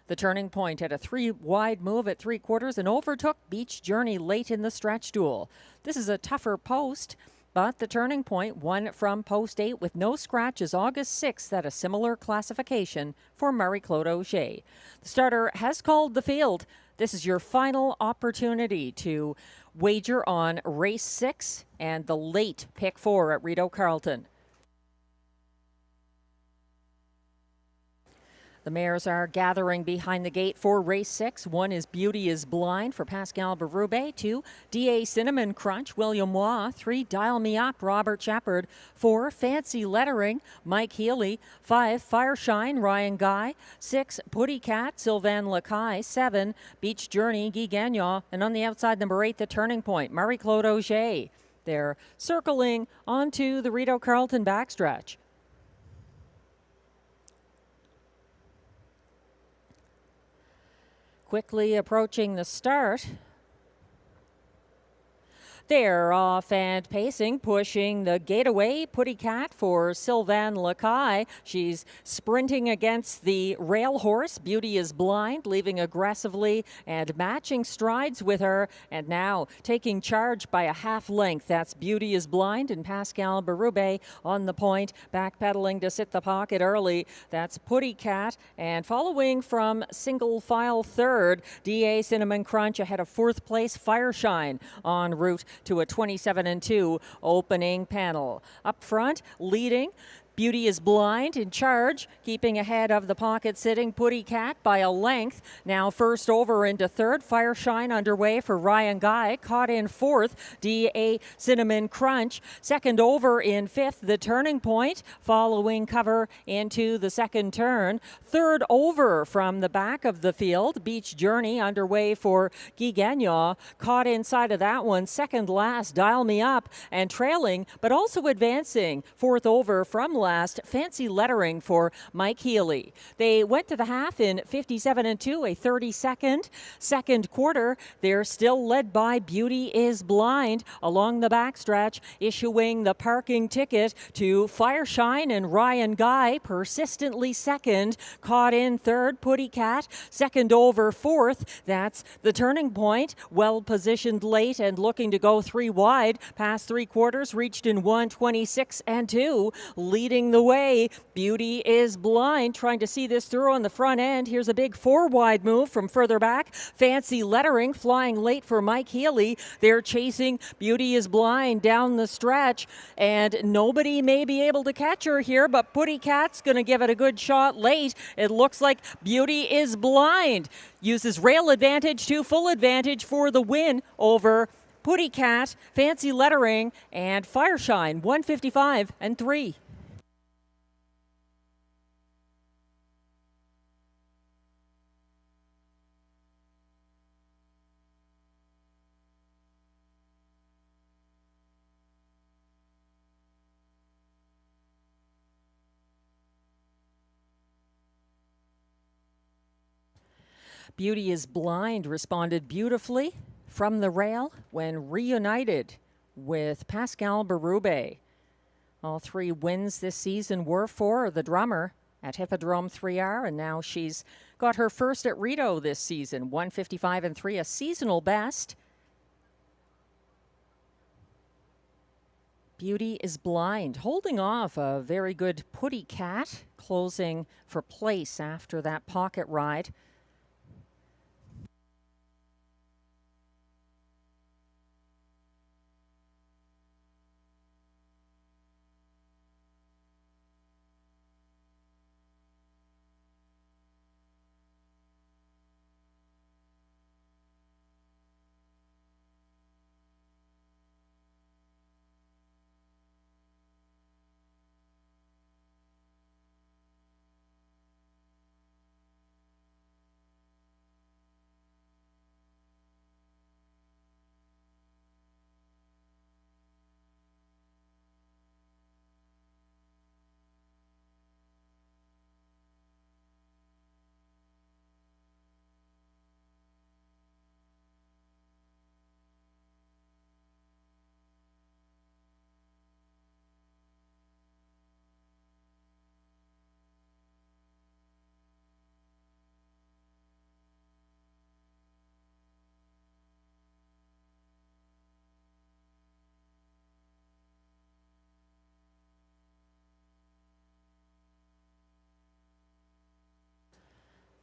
The Turning Point had a 3-wide move at 3/4 and overtook Beach Journey late in the stretch duel. This is a tougher post, but the Turning Point won from post 8 with no scratches August 6th at a similar classification for Marie-Claude Auger. The starter has called the field. This is your final opportunity to wager on race 6 and the late pick 4 at Rideau Carleton. The mares are gathering behind the gate for race 6. 1 is Beauty is Blind for Pascal Berube. 2, D.A. Cinnamon Crunch, William Waugh. 3, Dial Me Up, Robert Shepherd. 4, Fancy Lettering, Mike Healy. 5, Fireshine, Ryan Guy. 6, Putty Cat, Sylvain Lacaille. 7, Beach Journey, Guy Gagnon. And on the outside, number 8, The Turning Point, Marie-Claude Auger. They're circling onto the Rideau Carleton backstretch. Quickly approaching the start. They're off and pacing, pushing the gate away. Putty Cat for Sylvain Lacaille. She's sprinting against the rail horse. Beauty is Blind, leaving aggressively and matching strides with her. And now taking charge by a half length. That's Beauty is Blind and Pascal Berube on the point, backpedaling to sit the pocket early. That's Putty Cat. And following from single file third, D.A. Cinnamon Crunch ahead of 4th place Fireshine en route to a 27-2 opening panel. Up front, leading Beauty is Blind in charge, keeping ahead of the pocket sitting Putty Cat by a length. Now first over into third. Fire Shine underway for Ryan Guy. Caught in fourth, D.A. Cinnamon Crunch. Second over in fifth, The Turning Point, following cover into the second turn. Third over from the back of the field, Beach Journey underway for Guy Gagnon. Caught inside of that one, second last, Dial Me Up, and trailing, but also advancing. Fourth over from last, Fancy Lettering for Mike Healy. They went to the half in 57 and 2, a 32nd. Second quarter, they're still led by Beauty is Blind along the backstretch, issuing the parking ticket to Fireshine and Ryan Guy, persistently second. Caught in third, Putty Cat. Second over fourth, that's The Turning Point. Well positioned late and looking to go three wide. Past three quarters, reached in 1:26 and 2. Leading the way, Beauty is Blind, trying to see this through on the front end. Here's a big four-wide move from further back. Fancy Lettering flying late for Mike Healy. They're chasing Beauty is Blind down the stretch, and nobody may be able to catch her here, but Putty Cat's going to give it a good shot late. It looks like Beauty is Blind uses rail advantage to full advantage for the win over Putty Cat, Fancy Lettering, and Fireshine, 155 and 3. Beauty is Blind responded beautifully from the rail when reunited with Pascal Berube. All three wins this season were for the drummer at Hippodrome 3R, and now she's got her first at Rideau this season, 155 and 3, a seasonal best. Beauty is Blind, holding off a very good Putty Cat, closing for place after that pocket ride.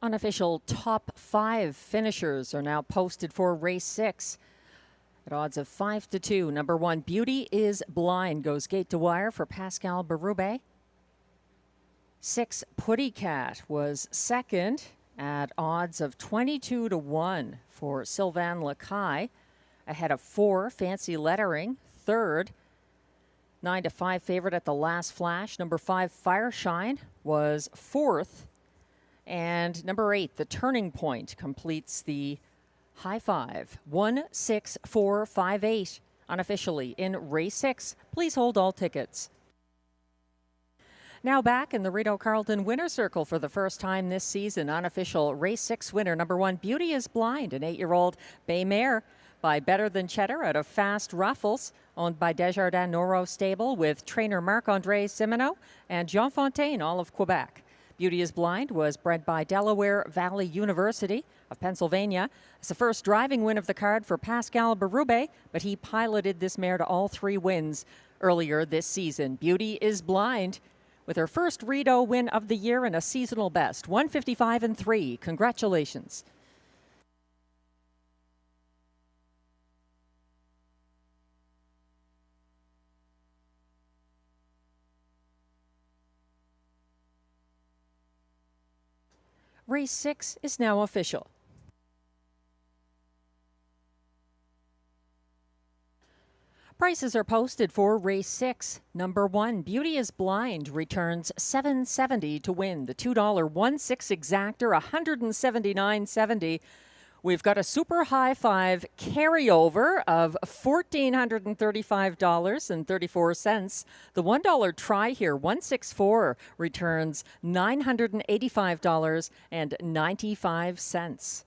Unofficial top 5 finishers are now posted for race 6. At odds of 5-2, number 1, Beauty is Blind, goes gate to wire for Pascal Berube. 6, Putty Cat was second at odds of 22-1 for Sylvain Lacaille. Ahead of 4, Fancy Lettering, third. 9-5 favorite at the last flash. Number 5, Fireshine, was fourth. And number 8, The Turning Point, completes the high five. 1-6-4-5-8 unofficially in race 6. Please hold all tickets. Now back in the Rideau Carleton winner's circle for the first time this season. Unofficial race 6 winner, number 1, Beauty is Blind, an 8-year-old bay mare by Better Than Cheddar out of Fast Ruffles, owned by Desjardins Noro Stable with trainer Marc-André Simoneau and Jean Fontaine, all of Quebec. Beauty is Blind was bred by Delaware Valley University of Pennsylvania. It's the first driving win of the card for Pascal Berube, but he piloted this mare to all 3 wins earlier this season. Beauty is Blind with her first Rideau win of the year and a seasonal best, 155 and 3. Congratulations. Race 6 is now official. Prices are posted for Race 6. Number 1, Beauty is Blind, returns $7.70 to win. The $2 1/6 exactor, $179.70. We've got a super high five carryover of $1,435.34. The $1 try here, 164, returns $985.95.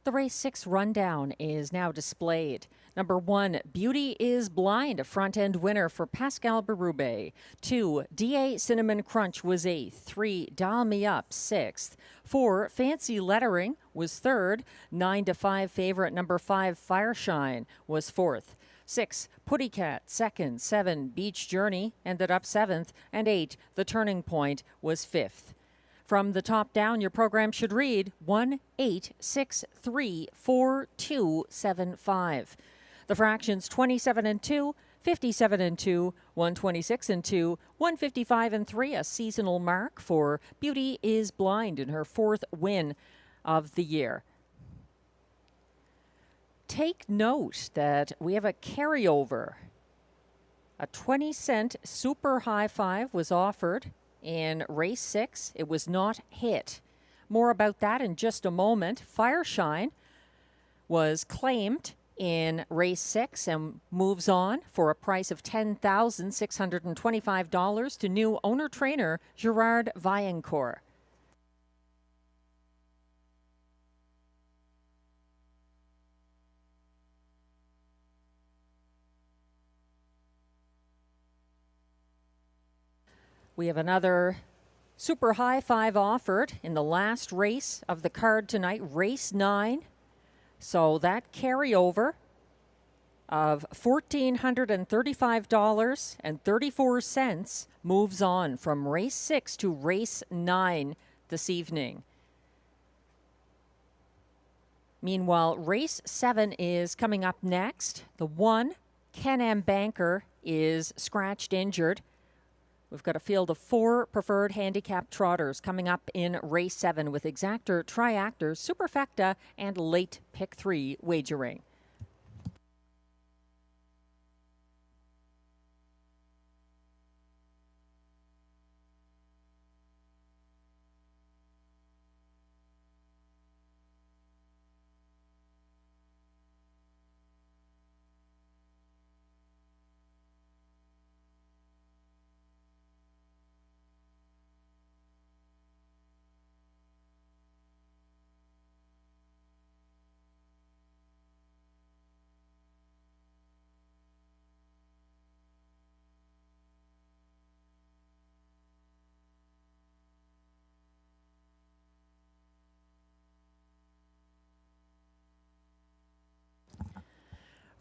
The Race 6 rundown is now displayed. Number 1, Beauty is Blind, a front-end winner for Pascal Berube. 2, DA Cinnamon Crunch was 8th. 3, Dial Me Up, 6th. 4, Fancy Lettering was 3rd. 9 to 5 favorite number 5, Fireshine, was 4th. 6, Putty Cat, 2nd. 7, Beach Journey, ended up 7th. And 8, The Turning Point, was 5th. From the top down, your program should read 1-8-6-3-4-2-7-5. The fractions 27 and 2, 57 and 2, 126 and 2, 155 and 3, a seasonal mark for Beauty is Blind in her 4th win of the year. Take note that we have a carryover. A 20-cent super high five was offered in Race 6. It was not hit. More about that in just a moment. Fireshine was claimed in Race 6 and moves on for a price of $10,625 to new owner-trainer Gerard Vaillancourt. We have another super high five offered in the last race of the card tonight, Race 9. So that carryover of $1,435.34 moves on from Race 6 to Race 9 this evening. Meanwhile, Race 7 is coming up next. The 1, Can-Am Banker, is scratched injured. We've got a field of 4 preferred handicap trotters coming up in Race 7 with exactor, triactor, superfecta, and late pick 3 wagering.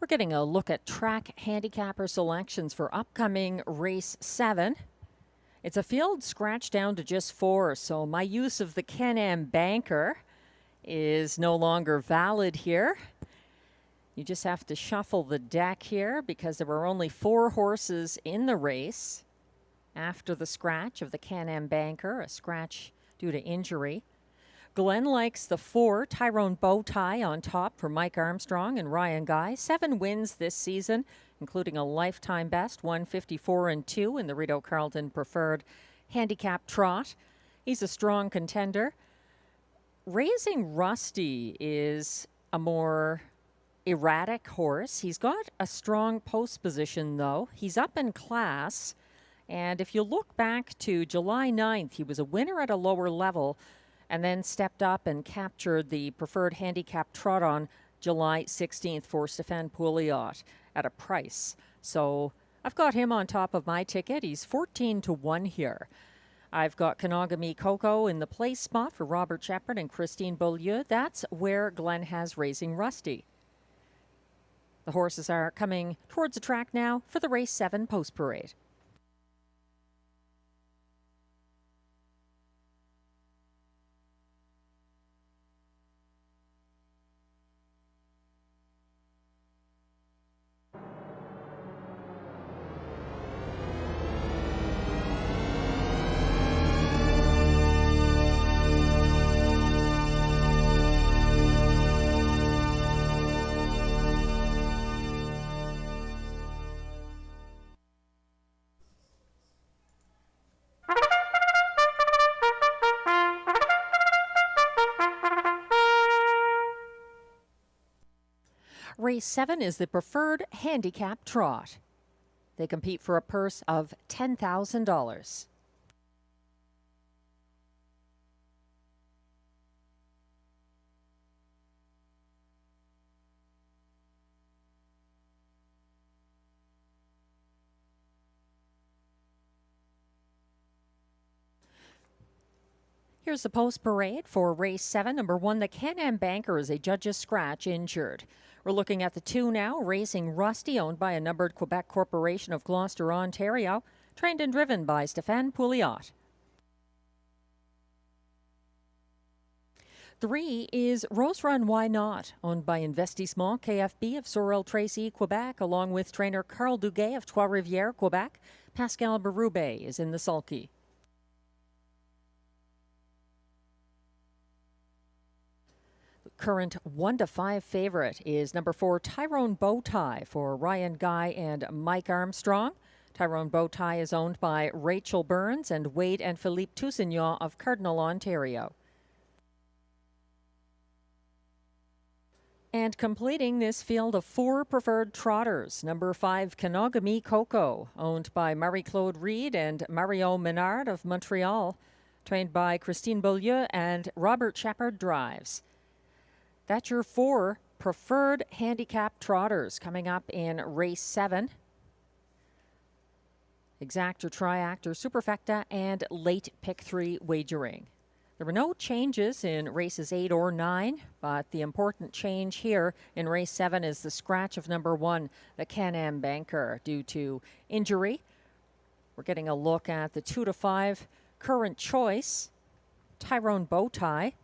We're getting a look at track handicapper selections for upcoming race 7. It's a field scratched down to just 4, so my use of the Can-Am banker is no longer valid here. You just have to shuffle the deck here because there were only 4 horses in the race after the scratch of the Can-Am banker, a scratch due to injury. Glenn likes the 4 Tyrone Bowtie on top for Mike Armstrong and Ryan Guy. 7 wins this season, including a lifetime best, 154-2 in the Rideau Carleton Preferred Handicap Trot. He's a strong contender. Raising Rusty is a more erratic horse. He's got a strong post position, though. He's up in class, and if you look back to July 9th, he was a winner at a lower level and then stepped up and captured the Preferred Handicap Trot on July 16th for Stéphane Pouliot at a price. So I've got him on top of my ticket. He's 14-1 here. I've got Kanagami Coco in the place spot for Robert Shepard and Christine Beaulieu. That's where Glenn has Raising Rusty. The horses are coming towards the track now for the race 7 post parade. Race 7 is the Preferred Handicap Trot. They compete for a purse of $10,000. Here's the post parade for race 7. Number 1, the Can-Am banker is a judge's scratch injured. We're looking at the 2 now, Raising Rusty, owned by a numbered Quebec Corporation of Gloucester, Ontario, trained and driven by Stéphane Pouliot. 3 is Rose Run Why Not, owned by Investissement KFB of Sorel-Tracy, Quebec, along with trainer Carl Duguay of Trois-Rivières, Quebec. Pascal Berube is in the sulky. Current 1-5 favorite is number 4, Tyrone Bowtie for Ryan Guy and Mike Armstrong. Tyrone Bowtie is owned by Rachel Burns and Wade and Philippe Toussignon of Cardinal, Ontario. And completing this field of 4 preferred trotters, number 5, Kanagami Coco, owned by Marie-Claude Reed and Mario Menard of Montreal, trained by Christine Beaulieu and Robert Shepard drives. That's your 4 preferred handicap trotters coming up in race 7. Exactor, Triactor, Superfecta, and late pick 3 wagering. There were no changes in races 8 or 9, but the important change here in race 7 is the scratch of number 1, the Can-Am banker, due to injury. We're getting a look at the 2-5 current choice, Tyrone Bowtie.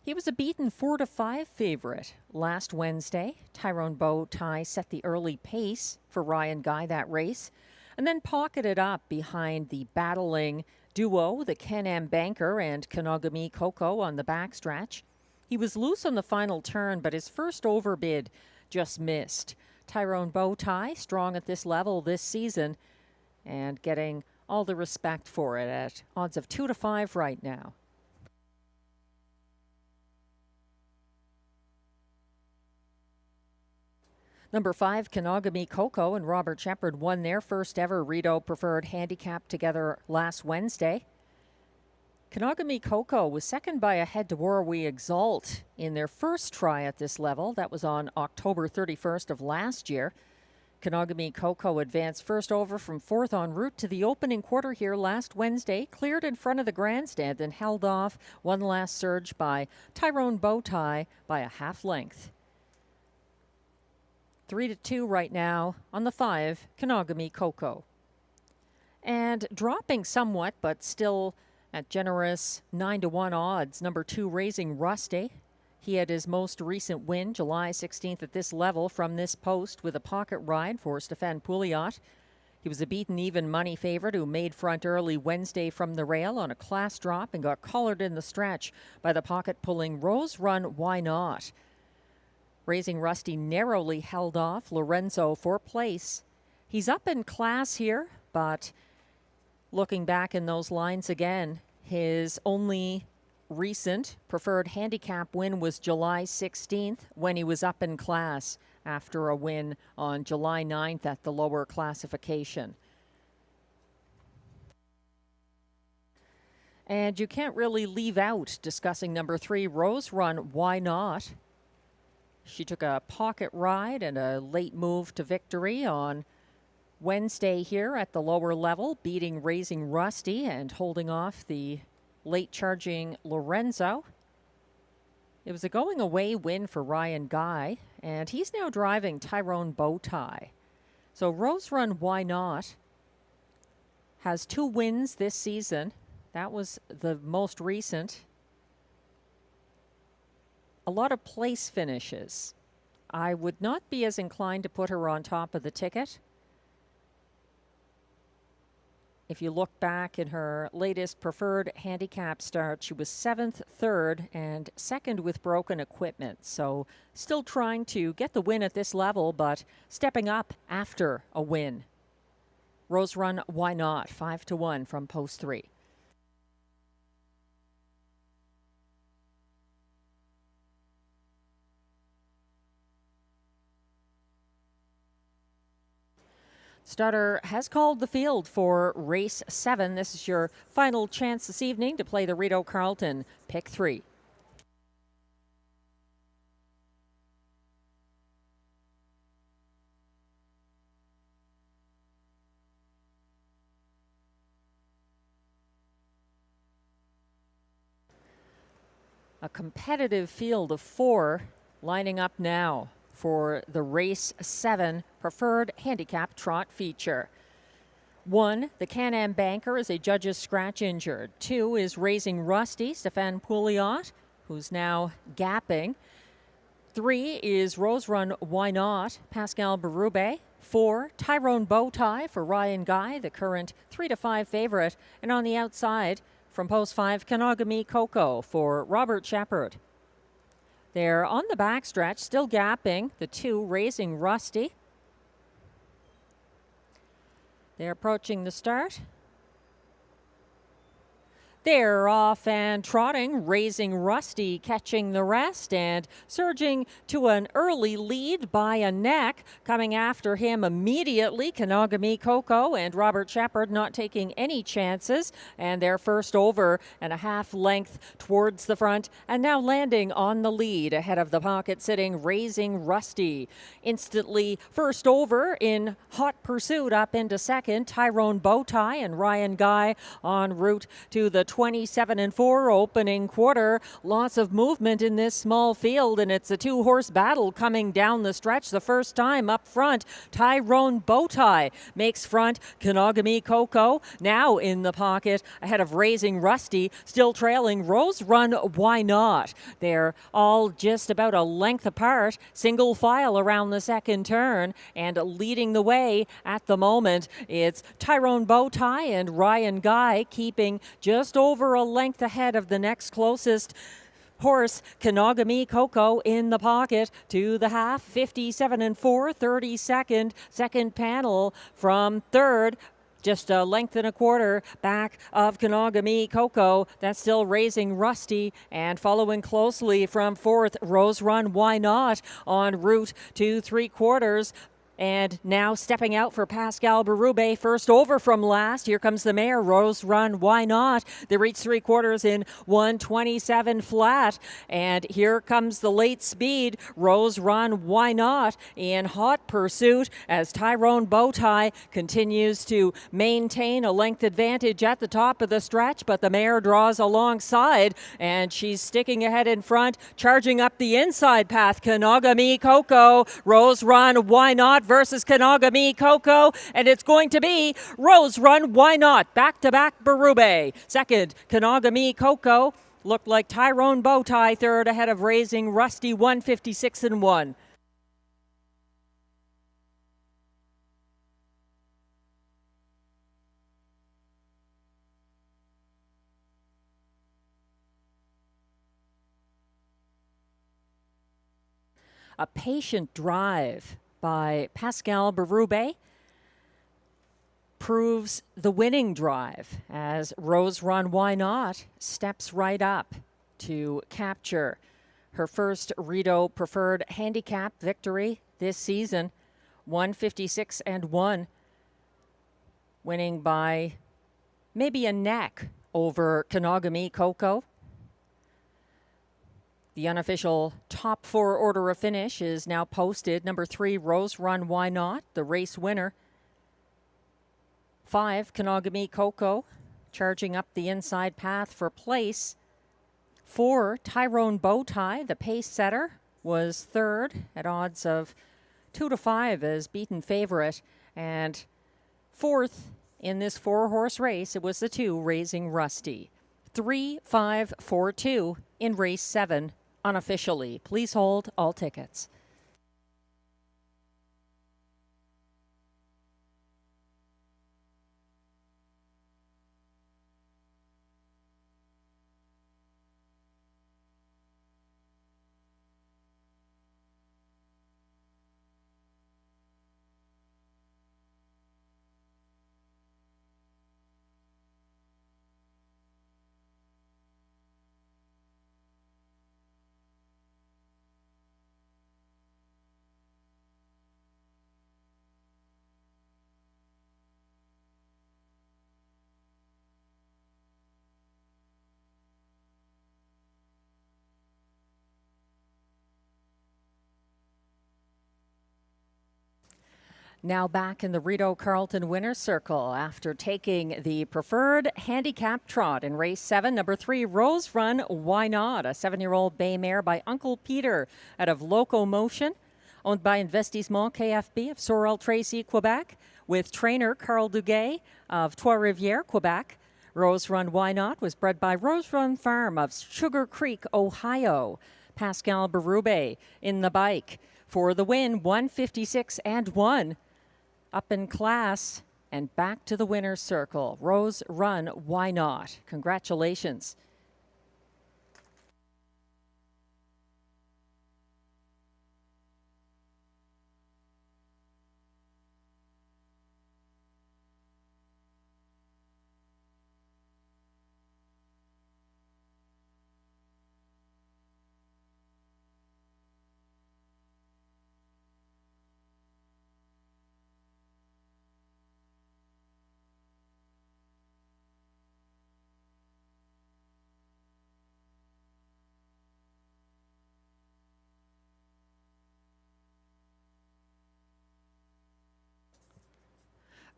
He was a beaten 4-5 favorite last Wednesday. Tyrone Bowtie set the early pace for Ryan Guy that race, and then pocketed up behind the battling duo, the Can-Am banker and Kanagami Coco on the backstretch. He was loose on the final turn, but his first overbid just missed. Tyrone Bowtie, strong at this level this season, and getting all the respect for it at odds of 2-5 right now. Number 5, Kanagami Coco and Robert Shepard won their first ever Rideau Preferred Handicap together last Wednesday. Kanagami Coco was second by a head to War We Exalt in their first try at this level. That was on October 31st of last year. Kenogami Coco advanced first over from fourth en route to the opening quarter here last Wednesday, cleared in front of the grandstand and held off one last surge by Tyrone Bowtie by a half length. 3-2 right now on the 5, Kenogami Coco. And dropping somewhat, but still at generous 9-1 odds, number 2, Raising Rusty. He had his most recent win, July 16th at this level from this post with a pocket ride for Stéphane Pouliot. He was a beaten even money favorite who made front early Wednesday from the rail on a class drop and got collared in the stretch by the pocket-pulling Rose Run Why Not. Raising Rusty narrowly held off Lorenzo for place. He's up in class here, but looking back in those lines again, his only recent preferred handicap win was July 16th when he was up in class after a win on July 9th at the lower classification. And you can't really leave out discussing number 3, Rose Run Why Not. She took a pocket ride and a late move to victory on Wednesday here at the lower level, beating Raising Rusty and holding off the late charging Lorenzo. It was a going away win for Ryan Guy, and he's now driving Tyrone Bowtie. So Rose Run Why Not has 2 wins this season. That was the most recent. A lot of place finishes. I would not be as inclined to put her on top of the ticket. If you look back in her latest preferred handicap start, she was 7th, 3rd, and 2nd with broken equipment. So still trying to get the win at this level, but stepping up after a win. Rose Run Why Not, 5-1 from post 3. Starter has called the field for race 7. This is your final chance this evening to play the Rideau Carleton Pick 3. A competitive field of 4 lining up now for the race 7 preferred handicap trot feature. 1, the Can-Am Banker is a judge's scratch injured. 2 is Raising Rusty, Stéphane Pouliot, who's now gapping. 3 is Rose Run Why Not, Pascal Berube. 4, Tyrone Bowtie for Ryan Guy, the current 3-5 favorite. And on the outside, from post 5, Kenogami Coco for Robert Shepard. They're on the backstretch, still gapping, the 2, Raising Rusty. They're approaching the start. They're off and trotting, Raising Rusty catching the rest and surging to an early lead by a neck. Coming after him immediately, Kenogami Coco and Robert Shepard not taking any chances. And they're first over and a half length towards the front and now landing on the lead ahead of the pocket sitting Raising Rusty. Instantly first over in hot pursuit up into second, Tyrone Bowtie and Ryan Guy en route to the 27-4 opening quarter. Lots of movement in this small field, and it's a 2-horse battle coming down the stretch. The first time up front, Tyrone Bowtie makes front. Kenogami Coco now in the pocket ahead of Raising Rusty, still trailing Rose Run Why Not. They're all just about a length apart, single file around the second turn, and leading the way at the moment. It's Tyrone Bowtie and Ryan Guy keeping just over a length ahead of the next closest horse, Kenogami Coco, in the pocket to the half, 57-4, 32nd, second panel from third. Just a length and a quarter back of Kenogami Coco. That's still Raising Rusty, and following closely from fourth, Rose Run Why Not en route to 3/4. And now stepping out for Pascal Berube, first over from last. Here comes the mare, Rose Run, Why Not? They reach 3/4 in 1:27 flat. And here comes the late speed, Rose Run, Why Not? In hot pursuit as Tyrone Bowtie continues to maintain a length advantage at the top of the stretch, but the mare draws alongside and she's sticking ahead in front, charging up the inside path. Kanagami Coco, Rose Run, Why Not? Versus Kanagami Coco, and it's going to be Rose Run, Why Not? Back-to-back Berube. Second, Kanagami Coco. Looked like Tyrone Bowtie third ahead of Raising Rusty 156-1. A patient drive by Pascal Berube proves the winning drive as Rose Run, Why Not? Steps right up to capture her first Rideau Preferred Handicap victory this season. 156-1, winning by maybe a neck over Kanagami Coco. The unofficial top 4 order of finish is now posted. Number 3, Rose Run, Why Not? The race winner. 5, Kanagami Coco, charging up the inside path for place. 4, Tyrone Bowtie, the pace setter, was third at odds of 2-5 as beaten favorite. And fourth in this 4-horse race, it was the 2, Raising Rusty. 3, 5, 4, 2 in race 7. Unofficially. Please hold all tickets. Now back in the Rideau Carleton winner's circle after taking the preferred handicap trot in race 7. Number 3, Rose Run, Why Not? A 7-year-old bay mare by Uncle Peter out of Locomotion, owned by Investissement KFB of Sorel Tracy, Quebec, with trainer Carl Duguay of Trois-Rivières, Quebec. Rose Run, Why Not? Was bred by Rose Run Farm of Sugar Creek, Ohio. Pascal Berube in the bike for the win, 156-1. Up in class and back to the winner's circle. Rose Run, Why Not? Congratulations.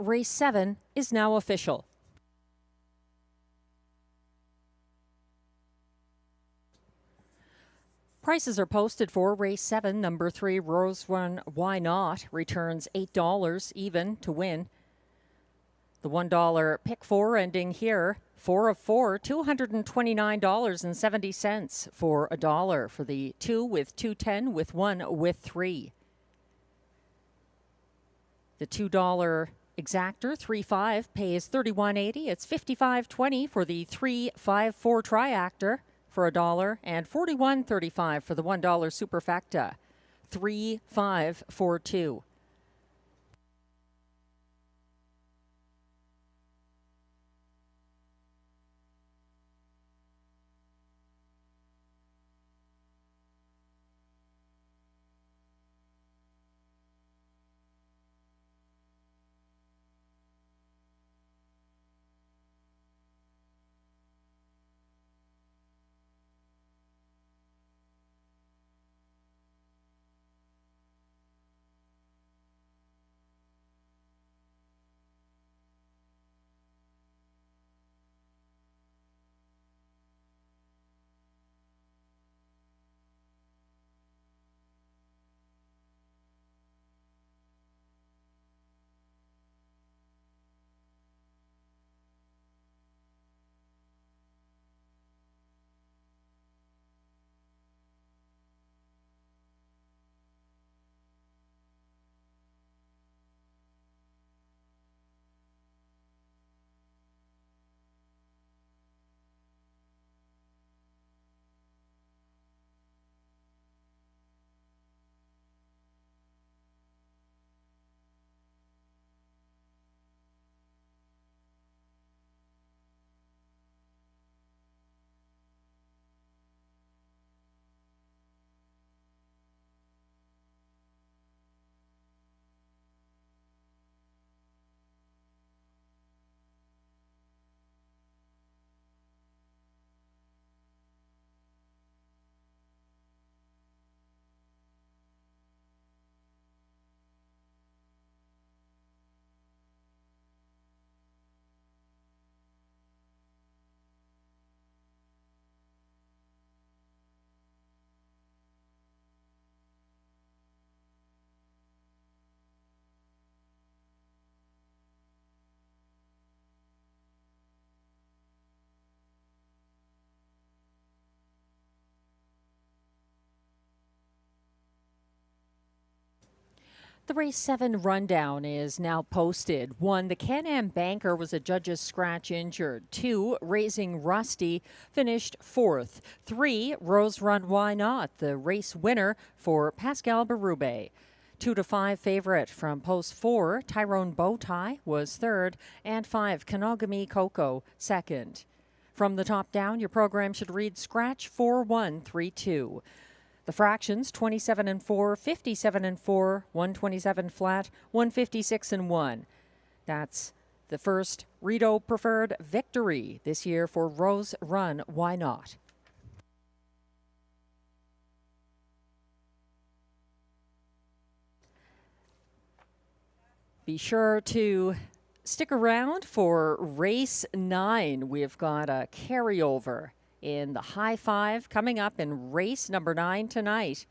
Race 7 is now official. Prices are posted for race 7. Number 3, Rose Run, Why Not? Returns $8 even to win. The $1 pick 4 ending here. 4 of 4, $229.70 for $1 for the 2 with 210 with 1 with 3. The $2 exactor 3-5 pays $31.80. It's $55.20 for the 3-5-4 triactor for $1 and $41.35 for the $1 superfecta. 3-5-4-2. The race 7 rundown is now posted. 1, the Can-Am Banker was a judge's scratch injured. 2, Raising Rusty finished 4th. 3, Rose Run Why Not, the race winner for Pascal Berube. 2 to 5 favorite from post 4, Tyrone Bowtie was 3rd, and 5, Kanogami Coco 2nd. From the top down, your program should read scratch 4132. The fractions 27 and 4, 57 and 4, 127 flat, 156 and 1. That's the first Rideau preferred victory this year for Rose Run Why Not. Be sure to stick around for race 9. We've got a carryover in the high 5 coming up in race number 9 tonight.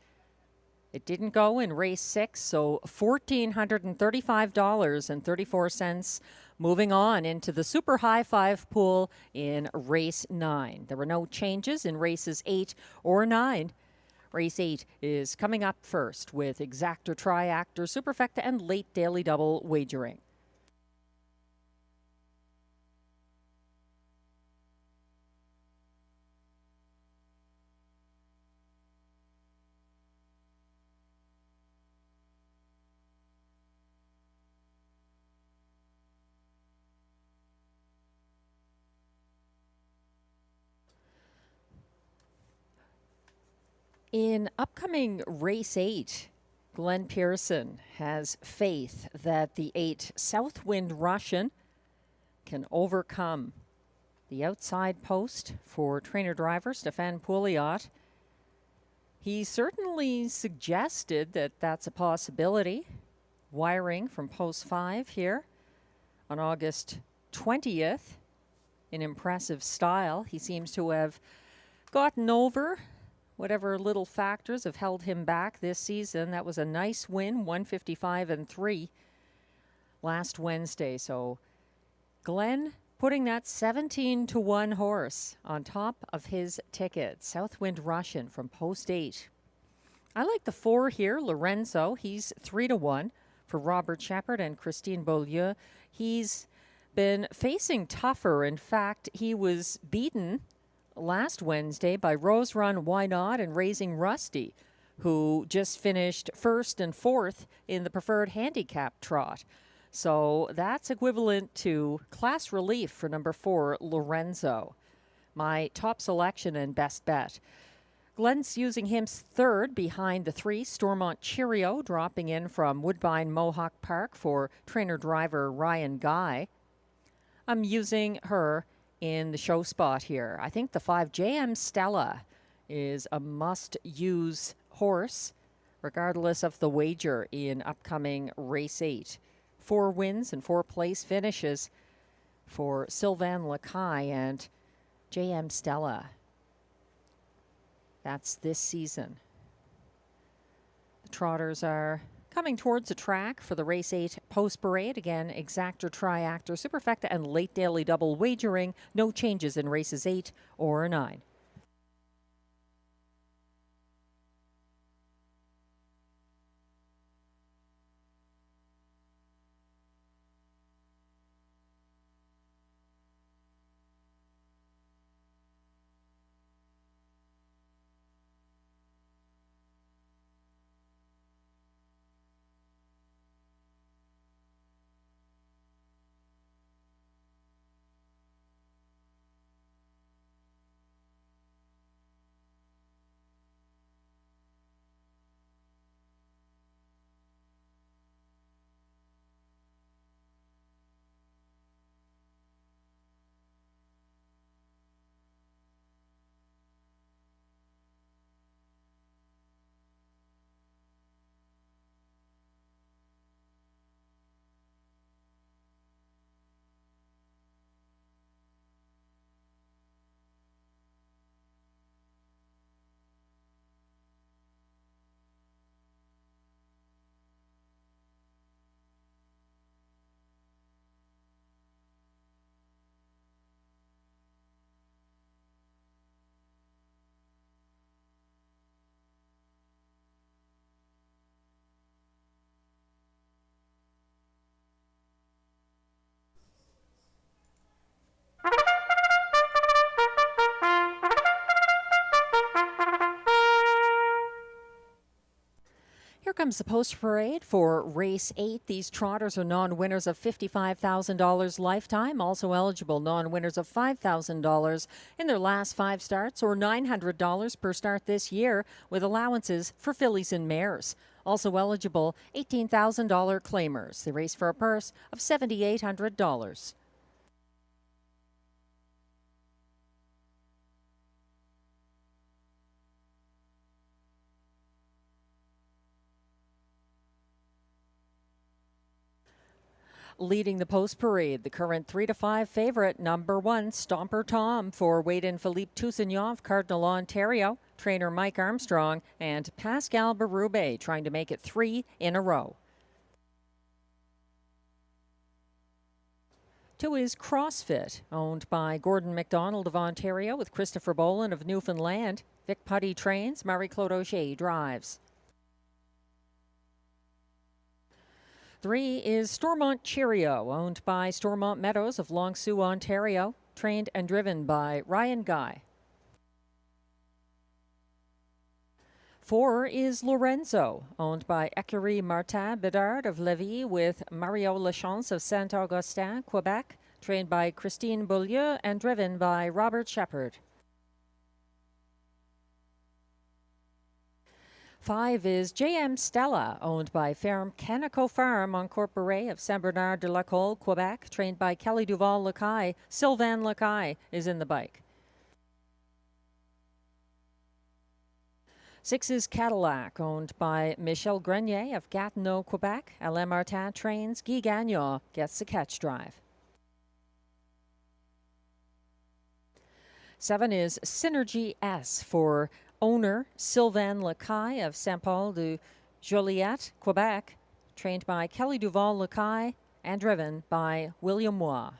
It didn't go in race 6, so $1,435.34 moving on into the super high 5 pool in race 9. There were no changes in races 8 or 9. Race 8 is coming up first with exactor, triactor, superfecta, and late daily double wagering. In upcoming race 8, Glenn Pearson has faith that the 8 Southwind Russian can overcome the outside post for trainer-driver Stefan Pouliot. He certainly suggested that that's a possibility. Wiring from post 5 here on August 20th in impressive style. He seems to have gotten over whatever little factors have held him back this season. That was a nice win, 155 and 3 last Wednesday. So Glenn putting that 17 to 1 horse on top of his ticket. Southwind Russian from post 8. I like the 4 here, Lorenzo. He's 3 to 1 for Robert Shepard and Christine Beaulieu. He's been facing tougher. In fact, he was beaten last Wednesday by Rose Run Why Not and Raising Rusty, who just finished 1st and 4th in the preferred handicap trot. So that's equivalent to class relief for number 4, Lorenzo. My top selection and best bet. Glenn's using him 3rd behind the 3, Stormont Cheerio, dropping in from Woodbine Mohawk Park for trainer-driver Ryan Guy. I'm using her in the show spot here. I think the 5, JM Stella, is a must-use horse, regardless of the wager in upcoming race 8. 4 wins and 4 place finishes for Sylvain Lacaille and JM Stella. That's this season. The trotters are coming towards the track for the race 8 post parade. Again, exactor, triactor, superfecta, and late daily double wagering. No changes in races 8 or 9. comes the post parade for race 8. These trotters are non-winners of $55,000 lifetime, also eligible non-winners of $5,000 in their last 5 starts, or $900 per start this year, with allowances for fillies and mares. Also eligible $18,000 claimers. They race for a purse of $7,800. Leading the post parade, the current 3-5 favorite, number 1, Stomper Tom, for weighed-in Philippe Toussaint of Cardinal, Ontario, trainer Mike Armstrong, and Pascal Berube trying to make it 3 in a row. 2 is CrossFit, owned by Gordon McDonald of Ontario with Christopher Boland of Newfoundland. Vic Putty trains, Marie-Claude Auger drives. 3 is Stormont Cheerio, owned by Stormont Meadows of Long Sault, Ontario, trained and driven by Ryan Guy. 4 is Lorenzo, owned by Écurie Martin Bedard of Lévis with Mario Lachance of Saint-Augustin, Quebec, trained by Christine Beaulieu and driven by Robert Shepard. 5 is JM Stella, owned by Ferme Canico Farm on Corporate of Saint-Bernard-de-la-Colle, Quebec, trained by Kelly Duval-Lacaille. Sylvain Lacaille is in the bike. 6 is Cadillac, owned by Michel Grenier of Gatineau, Quebec. Alain Martin trains. Guy Gagnon gets the catch drive. 7 is Synergy S for owner Sylvain Lacaille of Saint-Paul-de-Joliette, Quebec, trained by Kelly Duval-Lacaille and driven by William Mois.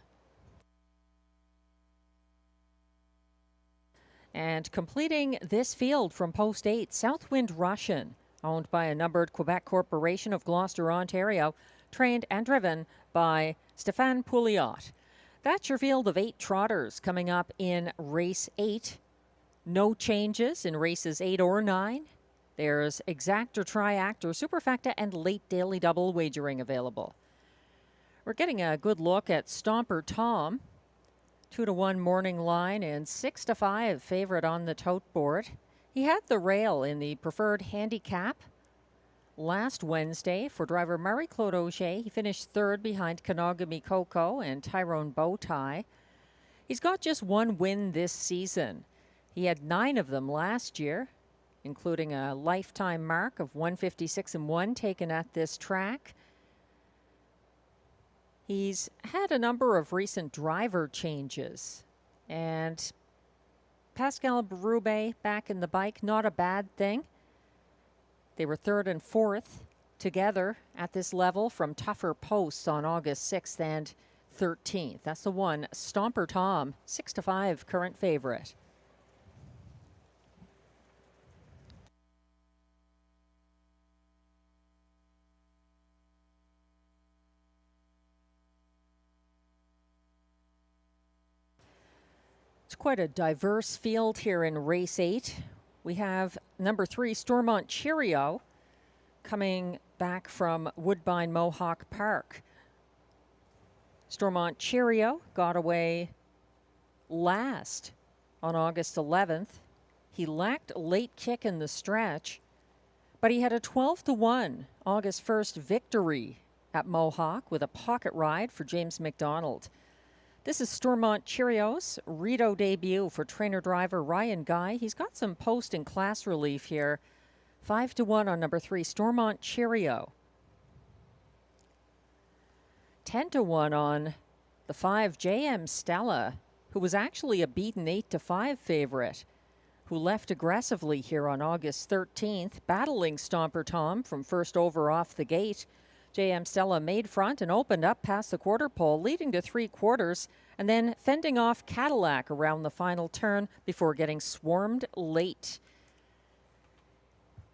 And completing this field from post 8, Southwind Russian, owned by a numbered Quebec corporation of Gloucester, Ontario, trained and driven by Stéphane Pouliot. That's your field of 8 trotters coming up in race 8. No changes in races 8 or 9. There's exact or triact or superfecta and late daily double wagering available. We're getting a good look at Stomper Tom. 2-1 morning line and 6-5 favorite on the tote board. He had the rail in the preferred handicap last Wednesday for driver Marie-Claude Auger. He finished 3rd behind Kanogami Coco and Tyrone Bowtie. He's got just 1 win this season. He had 9 of them last year, including a lifetime mark of 156-1 taken at this track. He's had a number of recent driver changes, and Pascal Berube back in the bike, not a bad thing. They were 3rd and 4th together at this level from tougher posts on August 6th and 13th. That's the one, Stomper Tom, 6-5 current favorite. It's quite a diverse field here in race 8. We have number 3, Stormont Cheerio, coming back from Woodbine Mohawk Park. Stormont Cheerio got away last on August 11th. He lacked a late kick in the stretch, but he had a 12-1 August 1st victory at Mohawk with a pocket ride for James McDonald. This is Stormont Cheerio's Rideau debut for trainer-driver Ryan Guy. He's got some post and class relief here. 5-1 on number 3, Stormont Cheerio. 10-1 on the 5, JM Stella, who was actually a beaten 8-5 favorite, who left aggressively here on August 13th, battling Stomper Tom from first over off the gate. JM Stella made front and opened up past the quarter pole, leading to 3/4, and then fending off Cadillac around the final turn before getting swarmed late.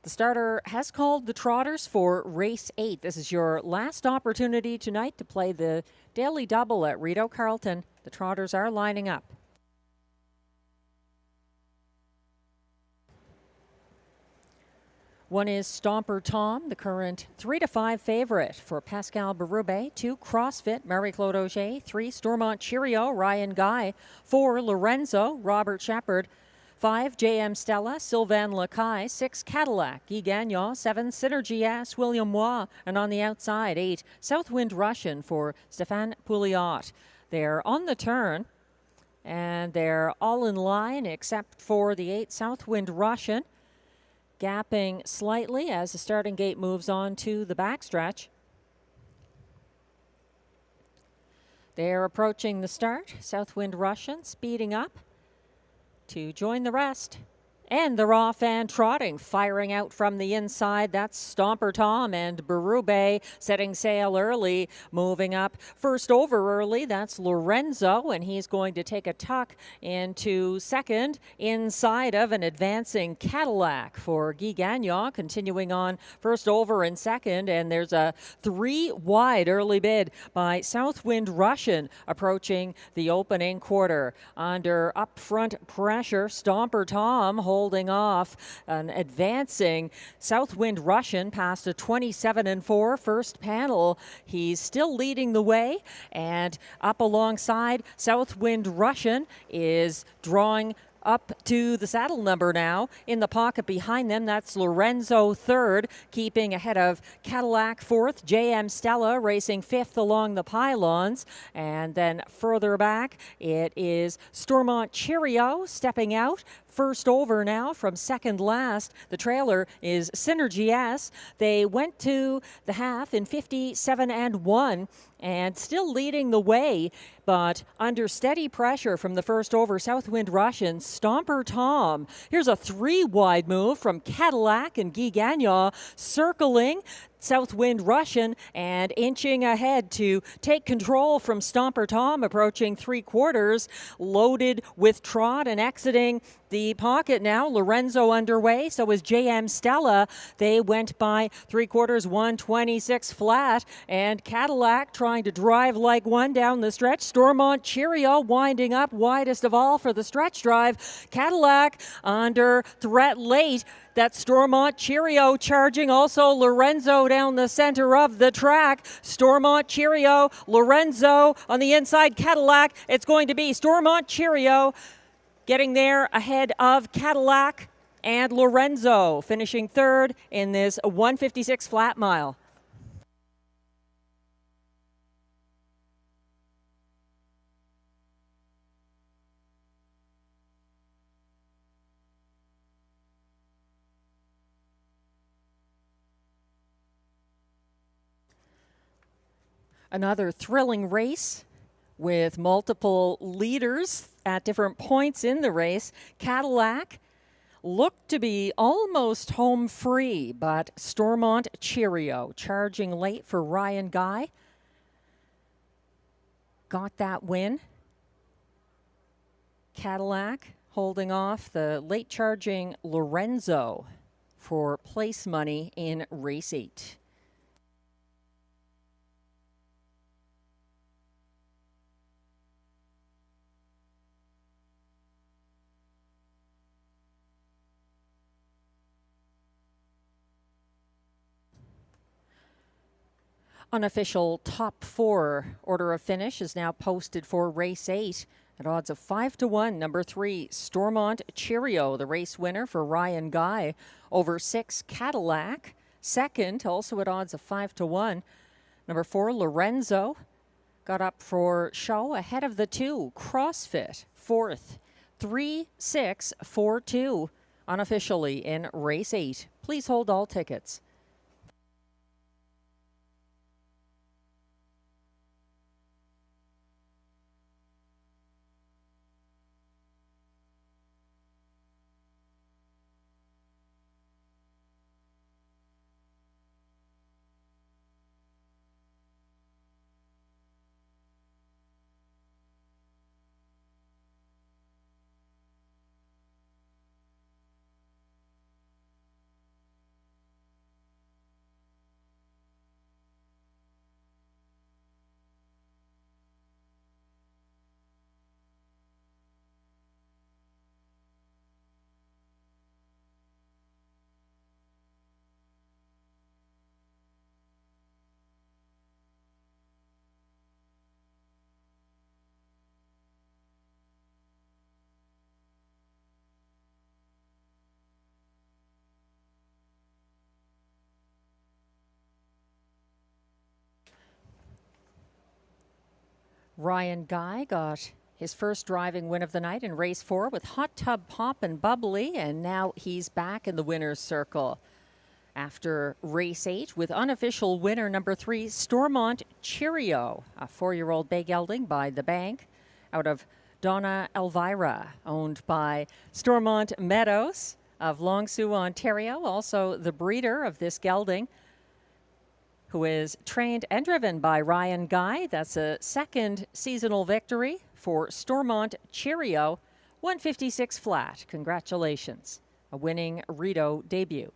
The starter has called the trotters for race 8. This is your last opportunity tonight to play the daily double at Rideau Carleton. The trotters are lining up. One is Stomper Tom, the current 3-5 favorite for Pascal Berube. 2, CrossFit, Marie-Claude Auger. 3, Stormont Cheerio, Ryan Guy. 4, Lorenzo, Robert Shepard. 5, JM Stella, Sylvain Lacaille. 6, Cadillac, Guy Gagnon. 7, Synergy S, William Waugh. And on the outside, 8, Southwind Russian for Stéphane Pouliot. They're on the turn, and they're all in line except for the 8, Southwind Russian, gapping slightly as the starting gate moves on to the backstretch. They're approaching the start. Southwind Russian speeding up to join the rest. And they're off and trotting, firing out from the inside. That's Stomper Tom and Berube setting sail early, moving up first over early. That's Lorenzo, and he's going to take a tuck into second inside of an advancing Cadillac for Guy Gagnon, continuing on first over in second. And there's a 3 wide early bid by Southwind Russian approaching the opening quarter. Under upfront pressure, Stomper Tom holding off an advancing Southwind Russian past a 27-4 first panel. He's still leading the way, and up alongside Southwind Russian is drawing up to the saddle number now. In the pocket behind them, that's Lorenzo third, keeping ahead of Cadillac fourth. JM Stella racing fifth along the pylons. And then further back, it is Stormont Cheerio stepping out. First over now from second last. The trailer is Synergy S. They went to the half in 57-1 and still leading the way, but under steady pressure from the first over, Southwind Russian, Stomper Tom. Here's a 3 wide move from Cadillac and Guy Gagnon circling Southwind Russian and inching ahead to take control from Stomper Tom, approaching 3/4, loaded with trot and exiting the pocket now. Lorenzo underway, so is JM Stella. They went by 3/4, 126 flat, and Cadillac trying to drive like one down the stretch. Stormont Cheerio winding up widest of all for the stretch drive. Cadillac under threat late. That's Stormont Cheerio charging. Also Lorenzo down the center of the track. Stormont Cheerio, Lorenzo on the inside, Cadillac. It's going to be Stormont Cheerio getting there ahead of Cadillac and Lorenzo, finishing third in this 156 flat mile. Another thrilling race with multiple leaders at different points in the race. Cadillac looked to be almost home free, but Stormont Cheerio charging late for Ryan Guy got that win. Cadillac holding off the late charging Lorenzo for place money in race 8. Unofficial top 4 order of finish is now posted for race 8 at odds of 5-1. Number 3, Stormont Cheerio, the race winner for Ryan Guy, over 6, Cadillac. Second, also at odds of 5-1. Number 4, Lorenzo, got up for show ahead of the 2, CrossFit. Fourth, 3-6-4-2, unofficially in race 8. Please hold all tickets. Ryan Guy got his first driving win of the night in race 4 with Hot Tub Pop and Bubbly, and now he's back in the winner's circle after race 8 with unofficial winner number 3, Stormont Cheerio, a 4-year-old bay gelding by the bank out of Donna Elvira, owned by Stormont Meadows of Long Sault, Ontario, also the breeder of this gelding, who is trained and driven by Ryan Guy. That's a second seasonal victory for Stormont Cheerio, 156 flat. Congratulations. A winning Rideau debut.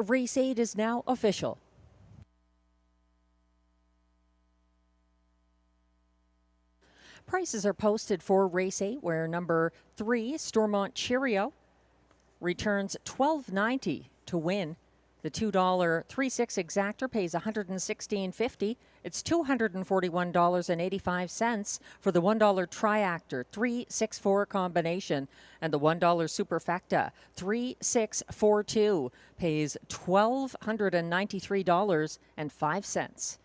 Race 8 is now official. Prices are posted for race 8, where number 3, Stormont Cheerio, returns $12.90 to win. The $2 3/6 exactor pays $116.50. It's $241.85 for the $1 triactor 3-6-4 combination, and the $1 superfecta 3-6-4-2 pays $1,293.05.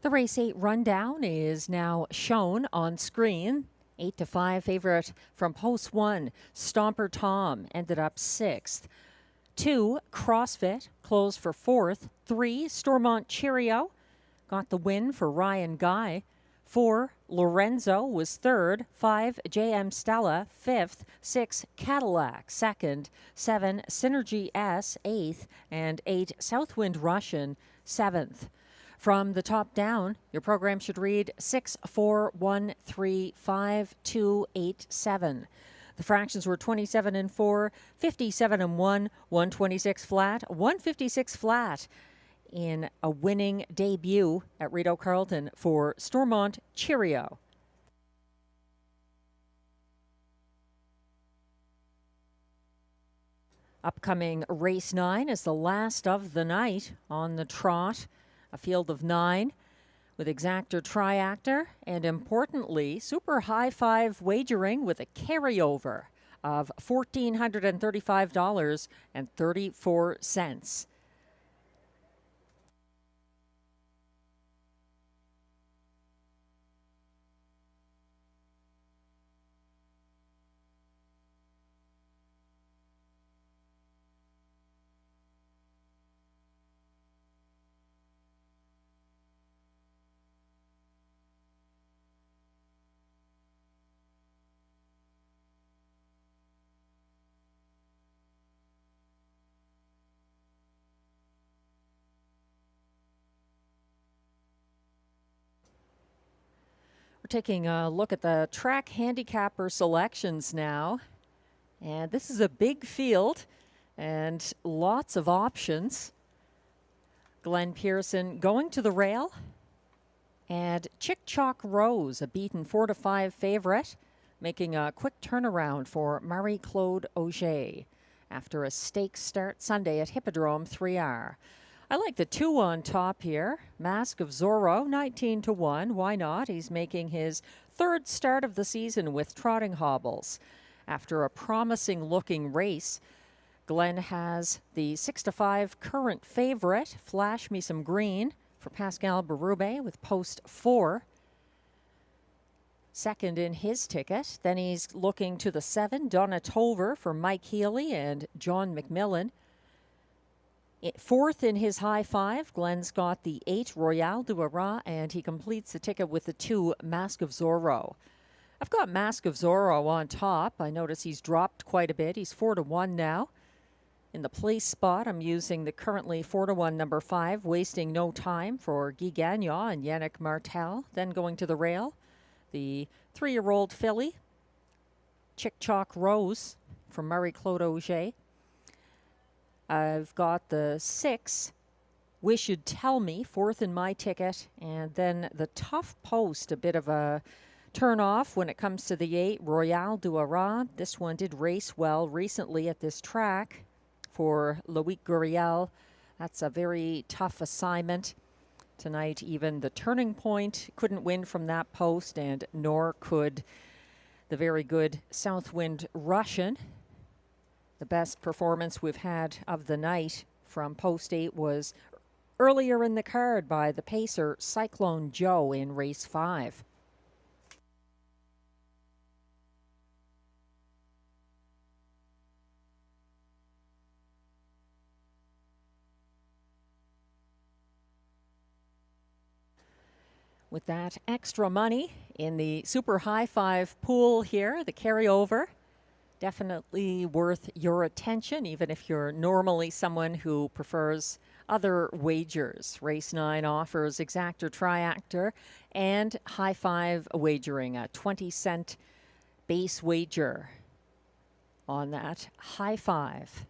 The race 8 rundown is now shown on screen. 8-5 favorite from post 1, Stomper Tom, ended up 6th. 2, CrossFit, closed for 4th. 3, Stormont Cheerio, got the win for Ryan Guy. 4, Lorenzo was 3rd. 5, JM Stella, 5th. 6, Cadillac, 2nd. 7, Synergy S, 8th. And 8, Southwind Russian, 7th. From the top down, your program should read 6, 4, 1, 3, 5, 2, 8, 7. The fractions were 27 and 4, 57 and 1, 126 flat, 156 flat in a winning debut at Rideau Carleton for Stormont Cheerio. Upcoming race 9 is the last of the night on the trot. A field of 9 with exactor triactor, and importantly, super high five wagering with a carryover of $1,435.34. We're taking a look at the track handicapper selections now. And this is a big field and lots of options. Glenn Pearson going to the rail. And Chick Chalk Rose, a beaten 4-5 favorite, making a quick turnaround for Marie-Claude Auger after a stakes start Sunday at Hippodrome 3R. I like the 2 on top here. Mask of Zorro, 19-1. Why not? He's making his 3rd start of the season with trotting hobbles. After a promising looking race, Glenn has the 6-5 current favorite, Flash Me Some Green, for Pascal Berube with post 4. Second in his ticket. Then he's looking to the 7, Donna Tover for Mike Healy and John McMillan. 4th in his high 5, Glenn's got the 8, Royale du Roi, and he completes the ticket with the 2, Mask of Zorro. I've got Mask of Zorro on top. I notice he's dropped quite a bit. He's 4-1 now. In the place spot, I'm using the currently 4-1 number 5, Wasting No Time for Guy Gagnon and Yannick Martel. Then going to the rail, the 3-year-old filly, Chick Chalk Rose from Marie-Claude Auger. I've got the 6, Wish You'd Tell Me, 4th in my ticket. And then the tough post, a bit of a turn off when it comes to the 8, Royale du Roi. This one did race well recently at this track for Loic Guriel. That's a very tough assignment. Tonight, even the Turning Point couldn't win from that post, and nor could the very good Southwind Russian. The best performance we've had of the night from post 8 was earlier in the card by the pacer Cyclone Joe in race 5. With that extra money in the super high 5 pool here, the carryover, definitely worth your attention, even if you're normally someone who prefers other wagers. Race 9 offers exactor triactor and high 5 wagering, a 20-cent base wager on that high 5.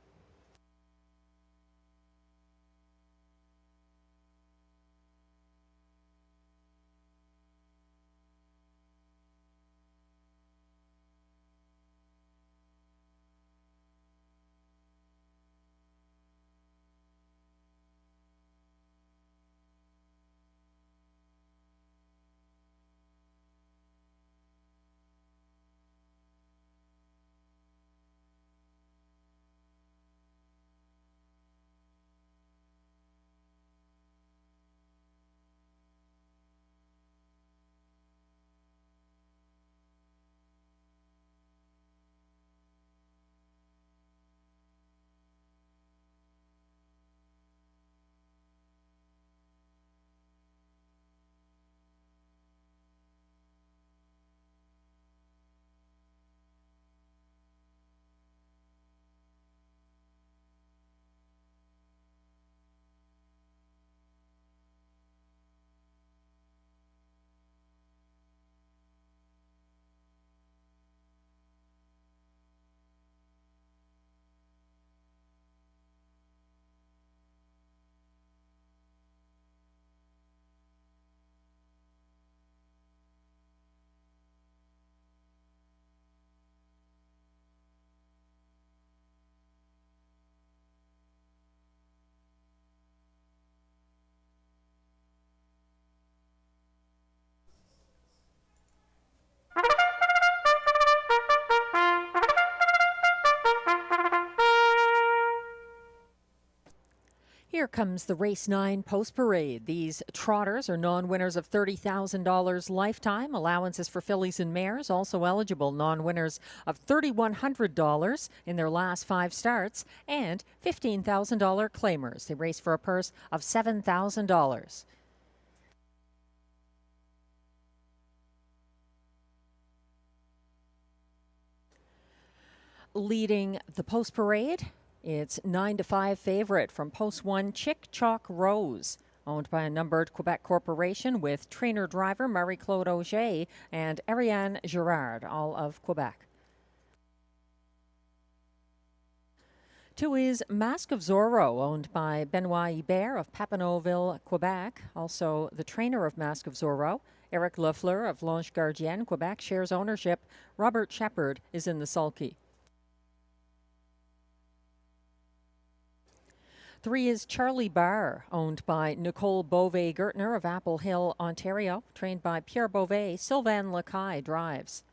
Here comes the Race 9 Post Parade. These trotters are non-winners of $30,000 lifetime. Allowances for fillies and mares also eligible. Non-winners of $3,100 in their last 5 starts and $15,000 claimers. They race for a purse of $7,000. Leading the Post Parade, it's 9-5 favorite from Post 1, Chick Chalk Rose, owned by a numbered Quebec corporation with trainer-driver Marie-Claude Auger and Ariane Girard, all of Quebec. 2 is Mask of Zorro, owned by Benoit Hibert of Papineauville, Quebec. Also, the trainer of Mask of Zorro, Eric Lafleur of L'Ange Gardienne, Quebec, shares ownership. Robert Shepard is in the sulky. 3 is Charlie Barr, owned by Nicole Beauvais-Gertner of Apple Hill, Ontario. Trained by Pierre Beauvais, Sylvain Lacaille drives.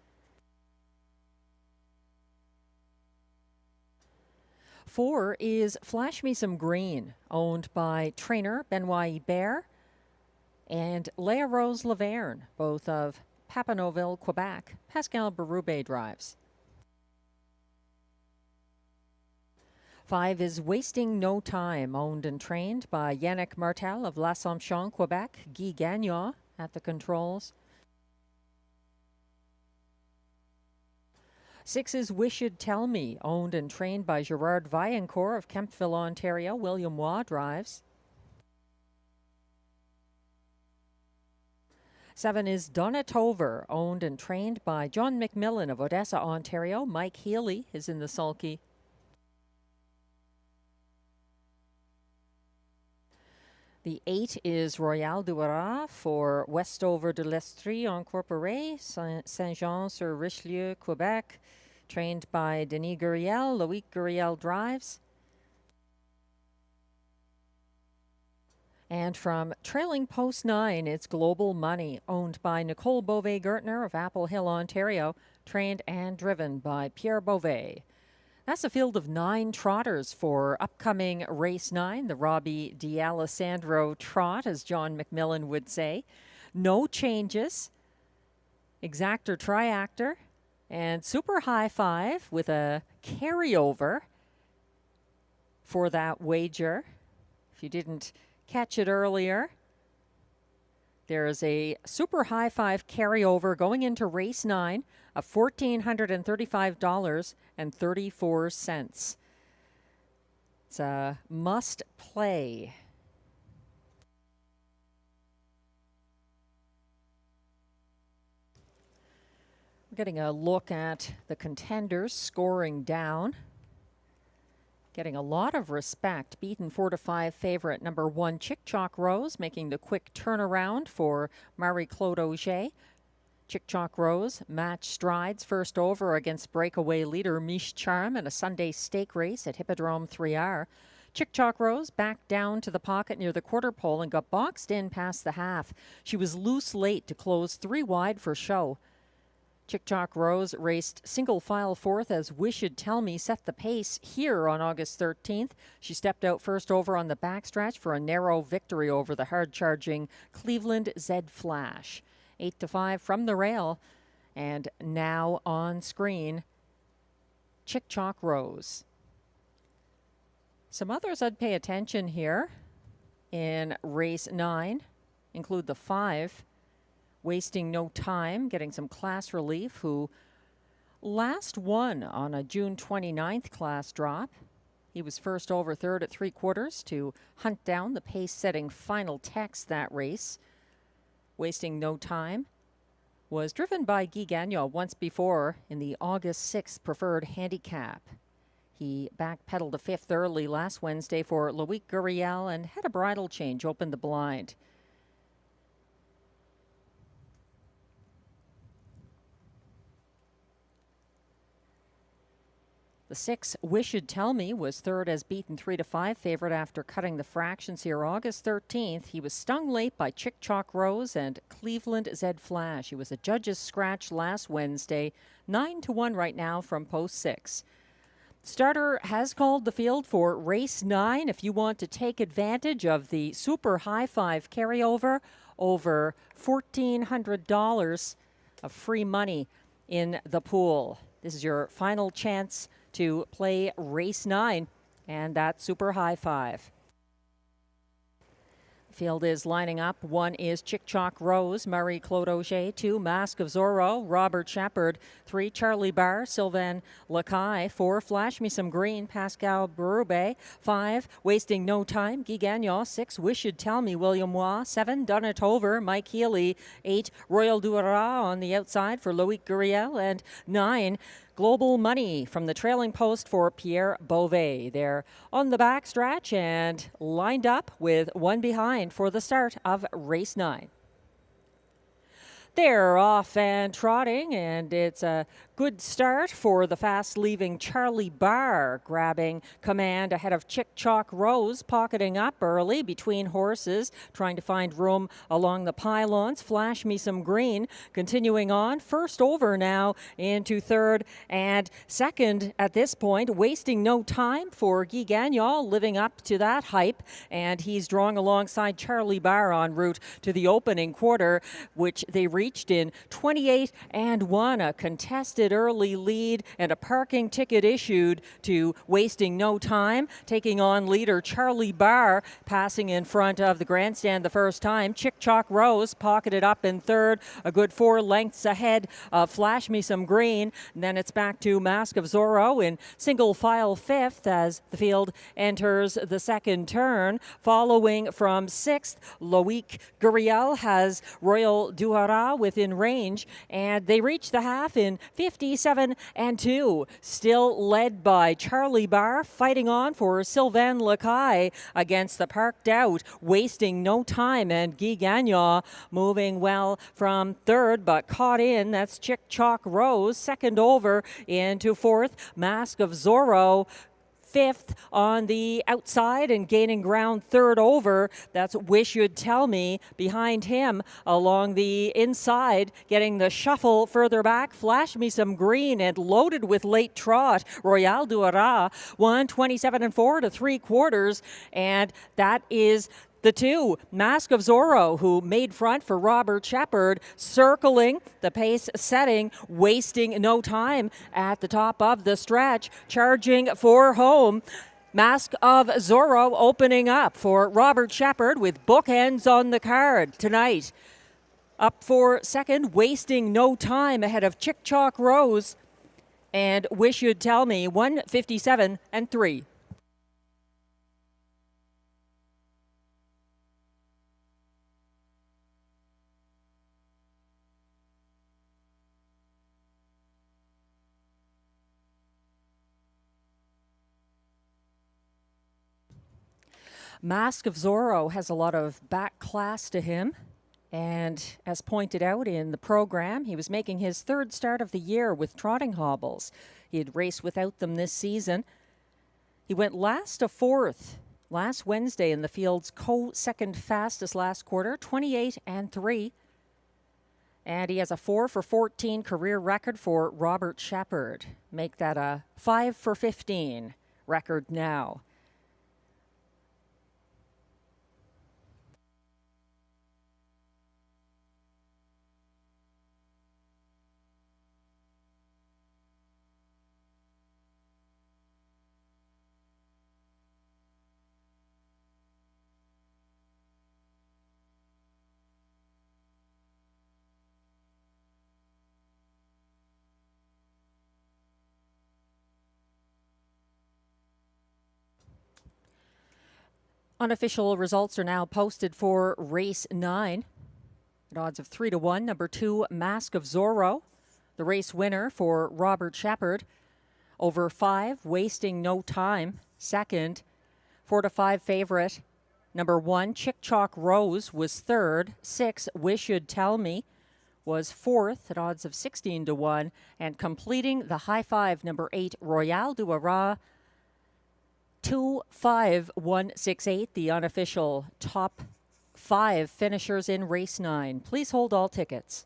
4 is Flash Me Some Green, owned by trainer Benoit Hibert and Leah Rose Laverne, both of Papineauville, Quebec. Pascal Berube drives. 5 is Wasting No Time, owned and trained by Yannick Martel of L'Assomption, Quebec. Guy Gagnon at the controls. 6 is Wished Tell Me, owned and trained by Gerard Vaillancourt of Kemptville, Ontario. William Waugh drives. 7 is Donatover, owned and trained by John McMillan of Odessa, Ontario. Mike Healy is in the sulky. 8 is Royal du Rat for Westover de l'Estrie Incorporé, Saint-Jean-sur-Richelieu, Quebec. Trained by Denis Guriel. Loic Guriel drives. And from trailing Post 9, it's Global Money, owned by Nicole Beauvais-Gertner of Apple Hill, Ontario. Trained and driven by Pierre Beauvais. That's a field of 9 trotters for upcoming Race 9, the Robbie D'Alessandro trot, as John McMillan would say. No changes. Exactor, triactor, and super high 5 with a carryover for that wager. If you didn't catch it earlier, there's a super high 5 carryover going into Race 9 of $1,435.34. It's a must play. We're getting a look at the contenders scoring down. Getting a lot of respect. Beaten 4-5 favorite number 1, Chick Chalk Rose, making the quick turnaround for Marie-Claude Auger. Chick Chalk Rose match strides first over against breakaway leader Miche Charm in a Sunday stake race at Hippodrome 3R. Chick Chalk Rose backed down to the pocket near the quarter pole and got boxed in past the half. She was loose late to close 3 wide for show. Chick Chalk Rose raced single file 4th as Wished Tell Me set the pace here on August 13th. She stepped out first over on the backstretch for a narrow victory over the hard-charging Cleveland Z Flash. 8-5 from the rail, and now on screen, Chick Chalk Rose. Some others I'd pay attention here in Race 9 include the 5, Wasting No Time, getting some class relief, who last won on a June 29th class drop. He was first over 3rd at 3/4 to hunt down the pace-setting final text that race. Wasting No Time was driven by Guy Gagnon once before in the August 6th preferred handicap. He backpedaled to 5th early last Wednesday for Loic Guriel and had a bridle change open the blind. The 6, Wished Tell Me, was 3rd as beaten 3-5 favorite after cutting the fractions here August 13th. He was stung late by Chick Chalk Rose and Cleveland Z Flash. He was a judge's scratch last Wednesday, 9-1 right now from Post 6. Starter has called the field for race 9. If you want to take advantage of the super high five carryover, over $1,400 of free money in the pool. This is your final chance to play race 9 and that super high five. Field is lining up. 1 is Chick Chalk Rose, Marie Claude Auger. 2, Mask of Zorro, Robert Shepard. 3, Charlie Barr, Sylvain Lacaille. 4, Flash Me Some Green, Pascal Berube. 5, Wasting No Time, Guy Gagnon. 6, Wish You'd Tell Me, William Waugh. 7, Done It Over, Mike Healy. 8, Royal Duara on the outside for Loic Guriel. And 9, Global Money from the trailing post for Pierre Beauvais. They're on the backstretch and lined up with 1 behind for the start of race 9. They're off and trotting, and it's a good start for the fast-leaving Charlie Barr, grabbing command ahead of Chick Chalk Rose, pocketing up early between horses, trying to find room along the pylons. Flash Me Some Green, continuing on, first over now into third and second at this point, wasting no time for Guy Gagnon, living up to that hype, and he's drawing alongside Charlie Barr en route to the opening quarter, which they reached in 28 and 1, a contested early lead and a parking ticket issued to Wasting No Time, taking on leader Charlie Barr, passing in front of the grandstand the first time. Chick Chalk Rose pocketed up in third, a good 4 lengths ahead of Flash Me Some Green. And then it's back to Mask of Zorro in single file fifth as the field enters the second turn. Following from sixth, Loic Guriel has Royal Duara within range, and they reach the half in 57 and 2. Still led by Charlie Barr, fighting on for Sylvain Lacaille against the parked out, Wasting No Time, and Guy Gagnon moving well from third, but caught in. That's Chick Chalk Rose, second over into fourth. Mask of Zorro fifth on the outside and gaining ground third over. That's Wish You'd Tell Me behind him along the inside, getting the shuffle further back. Flash Me Some Green and loaded with late trot. Royal Duara 1:27 and 4 to 3/4, and that is the 2, Mask of Zorro, who made front for Robert Shepard, circling the pace setting, wasting no time at the top of the stretch, charging for home. Mask of Zorro opening up for Robert Shepard with bookends on the card tonight. Up for second, Wasting No Time ahead of Chick Chalk Rose and Wish You'd Tell Me, 1:57 and 3. Mask of Zorro has a lot of back class to him, and as pointed out in the program, he was making his third start of the year with trotting hobbles. He had raced without them this season. He went last to fourth last Wednesday in the field's co-second fastest last quarter, 28 and 3. And he has a 4 for 14 career record for Robert Shepard. Make that a 5 for 15 record now. Unofficial results are now posted for race 9. At odds of 3-1, number 2, Mask of Zorro, the race winner for Robert Shepard. Over 5, Wasting No Time, second. 4-5 favorite, number 1, Chick Chalk Rose, was third. 6, Wish You'd Tell Me, was fourth at odds of 16-1. And completing the high five, number 8, Royal Duara, 25168, the unofficial top 5 finishers in race 9. Please hold all tickets.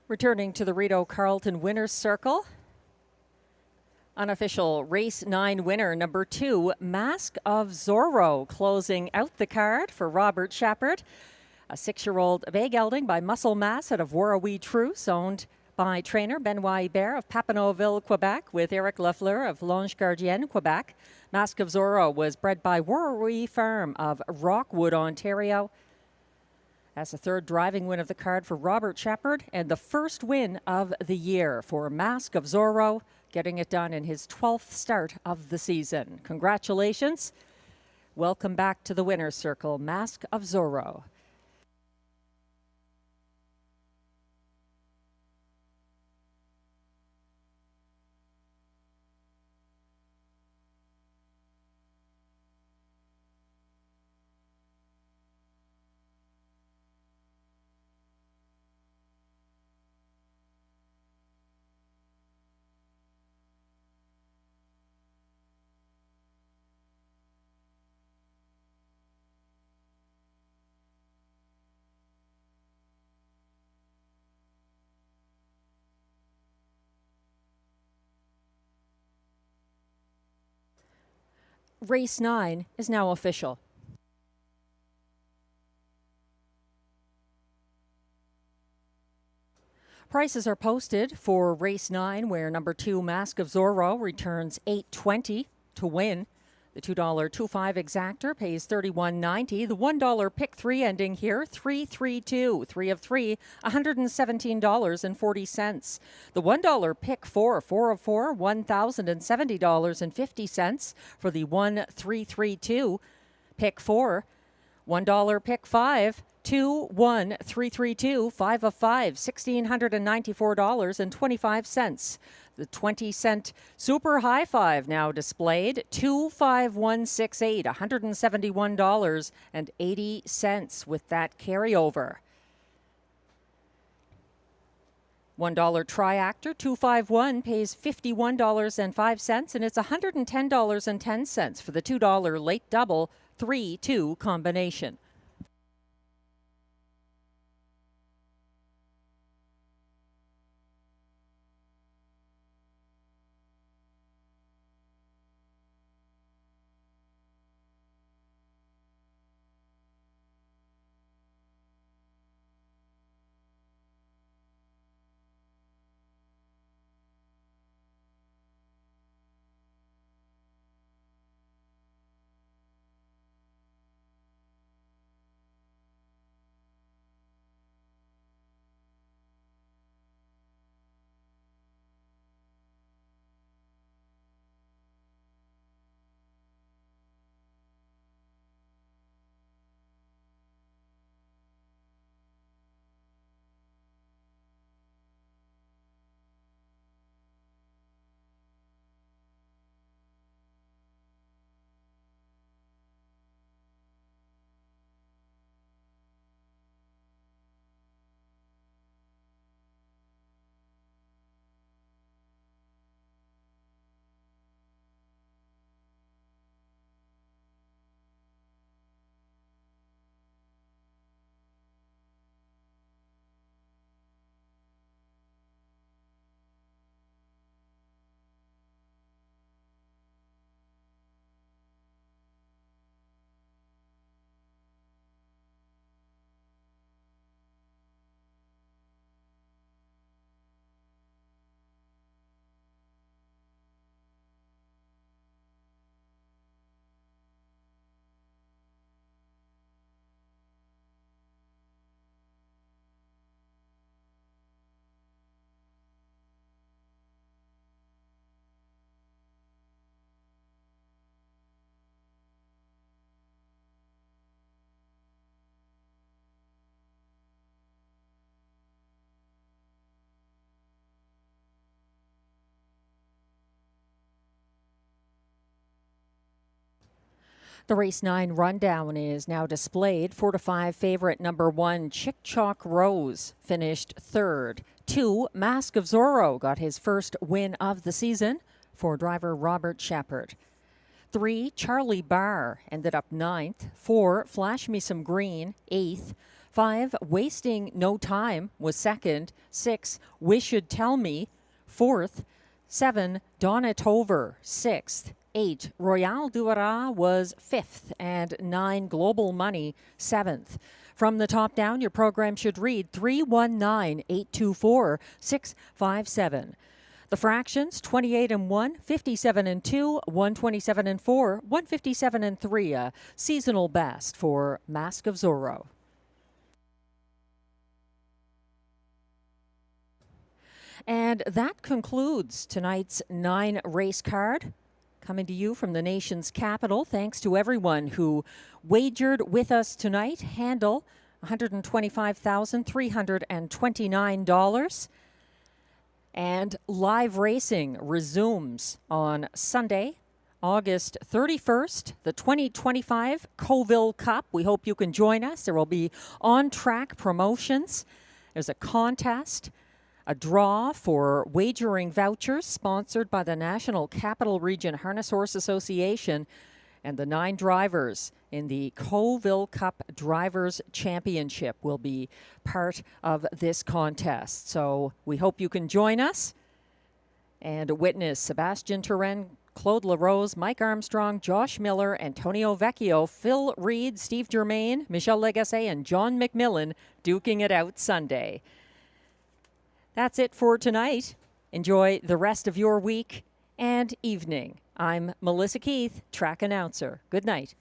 Returning to the Rideau Carleton Winners Circle. Unofficial race 9 winner number 2, Mask of Zorro, closing out the card for Robert Shepard. A 6-year-old bay gelding by Muscle Mass out of Warrawee Truce, owned by trainer Benoit Hébert of Papineauville, Quebec, with Eric Lafleur of L'Ange Gardien, Quebec. Mask of Zorro was bred by Warrawee Farm of Rockwood, Ontario. That's the 3rd driving win of the card for Robert Shepard and the 1st win of the year for Mask of Zorro, getting it done in his 12th start of the season. Congratulations. Welcome back to the winner's circle, Mask of Zorro. Race 9 is now official. Prices are posted for race 9, where number 2 Mask of Zorro returns $8.20 to win. The $2.25 exactor pays $31.90. The $1 pick 3 ending here, 3-3-2. 3 of 3, $117.40. The $1 pick 4, 4 of 4, $1,070.50 for the 1-3-3-2 pick 4. $1 pick 5, 2-1-3-3-2, 5 of 5, $1,694.25. The 20-cent Super High Five now displayed, 2-5-1-6-8, $171.80 with that carryover. $1 Triactor 251 pays $51.05, and it's $110.10 for the $2 late double 3-2 combination. The race 9 rundown is now displayed. 4 to 5 favorite number 1 Chick Chalk Rose finished 3rd. 2 Mask of Zorro got his first win of the season for driver Robert Shepard. 3 Charlie Barr ended up 9th. 4 Flash Me Some Green 8th. 5, Wasting No Time was second. 6, Wish Should Tell Me, fourth. 7, Donna Tover, sixth. 8, Royale Duara was fifth. And 9, Global Money, seventh. From the top down, your program should read 319-824-657. The fractions, 28 and 1, 57 and 2, 127 and 4, 157 and 3, a seasonal best for Mask of Zorro. And that concludes tonight's 9 race card. Coming to you from the nation's capital, thanks to everyone who wagered with us tonight. Handle $125,329. And live racing resumes on Sunday, August 31st, the 2025 Coville Cup. We hope you can join us. There will be on-track promotions. There's a contest, a draw for wagering vouchers sponsored by the National Capital Region Harness Horse Association, and the 9 drivers in the Coville Cup Drivers Championship will be part of this contest. So we hope you can join us and witness Sebastian Turenne, Claude LaRose, Mike Armstrong, Josh Miller, Antonio Vecchio, Phil Reed, Steve Germain, Michel Legasse, and John McMillan duking it out Sunday. That's it for tonight. Enjoy the rest of your week and evening. I'm Melissa Keith, track announcer. Good night.